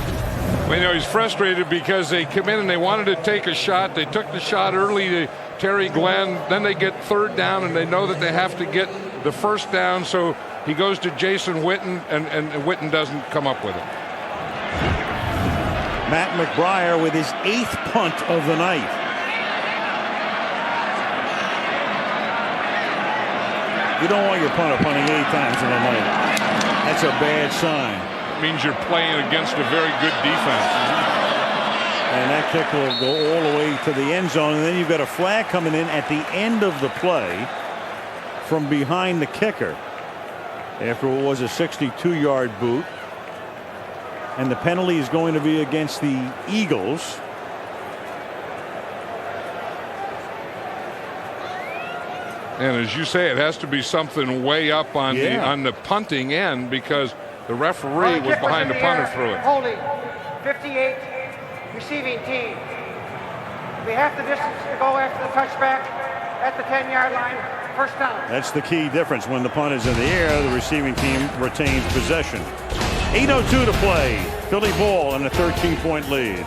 Well, you know, he's frustrated because they come in and they wanted to take a shot. They took the shot early to Terry Glenn. Then they get 3rd down, and they know that they have to get the 1st down. So he goes to Jason Witten, and Witten doesn't come up with it. Matt McBriar with his 8th punt of the night. You don't want your punter punting 8 times in a night. That's a bad sign. It means you're playing against a very good defense. And that kick will go all the way to the end zone. And then you've got a flag coming in at the end of the play from behind the kicker after what was a 62-yard boot. And the penalty is going to be against the Eagles. And as you say, it has to be something way up on the punting end, because the referee was behind the punter through it. Holding 58, receiving team. We have the distance to go after the touchback at the 10-yard line. 1st down. That's the key difference. When the punt is in the air, the receiving team retains possession. 8:02 to play. Philly ball and a 13-point lead.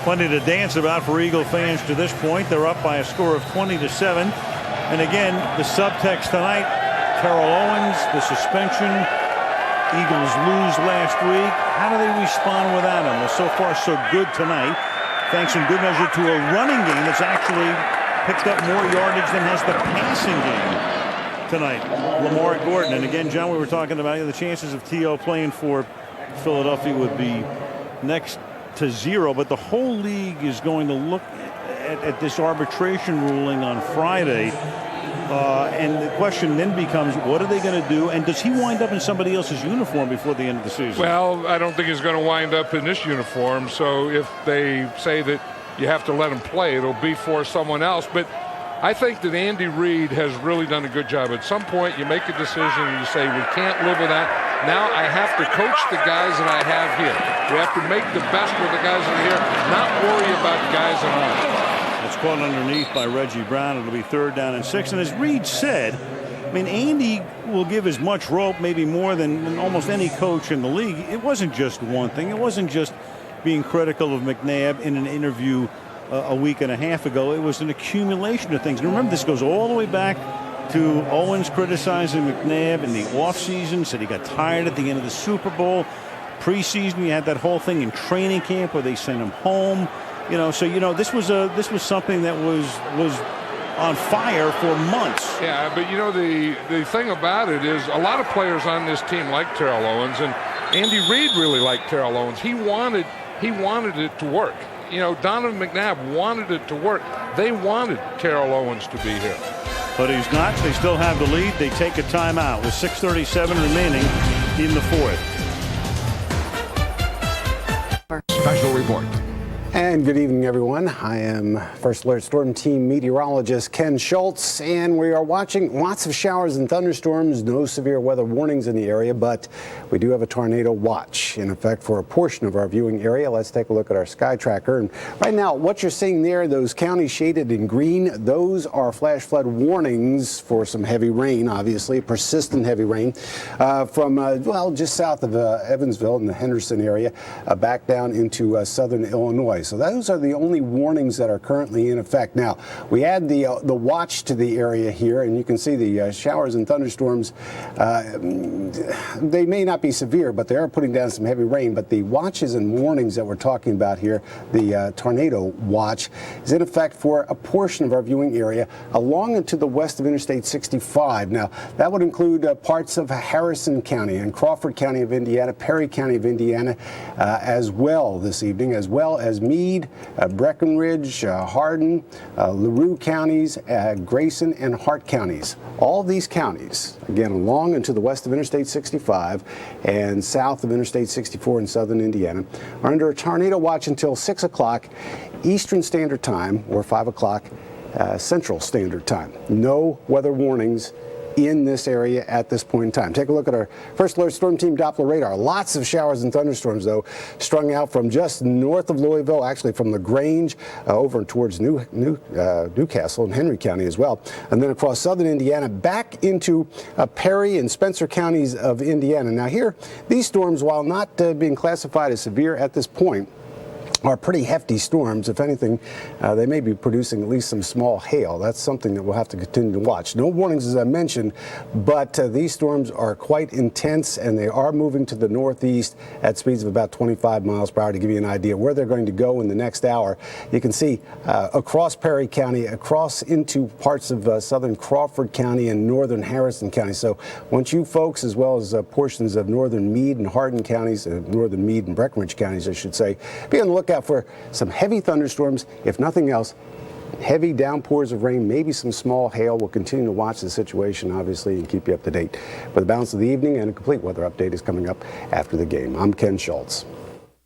Plenty to dance about for Eagle fans to this point. They're up by a score of 20-7. And again, the subtext tonight, Terrell Owens, the suspension. Eagles lose last week. How do they respond without him? Well, so far so good tonight. Thanks in good measure to a running game that's actually picked up more yardage than has the passing game tonight. Lamar Gordon. And again, John, we were talking about the chances of T.O. playing for Philadelphia would be next to zero. But the whole league is going to look at this arbitration ruling on Friday. And the question then becomes, what are they going to do? And does he wind up in somebody else's uniform before the end of the season? Well, I don't think he's going to wind up in this uniform. So if they say that you have to let him play, it'll be for someone else. But I think that Andy Reid has really done a good job. At some point, you make a decision and you say, we can't live with that. Now I have to coach the guys that I have here. We have to make the best with the guys that are here, not worry about the guys that aren't. It's caught underneath by Reggie Brown. It'll be 3rd down and 6. And as Reid said, I mean, Andy will give as much rope, maybe more than almost any coach in the league. It wasn't just one thing. It wasn't just being critical of McNabb in an interview a week and a half ago. It was an accumulation of things. And remember, this goes all the way back to Owens criticizing McNabb in the offseason, said he got tired at the end of the Super Bowl. Preseason, you had that whole thing in training camp where they sent him home. This was something that was on fire for months. Yeah, but the thing about it is a lot of players on this team like Terrell Owens, and Andy Reid really liked Terrell Owens. He wanted it to work. Donovan McNabb wanted it to work. They wanted Terrell Owens to be here. But he's not. They still have the lead. They take a timeout with 6:37 remaining in the 4th. Special report. And good evening, everyone. I am First Alert Storm Team meteorologist Ken Schultz, and we are watching lots of showers and thunderstorms. No severe weather warnings in the area, but we do have a tornado watch in effect for a portion of our viewing area. Let's take a look at our sky tracker. And right now, what you're seeing there, those counties shaded in green, those are flash flood warnings for some heavy rain, obviously, persistent heavy rain from, just south of Evansville in the Henderson area, back down into southern Illinois. So those are the only warnings that are currently in effect. Now, we add the watch to the area here, and you can see the showers and thunderstorms. They may not be severe, but they are putting down some heavy rain. But the watches and warnings that we're talking about here, the tornado watch, is in effect for a portion of our viewing area along and to the west of Interstate 65. Now, that would include parts of Harrison County and Crawford County of Indiana, Perry County of Indiana as well this evening, as well as Meade, Breckenridge, Hardin, LaRue counties, Grayson, and Hart counties. All of these counties, again, along and to the west of Interstate 65 and south of Interstate 64 in southern Indiana, are under a tornado watch until 6 o'clock Eastern Standard Time or 5 o'clock Central Standard Time. No weather warnings in this area at this point in time. Take a look at our First Alert Storm Team Doppler radar. Lots of showers and thunderstorms, though, strung out from just north of Louisville, actually from LaGrange over towards Newcastle and Henry County as well, and then across southern Indiana back into Perry and Spencer counties of Indiana. Now here, these storms, while not being classified as severe at this point, are pretty hefty storms. If anything, they may be producing at least some small hail. That's something that we'll have to continue to watch. No warnings, as I mentioned, but these storms are quite intense, and they are moving to the northeast at speeds of about 25 miles per hour. To give you an idea where they're going to go in the next hour, you can see across Perry County, across into parts of southern Crawford County and northern Harrison County. So once you folks, as well as portions of northern Meade and Hardin counties, northern Meade and Breckenridge counties, I should say, be on the lookout for some heavy thunderstorms. If nothing else, heavy downpours of rain, maybe some small hail. We'll continue to watch the situation, obviously, and keep you up to date for the balance of the evening. And a complete weather update is coming up after the game. I'm Ken Schultz.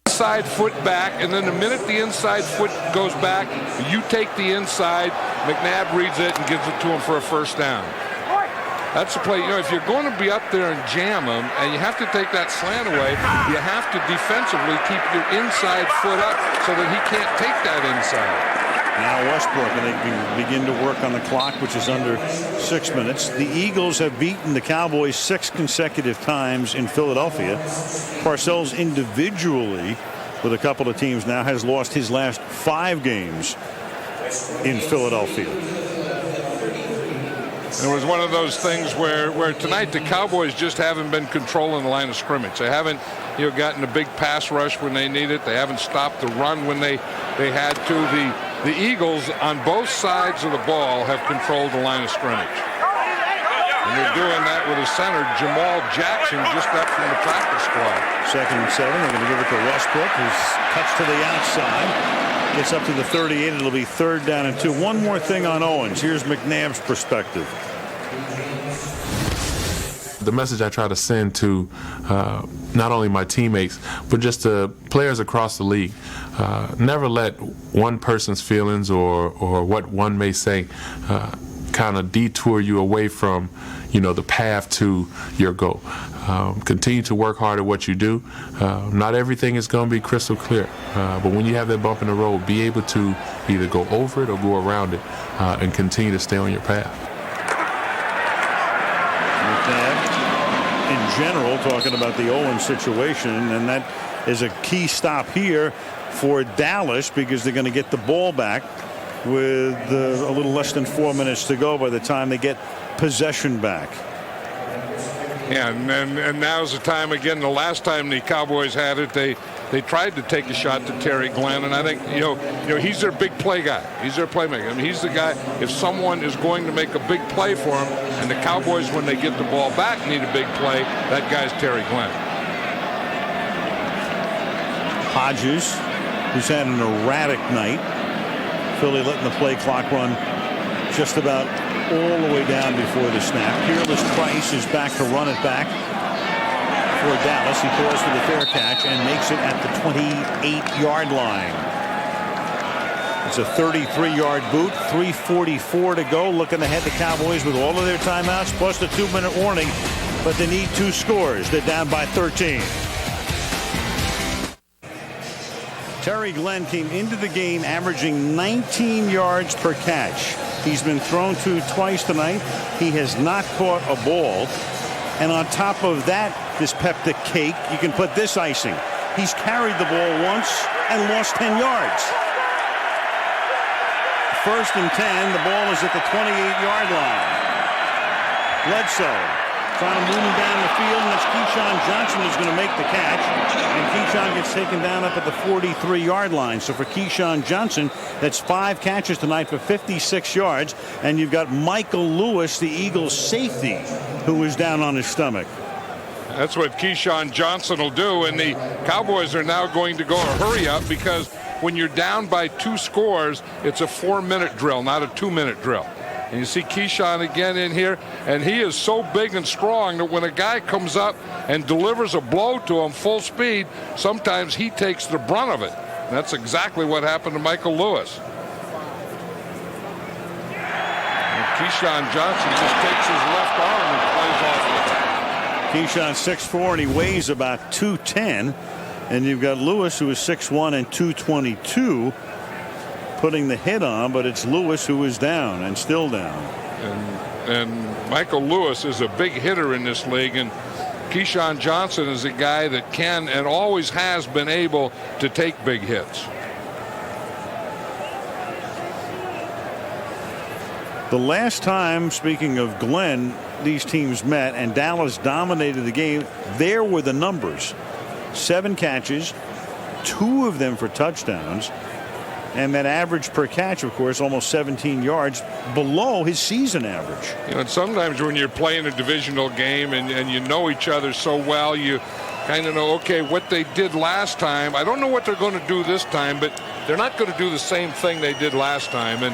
Inside foot back, and then the minute the inside foot goes back, you take the inside. McNabb reads it and gives it to him for a first down. That's the play. If you're going to be up there and jam them, and you have to take that slant away, you have to defensively keep your inside foot up so that he can't take that inside. Now Westbrook, and they begin to work on the clock, which is under 6 minutes. The Eagles have beaten the Cowboys 6 consecutive times in Philadelphia. Parcells individually with a couple of teams now, has lost his last 5 games in Philadelphia. It was one of those things where tonight the Cowboys just haven't been controlling the line of scrimmage. They haven't gotten a big pass rush when they need it. They haven't stopped the run when they had to. The Eagles on both sides of the ball have controlled the line of scrimmage. And they're doing that with a center, Jamal Jackson, just up from the practice squad. 2nd and 7. They're going to give it to Westbrook, who's cuts to the outside. Gets up to the 38. It'll be 3rd down and 2. One more thing on Owens. Here's McNabb's perspective. The message I try to send to not only my teammates, but just the players across the league. Never let one person's feelings or what one may say kind of detour you away from, the path to your goal. Continue to work hard at what you do. Not everything is going to be crystal clear, but when you have that bump in the road, be able to either go over it or go around it and continue to stay on your path. In general, talking about the Owens situation, and that is a key stop here for Dallas because they're going to get the ball back with a little less than 4 minutes to go by the time they get possession back. Yeah, and now's the time again. The last time the Cowboys had it, they tried to take a shot to Terry Glenn, and I think he's their big play guy. He's their playmaker. I mean, he's the guy. If someone is going to make a big play for him, and the Cowboys, when they get the ball back, need a big play, that guy's Terry Glenn. Hodges, who's had an erratic night. Philly letting the play clock run just about all the way down before the snap. Peerless Price is back to run it back for Dallas. He calls for the fair catch and makes it at the 28-yard line. It's a 33-yard boot. 3:44 to go. Looking ahead, the Cowboys with all of their timeouts plus the 2-minute warning, but they need 2 scores. They're down by 13. Terry Glenn came into the game averaging 19 yards per catch. He's been thrown to twice tonight. He has not caught a ball. And on top of that, this peptic cake, you can put this icing. He's carried the ball once and lost 10 yards. 1st and 10. The ball is at the 28-yard line. Bledsoe trying to move him down the field, and that's Keyshawn Johnson who's going to make the catch. And Keyshawn gets taken down up at the 43-yard line. So for Keyshawn Johnson, that's 5 catches tonight for 56 yards. And you've got Michael Lewis, the Eagles safety, who is down on his stomach. That's what Keyshawn Johnson will do, and the Cowboys are now going to go a hurry up because when you're down by 2 scores, it's a 4-minute drill, not a 2-minute drill. And you see Keyshawn again in here, and he is so big and strong that when a guy comes up and delivers a blow to him full speed, sometimes he takes the brunt of it. And that's exactly what happened to Michael Lewis. And Keyshawn Johnson just takes his left arm and plays off with it. Keyshawn's 6'4", and he weighs about 210. And you've got Lewis, who is 6'1" and 222. Putting the hit on, but it's Lewis who is down and still down. And Michael Lewis is a big hitter in this league, and Keyshawn Johnson is a guy that can and always has been able to take big hits. The last time, speaking of Glenn, these teams met and Dallas dominated the game, there were the numbers. 7 catches, 2 of them for touchdowns. And that average per catch, of course, almost 17 yards below his season average. And sometimes when you're playing a divisional game and you know each other so well, you kind of know, okay, what they did last time, I don't know what they're going to do this time, but they're not going to do the same thing they did last time. And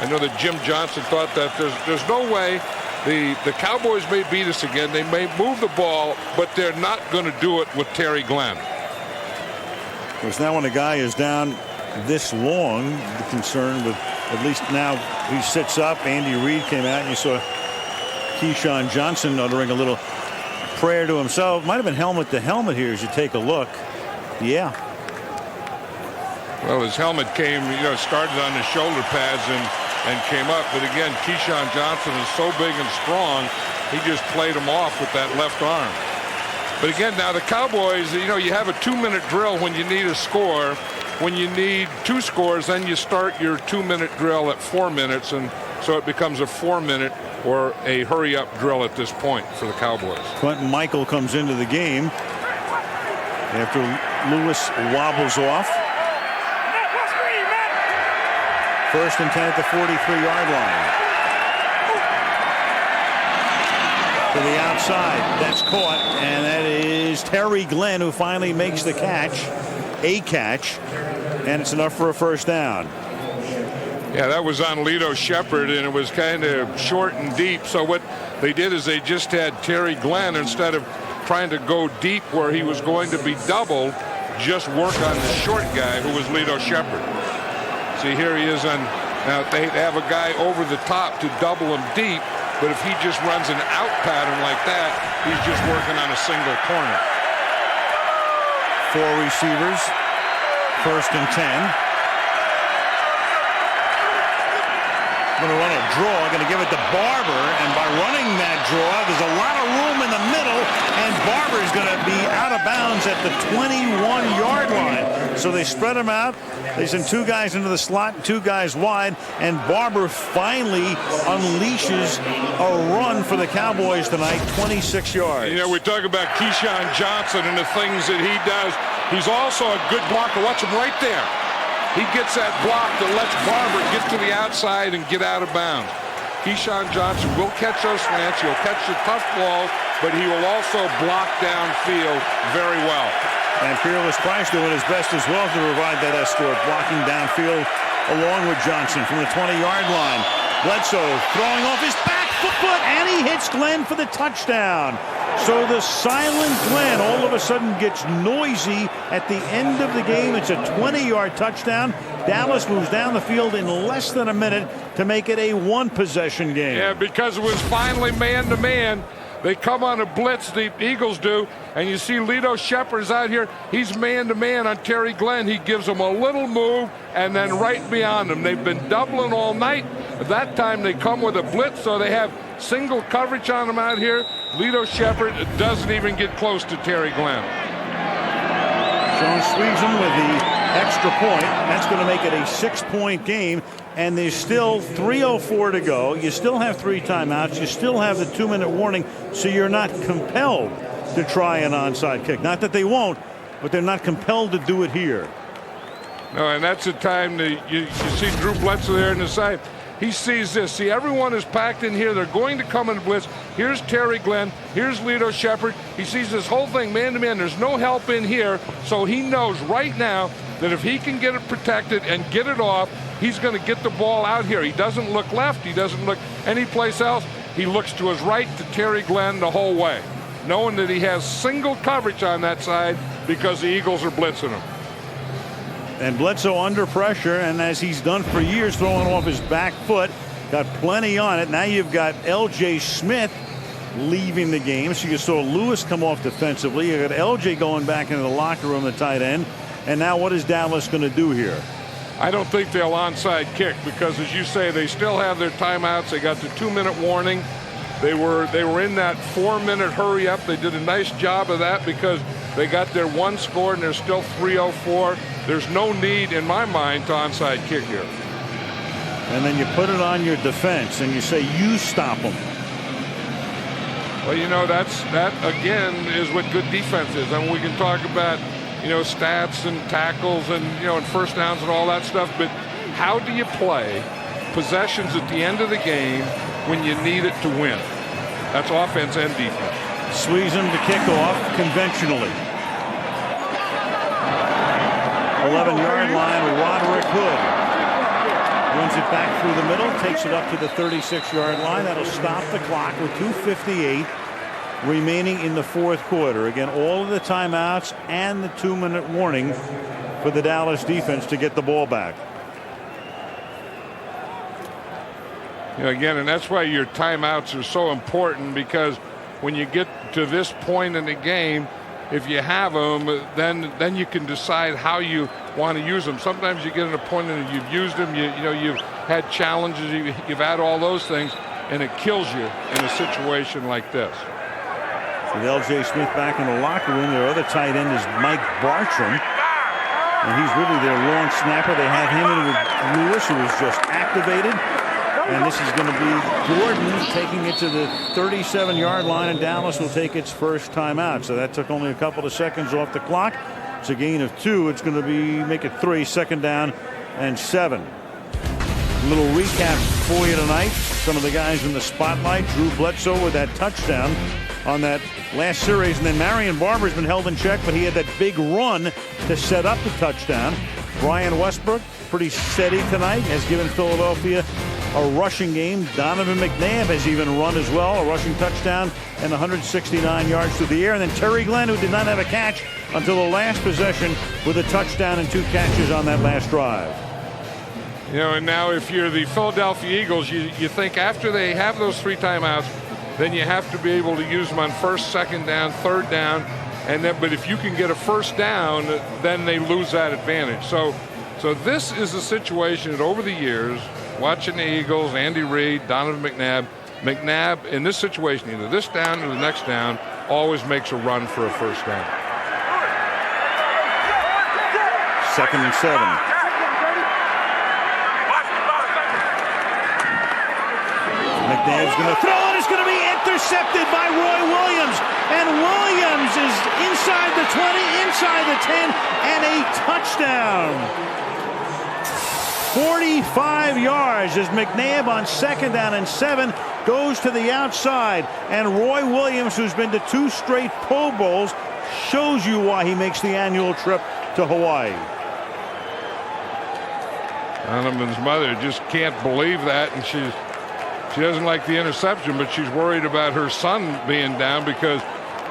I know that Jim Johnson thought that there's no way the Cowboys may beat us again. They may move the ball, but they're not going to do it with Terry Glenn. Of course, now when a guy is down this long, the concern with, at least now he sits up. Andy Reid came out and you saw Keyshawn Johnson uttering a little prayer to himself. Might have been helmet to helmet here as you take a look. Yeah. Well, his helmet came, started on the shoulder pads and came up. But again, Keyshawn Johnson is so big and strong, he just played him off with that left arm. But again, now the Cowboys, you have a 2-minute drill when you need a score. When you need 2 scores, then you start your 2-minute drill at 4 minutes, and so it becomes a 4-minute or a hurry-up drill at this point for the Cowboys. Quentin Michael comes into the game after Lewis wobbles off. First and 10 at the 43-yard line. To the outside. That's caught, and that is Terry Glenn who finally makes the catch. A catch, and it's enough for a first down. Yeah, that was on Lito Shepherd, and it was kind of short and deep. So what they did is they just had Terry Glenn, instead of trying to go deep where he was going to be doubled, just work on the short guy who was Lito Shepherd. See, here he is on. Now they have a guy over the top to double him deep, but if he just runs an out pattern like that, he's just working on a single corner. 4 receivers, first and 10. Going to run a draw, going to give it to Barber, and by running that draw, there's a lot of room in the middle, and Barber's going to be out of bounds at the 21-yard line. So they spread him out. They send 2 guys into the slot, 2 guys wide, and Barber finally unleashes a run for the Cowboys tonight, 26 yards. We talk about Keyshawn Johnson and the things that he does. He's also a good blocker. Watch him right there. He gets that block that lets Barber get to the outside and get out of bounds. Keyshawn Johnson will catch those slants. He'll catch the tough balls, but he will also block downfield very well. And Fearless Price doing his best as well to provide that escort, blocking downfield along with Johnson from the 20-yard line. Bledsoe throwing off his back foot, and he hits Glenn for the touchdown. So the silent Glenn all of a sudden gets noisy at the end of the game. It's a 20-yard touchdown. Dallas moves down the field in less than a minute to make it a 1-possession game. Yeah, because it was finally man-to-man. They come on a blitz, the Eagles do, and you see Lito Shepherd's out here. He's man-to-man on Terry Glenn. He gives him a little move, and then right beyond him. They've been doubling all night. At that time, they come with a blitz, so they have single coverage on him out here. Lito Shepherd doesn't even get close to Terry Glenn. Sean Sweezen with the extra point. That's going to make it a 6-point game. And there's still 3:04 to go. You still have 3 timeouts. You still have the 2-minute warning. So you're not compelled to try an onside kick. Not that they won't, but they're not compelled to do it here. No, and that's the time that you see Drew Bledsoe there in the side. He sees this. See, everyone is packed in here. They're going to come in blitz. Here's Terry Glenn. Here's Lito Shepherd. He sees this whole thing man-to-man. There's no help in here. So he knows right now that if he can get it protected and get it off, he's going to get the ball out here. He doesn't look left. He doesn't look anyplace else. He looks to his right to Terry Glenn the whole way, knowing that he has single coverage on that side because the Eagles are blitzing him. And Bledsoe under pressure, and as he's done for years, throwing off his back foot, got plenty on it. Now you've got L.J. Smith leaving the game, so you saw Lewis come off defensively. You got L.J. going back into the locker room, the tight end. And now what is Dallas going to do here? I don't think they'll onside kick because, as you say, they still have their timeouts. They got the 2-minute warning. They were in that 4-minute hurry up. They did a nice job of that because they got their 1 score and there's still 3:04. There's no need, in my mind, to onside kick here. And then you put it on your defense and you say, you stop them. Well, that again is what good defense is. I mean, we can talk about, stats and tackles and, and first downs and all that stuff, but how do you play possessions at the end of the game when you need it to win? That's offense and defense. Sweezen to kick off conventionally. 11-yard line, Roderick Hood runs it back through the middle, takes it up to the 36-yard line. That'll stop the clock with 2:58 remaining in the 4th quarter. Again, all of the timeouts and the 2-minute warning for the Dallas defense to get the ball back. Again, and that's why your timeouts are so important, because when you get to this point in the game, if you have them, then you can decide how you want to use them. Sometimes you get an opponent and you've used them, you've had challenges, you've had all those things, and it kills you in a situation like this. With L.J. Smith back in the locker room, their other tight end is Mike Bartram. And he's really their long snapper. They have him in with Lewis, who was just activated. And this is going to be Gordon taking it to the 37-yard line, and Dallas will take its first timeout. So that took only a couple of seconds off the clock. It's a gain of 2. It's going to make it 3, 2nd down and 7. A little recap for you tonight. Some of the guys in the spotlight. Drew Bledsoe with that touchdown on that last series. And then Marion Barber's been held in check, but he had that big run to set up the touchdown. Brian Westbrook, pretty steady tonight, has given Philadelphia a rushing game. Donovan McNabb has even run as well, a rushing touchdown and 169 yards through the air. And then Terry Glenn, who did not have a catch until the last possession, with a touchdown and 2 catches on that last drive. You know, and now if you're the Philadelphia Eagles, you think after they have those 3 timeouts, then you have to be able to use them on 1st, 2nd down, 3rd down, and then. But if you can get a 1st down, then they lose that advantage. So this is a situation that over the years, watching the Eagles, Andy Reid, Donovan McNabb in this situation, either this down or the next down, always makes a run for a 1st down. 2nd and 7. McNabb's going to throw, and it's going to be intercepted by Roy Williams. And Williams is inside the 20, inside the 10, and a touchdown. 45 yards as McNabb on 2nd down and 7 goes to the outside. And Roy Williams, who's been to 2 straight Pro Bowls, shows you why he makes the annual trip to Hawaii. Donovan's mother just can't believe that, and she doesn't like the interception, but she's worried about her son being down because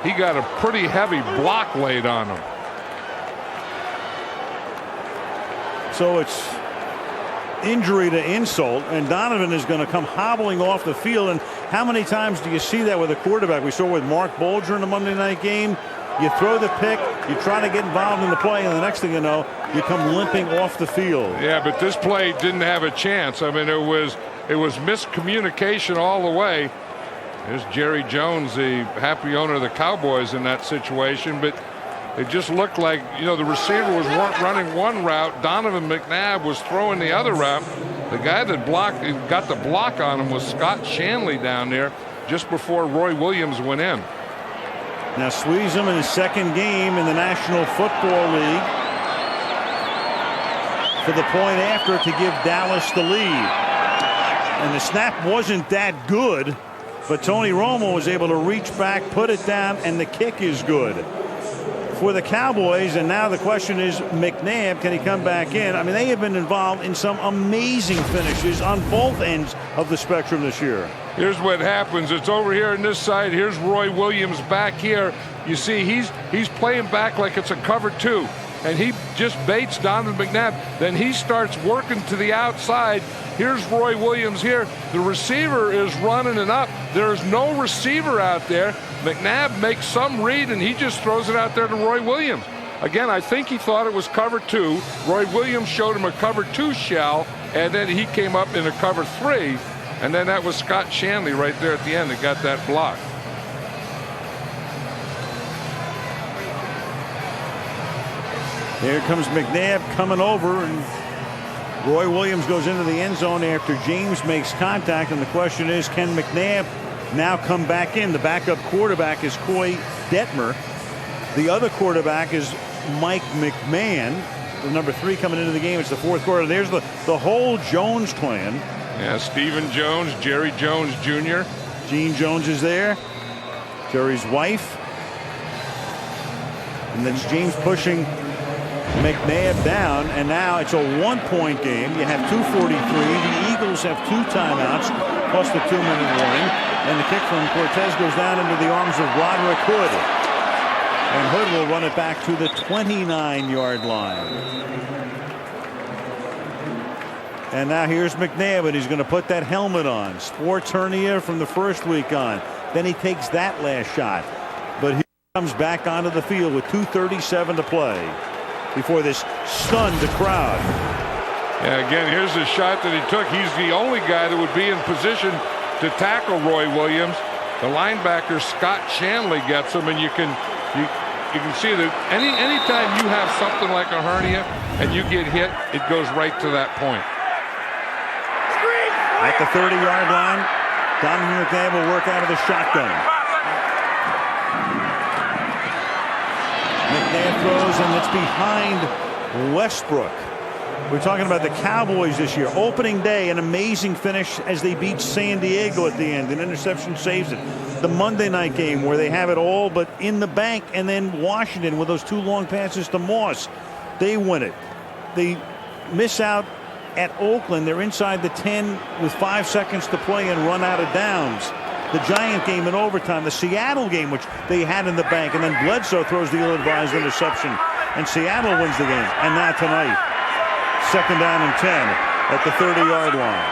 he got a pretty heavy block laid on him. So it's injury to insult, and Donovan is going to come hobbling off the field. And how many times do you see that with a quarterback? We saw with Mark Bolger in the Monday night game. You throw the pick, you try to get involved in the play, and the next thing you know, you come limping off the field. Yeah, but this play didn't have a chance. I mean, it was miscommunication all the way. There's Jerry Jones, the happy owner of the Cowboys, in that situation, but it just looked like, you know, the receiver was running one route, Donovan McNabb was throwing the other route. The guy that got the block on him was Scott Shanley down there just before Roy Williams went in. Now Sweezum in his 2nd game in the National Football League for the point after to give Dallas the lead. And the snap wasn't that good, but Tony Romo was able to reach back, put it down, and the kick is good for the Cowboys. And now the question is, McNabb, can he come back in? I mean, they have been involved in some amazing finishes on both ends of the spectrum this year. Here's what happens. It's over here on this side. Here's Roy Williams back here. You see, he's playing back like it's a cover 2. And he just baits Donovan McNabb. Then he starts working to the outside. Here's Roy Williams here. The receiver is running it up. There's no receiver out there. McNabb makes some read, and he just throws it out there to Roy Williams. Again, I think he thought it was cover 2. Roy Williams showed him a cover 2 shell, and then he came up in a cover 3. And then that was Scott Shanley right there at the end that got that block. Here comes McNabb coming over, and Roy Williams goes into the end zone after James makes contact. And the question is, can McNabb now come back in? The backup quarterback is Coy Detmer. The other quarterback is Mike McMahon, the number 3 coming into the game. It's the 4th quarter. There's the whole Jones clan. Yeah, Stephen Jones, Jerry Jones Jr. Gene Jones is there. Jerry's wife. And that's James pushing McNabb down, and now it's a 1-point game. You have 2:43. The Eagles have 2 timeouts plus the 2-minute warning, and the kick from Cortez goes down into the arms of Roderick Hood, and Hood will run it back to the 29-yard line. And now here's McNabb, and he's going to put that helmet on. Sports hernia from the first week on. Then he takes that last shot, but he comes back onto the field with 2:37 to play before this stunned the crowd. Yeah, again, here's the shot that he took. He's the only guy that would be in position to tackle Roy Williams. The linebacker Scott Shanley gets him, and you can see that anytime you have something like a hernia and you get hit, it goes right to that point. At the 30-yard line, Donovan McNabb will work out of the shotgun. McNabb throws, and it's behind Westbrook. We're talking about the Cowboys this year. Opening day, an amazing finish as they beat San Diego at the end. An interception saves it. The Monday night game where they have it all but in the bank, and then Washington with those 2 long passes to Moss. They win it. They miss out at Oakland. They're inside the 10 with 5 seconds to play and run out of downs. The Giant game in overtime. The Seattle game, which they had in the bank. And then Bledsoe throws the ill-advised interception. And Seattle wins the game. And now tonight, 2nd down and 10 at the 30-yard line.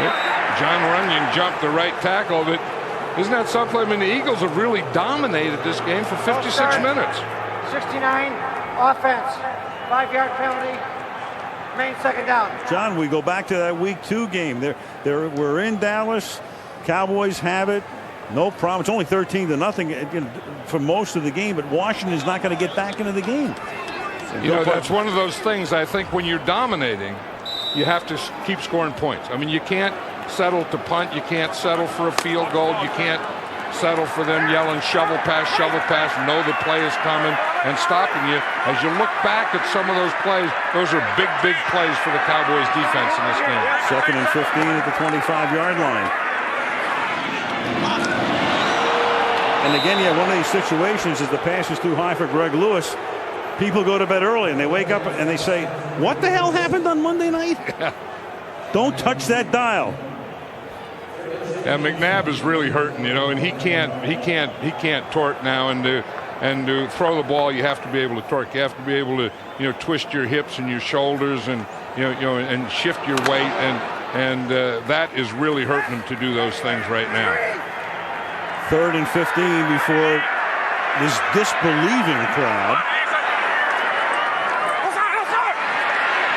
Yep. John Runyon jumped the right tackle. But isn't that something? I mean, the Eagles have really dominated this game for 56 minutes. 69, offense, 5-yard penalty, main 2nd down. John, we go back to that Week 2 game. We're in Dallas. Cowboys have it. No problem. It's only 13-0 for most of the game, but Washington's not going to get back into the game. You know, that's one of those things. I think when you're dominating, you have to keep scoring points. I mean, you can't settle to punt. You can't settle for a field goal. You can't settle for them yelling shovel pass, know the play is coming and stopping you. As you look back at some of those plays, those are big plays for the Cowboys defense in this game. 2nd and 15 at the 25-yard line. And again, you have one of these situations as the pass is too high for Greg Lewis. People go to bed early and they wake up and they say, what the hell happened on Monday night? Don't touch that dial. And McNabb is really hurting, you know, and he can't torque now, and to throw the ball, you have to be able to torque. You have to be able to, you know, twist your hips and your shoulders and you know and shift your weight, and that is really hurting him to do those things right now. 3rd and 15 before this disbelieving crowd.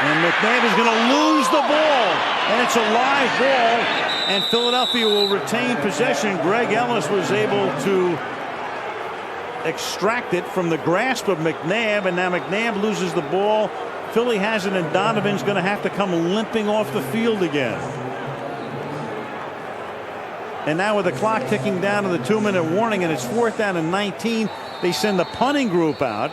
And McNabb is going to lose the ball. And it's a live ball. And Philadelphia will retain possession. Greg Ellis was able to extract it from the grasp of McNabb. And now McNabb loses the ball. Philly has it, and Donovan's going to have to come limping off the field again. And now with the clock ticking down to the 2-minute warning, and it's 4th down and 19, they send the punting group out.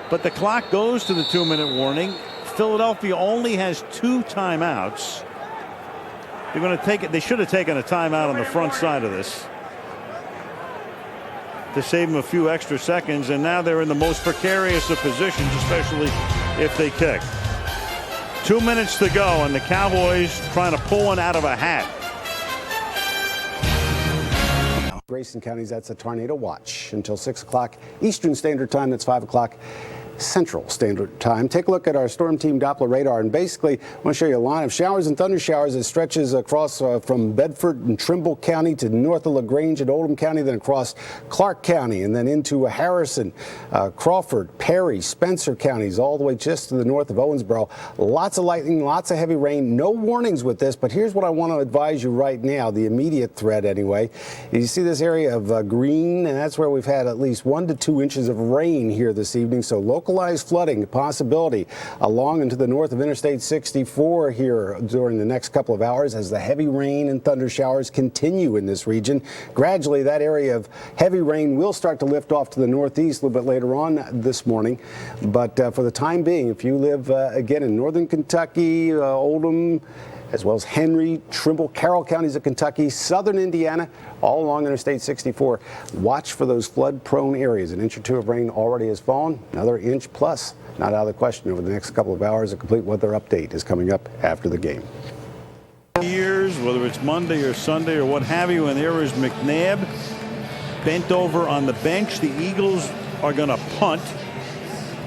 But the clock goes to the 2-minute warning. Philadelphia only has 2 timeouts. They're going to take it. They should have taken a timeout on the front side of this to save them a few extra seconds. And now they're in the most precarious of positions, especially if they kick. 2 minutes to go, and the Cowboys trying to pull one out of a hat. Grayson County's, that's a tornado watch until 6 o'clock Eastern Standard Time. That's 5 o'clock Central Standard Time. Take a look at our Storm Team Doppler radar, and basically I want to show you a line of showers and thunder showers that stretches across from Bedford and Trimble County to north of LaGrange and Oldham County, then across Clark County, and then into Harrison, Crawford, Perry, Spencer counties, all the way just to the north of Owensboro. Lots of lightning, lots of heavy rain. No warnings with this, but here's what I want to advise you right now, the immediate threat anyway. You see this area of green, and that's where we've had at least 1 to 2 inches of rain here this evening, so localized flooding, a possibility along and to the north of Interstate 64 here during the next couple of hours as the heavy rain and thunder showers continue in this region. Gradually, that area of heavy rain will start to lift off to the northeast a little bit later on this morning. But for the time being, if you live, again, in northern Kentucky, Oldham, as well as Henry, Trimble, Carroll counties of Kentucky, southern Indiana, all along Interstate 64. Watch for those flood-prone areas. 1 inch or 2 of rain already has fallen. Another inch plus, not out of the question over the next couple of hours. A complete weather update is coming up after the game. Years, whether it's Monday or Sunday or what have you, and there is McNabb bent over on the bench. The Eagles are going to punt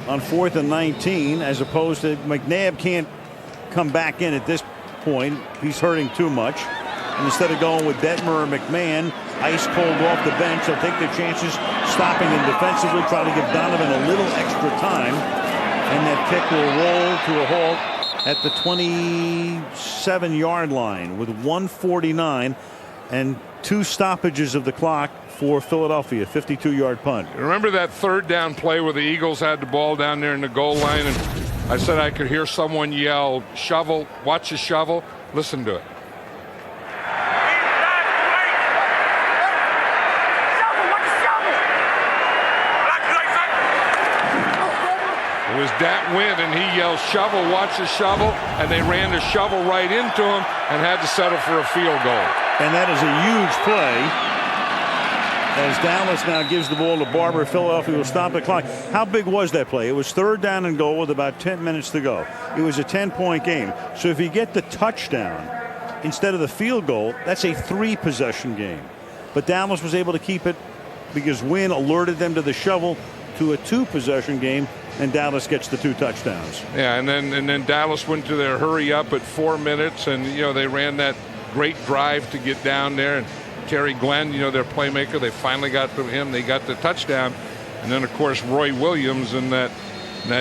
on 4th and 19, as opposed to McNabb can't come back in at this point. He's hurting too much. And instead of going with Detmer or McMahon, ice cold off the bench, they'll take their chances stopping him defensively, try to give Donovan a little extra time. And that kick will roll to a halt at the 27-yard line with 1:49 and 2 stoppages of the clock for Philadelphia. 52-yard punt. Remember that third down play where the Eagles had the ball down there in the goal line, and I said I could hear someone yell, "Shovel, watch the shovel." Listen to it. It was Dat Wynn, and he yelled, "Shovel, watch the shovel," and they ran the shovel right into him and had to settle for a field goal. And that is a huge play. As Dallas now gives the ball to Barber, Philadelphia will stop the clock. How big was that play? It was 3rd down and goal with about 10 minutes to go. It was a 10-point game. So if you get the touchdown instead of the field goal, that's a 3-possession game. But Dallas was able to keep it because Wynn alerted them to the shovel to a 2-possession game, and Dallas gets the 2 touchdowns. Yeah, and then Dallas went to their hurry up at 4 minutes, and they ran that great drive to get down there, and Terry Glenn, their playmaker, they finally got to him. They got the touchdown, and then of course Roy Williams and that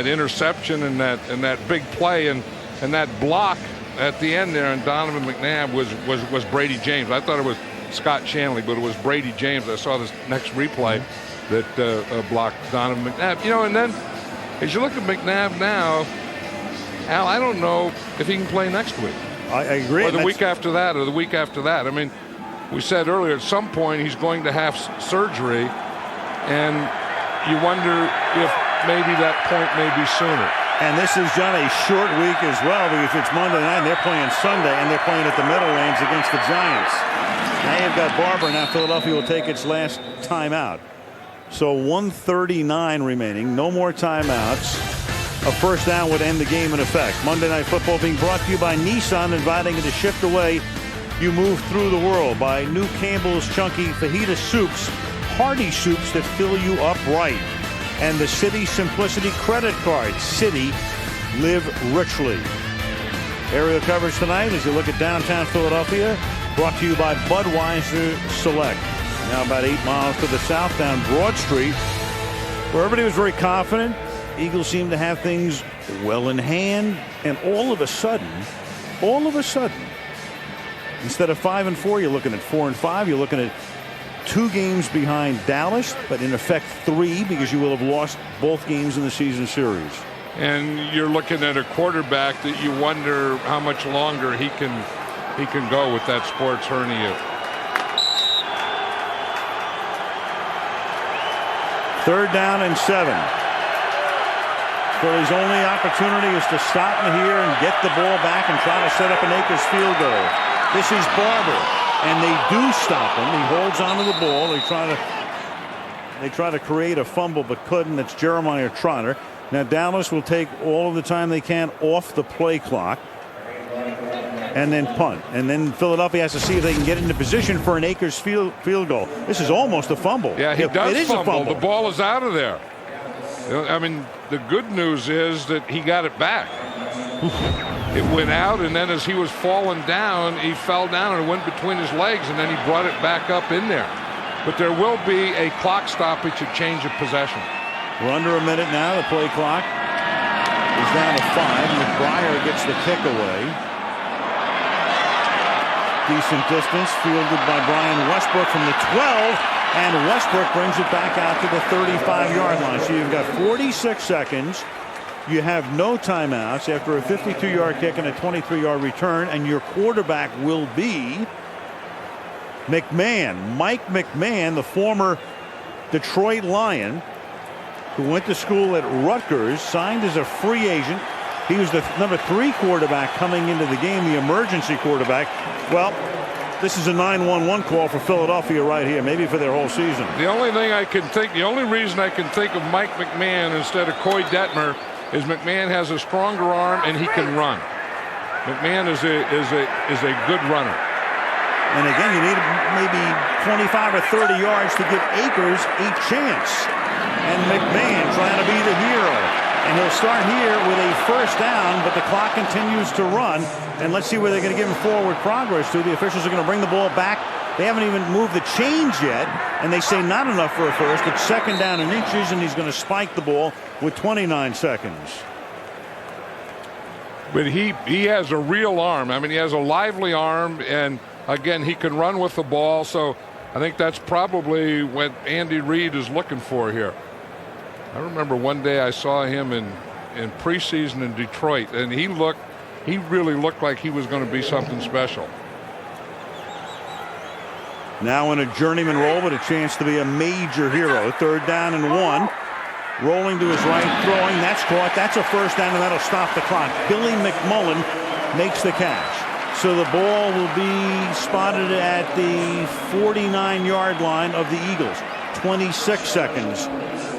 interception and that big play and that block at the end there, and Donovan McNabb was Brady James. I thought it was Scott Shanley, but it was Brady James. I saw this next replay that blocked Donovan McNabb. And then as you look at McNabb now, Al, I don't know if he can play next week. I agree. Or the week after that, or the week after that. I mean, we said earlier at some point he's going to have surgery, and you wonder if maybe that point may be sooner. And this is, John, a short week as well, because it's Monday night, they're playing Sunday, and they're playing at the Meadowlands against the Giants. Now you've got Barber. Now Philadelphia will take its last timeout. So 1:39 remaining. No more timeouts. A first down would end the game in effect. Monday Night Football being brought to you by Nissan, inviting you to shift away. You move through the world by new Campbell's Chunky Fajita Soups, hearty soups that fill you up right. And the Citi Simplicity Credit Card. Citi, live richly. Aerial coverage tonight as you look at downtown Philadelphia, brought to you by Budweiser Select. Now about 8 miles to the south down Broad Street, where everybody was very confident. Eagles seem to have things well in hand, and all of a sudden, instead of 5-4, you're looking at 4-5. You're looking at 2 games behind Dallas, but in effect 3, because you will have lost both games in the season series. And you're looking at a quarterback that you wonder how much longer he can go with that sports hernia. 3rd down and 7. Philly's only opportunity is to stop in here and get the ball back and try to set up an Akers field goal. This is Barber, and they do stop him. He holds onto the ball. They try to create a fumble, but couldn't. That's Jeremiah Trotter. Now Dallas will take all of the time they can off the play clock and then punt. And then Philadelphia has to see if they can get into position for an Akers field goal. This is almost a fumble. Yeah, he does it is fumble. A fumble. The ball is out of there. I mean, the good news is that he got it back. It went out, and then as he was falling down, he fell down and it went between his legs, and then he brought it back up in there. But there will be a clock stoppage to change of possession. We're under a minute now. The play clock is down to 5. McBriar gets the kick away. Decent distance, fielded by Brian Westbrook from the 12, and Westbrook brings it back out to the 35-yard line. So you've got 46 seconds. You have no timeouts after a 52-yard kick and a 23-yard return, and your quarterback will be McMahon. Mike McMahon, the former Detroit Lion, who went to school at Rutgers, signed as a free agent. He was the number 3 quarterback coming into the game, the emergency quarterback. Well, this is a 911 call for Philadelphia right here, maybe for their whole season. The only reason I can think of Mike McMahon instead of Coy Detmer is McMahon has a stronger arm and he can run. McMahon is a good runner. And again, you need maybe 25 or 30 yards to give Akers a chance. And McMahon trying to be the hero. And he'll start here with a first down, but the clock continues to run. And let's see where they're going to give him forward progress to. The officials are going to bring the ball back. They haven't even moved the chains yet, and they say not enough for a first. It's 2nd down and inches, and he's going to spike the ball with 29 seconds. But he has a real arm. I mean, he has a lively arm, and Again, he can run with the ball, so I think that's probably what Andy Reid is looking for here. I remember one day I saw him in preseason in Detroit, and he really looked like he was going to be something special. Now in a journeyman role, but a chance to be a major hero. 3rd down and 1. Rolling to his right, throwing. That's caught. That's a first down, and that'll stop the clock. Billy McMullen makes the catch. So the ball will be spotted at the 49-yard line of the Eagles. 26 seconds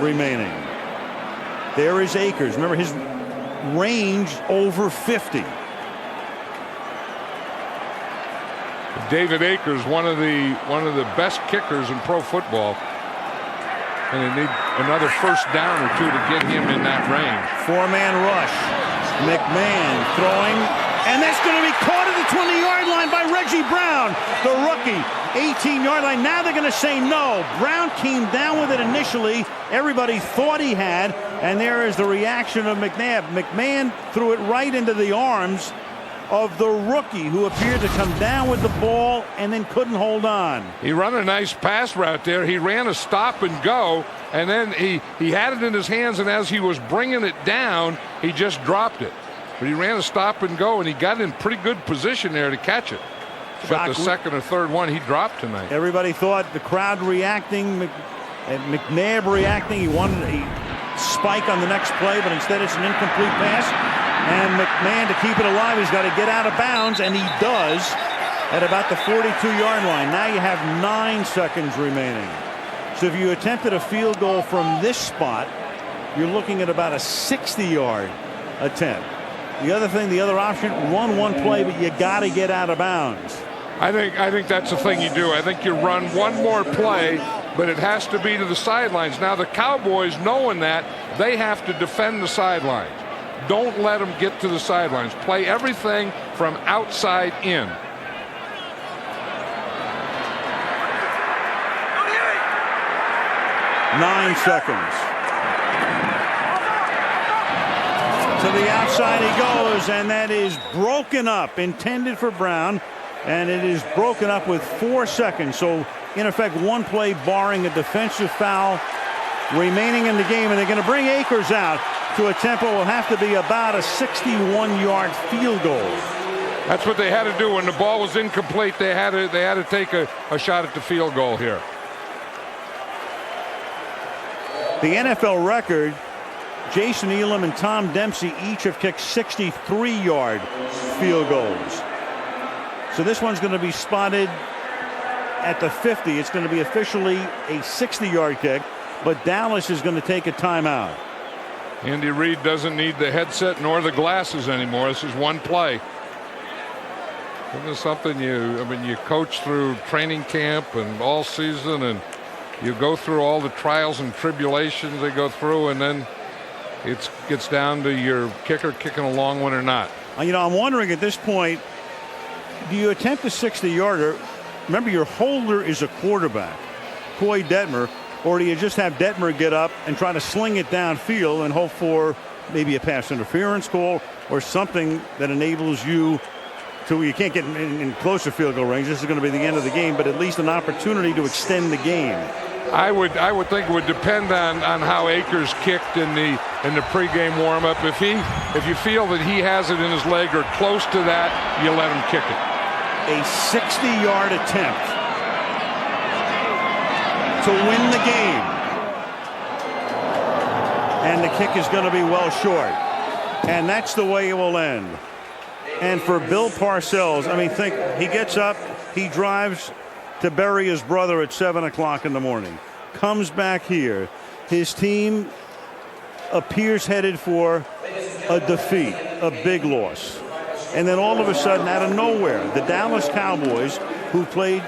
remaining. There is Akers. Remember, his range over 50. David Akers, one of the best kickers in pro football, and they need another first down or two to get him in that range. 4-man rush. McMahon throwing, and that's going to be caught at the 20-yard line by Reggie Brown, the rookie. 18-yard line. Now they're going to say no. Brown came down with it initially. Everybody thought he had, and there is the reaction of McNabb. McMahon threw it right into the arms of the rookie, who appeared to come down with the ball and then couldn't hold on. He ran a nice pass route there. He ran a stop and go, and then he had it in his hands, and as he was bringing it down, he just dropped it. But he ran a stop and go, and he got in pretty good position there to catch it. But the second or third one he dropped tonight. Everybody thought, the crowd reacting, McNabb reacting. He wanted a spike on the next play, but instead it's an incomplete pass. And McMahon, to keep it alive, he's got to get out of bounds, and he does at about the 42-yard line. Now you have 9 seconds remaining. So if you attempted a field goal from this spot, you're looking at about a 60-yard attempt. The other option, run one play, but you got to get out of bounds. I think that's the thing you do. I think you run one more play, but it has to be to the sidelines. Now the Cowboys, knowing that, they have to defend the sidelines. Don't let them get to the sidelines. Play everything from outside in. Nine seconds. To the outside he goes, and that is broken up, intended for Brown, and it is broken up with 4 seconds. So in effect, one play barring a defensive foul remaining in the game, and they're going to bring Akers out to attempt what will have to be about a 61-yard field goal. That's what they had to do when the ball was incomplete. They had to take a shot at the field goal here. The NFL record, Jason Elam and Tom Dempsey each have kicked 63-yard field goals. So this one's going to be spotted at the 50. It's going to be officially a 60-yard kick, but Dallas is going to take a timeout. Andy Reid doesn't need the headset nor the glasses anymore. This is one play. This is something you coach through training camp and all season, and you go through all the trials and tribulations they go through, and then it gets down to your kicker kicking a long one or not. I'm wondering at this point, do you attempt a 60-yarder? Remember, your holder is a quarterback, Coy Detmer, or do you just have Detmer get up and try to sling it downfield and hope for maybe a pass interference call or something that enables you to, you can't get in closer field goal range. This is going to be the end of the game, but at least an opportunity to extend the game. I would think it would depend on how Akers kicked in the pregame warm-up. If you feel that he has it in his leg or close to that, you let him kick it. A 60-yard attempt to win the game, and the kick is going to be well short, and that's the way it will end. And for Bill Parcells, think he gets up, he drives to bury his brother at 7 o'clock in the morning, comes back here, his team appears headed for a defeat, a big loss, and then all of a sudden, out of nowhere, the Dallas Cowboys, who played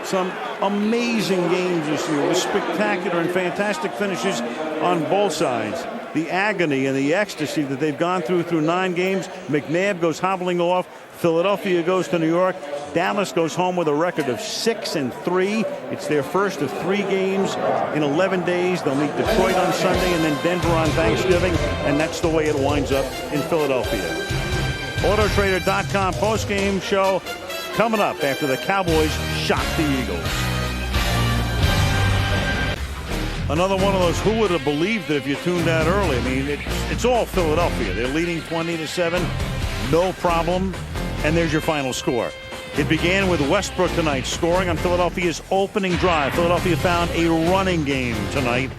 some amazing games this year with spectacular and fantastic finishes on both sides. The agony and the ecstasy that they've gone through 9 games. McNabb goes hobbling off. Philadelphia goes to New York. Dallas goes home with a record of 6-3. It's their first of 3 games in 11 days. They'll meet Detroit on Sunday and then Denver on Thanksgiving, and that's the way it winds up in Philadelphia. Autotrader.com postgame show coming up after the Cowboys shock the Eagles. Another one of those, who would have believed it if you tuned out early? I mean, it's all Philadelphia. They're leading 20-7, no problem. And there's your final score. It began with Westbrook tonight scoring on Philadelphia's opening drive. Philadelphia found a running game tonight,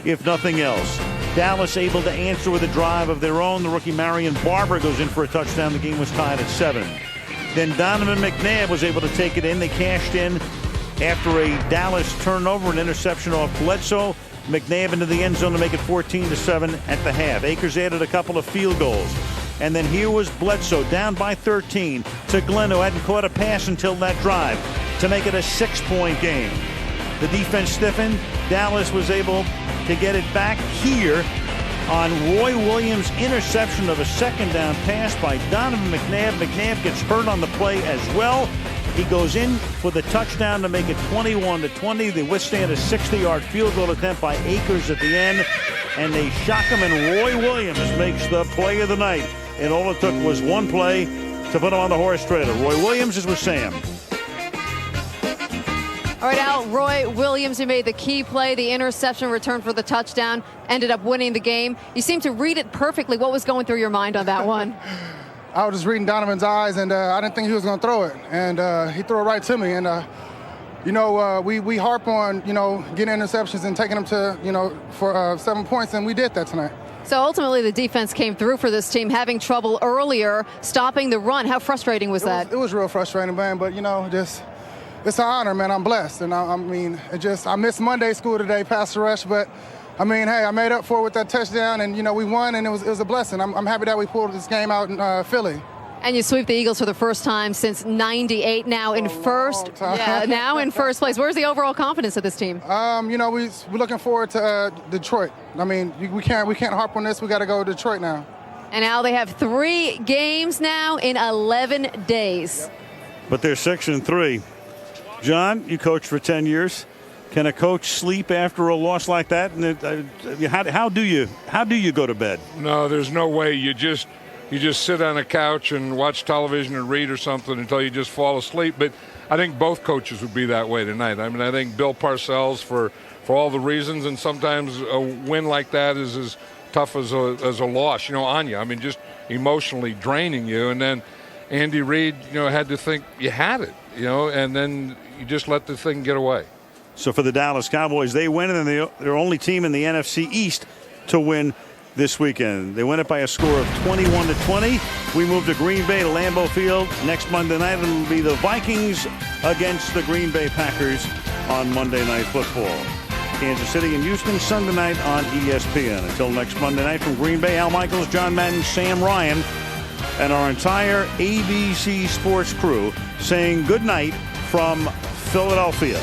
if nothing else. Dallas able to answer with a drive of their own. The rookie Marion Barber goes in for a touchdown. The game was tied at 7. Then Donovan McNabb was able to take it in. They cashed in after a Dallas turnover, an interception off Bledsoe. McNabb into the end zone to make it 14-7 at the half. Akers added a couple of field goals. And then here was Bledsoe down by 13 to Glenn, who hadn't caught a pass until that drive, to make it a 6-point game. The defense stiffened. Dallas was able to get it back here on Roy Williams' interception of a second down pass by Donovan McNabb. McNabb gets hurt on the play as well. He goes in for the touchdown to make it 21-20. They withstand a 60-yard field goal attempt by Akers at the end, and they shock him, and Roy Williams makes the play of the night. And all it took was one play to put him on the horse trailer. Roy Williams is with Sam. All right, Al, Roy Williams, who made the key play, the interception return for the touchdown, ended up winning the game. You seem to read it perfectly. What was going through your mind on that one? I was just reading Donovan's eyes, and I didn't think he was going to throw it. And he threw it right to me. And, we harp on, getting interceptions and taking them to, for 7 points, and we did that tonight. So ultimately the defense came through for this team, having trouble earlier stopping the run. How frustrating was that? It was real frustrating, man, but, it's an honor, man. I'm blessed. And I missed Monday school today, Pastor Rush, but hey, I made up for it with that touchdown, and, we won, and it was a blessing. I'm happy that we pulled this game out in Philly. And you sweep the Eagles for the first time since '98. Now in first, now in first place. Where's the overall confidence of this team? We're looking forward to Detroit. We can't harp on this. We got to go to Detroit now. And now they have 3 games now in 11 days. But they're 6-3. John, you coached for 10 years. Can a coach sleep after a loss like that? And how do you go to bed? No, there's no way. You just sit on a couch and watch television and read or something until you just fall asleep. But I think both coaches would be that way tonight. I think Bill Parcells for all the reasons, and sometimes a win like that is as tough as a loss, on you. Just emotionally draining you. And then Andy Reid, had to think you had it, and then you just let the thing get away. So for the Dallas Cowboys, they win, and they're only team in the NFC East to win this weekend. They win it by a score of 21-20. We move to Green Bay to Lambeau Field next Monday night. It'll be the Vikings against the Green Bay Packers on Monday Night Football. Kansas City and Houston Sunday night on ESPN. Until next Monday night, from Green Bay, Al Michaels, John Madden, Sam Ryan, and our entire ABC Sports crew saying good night from Philadelphia.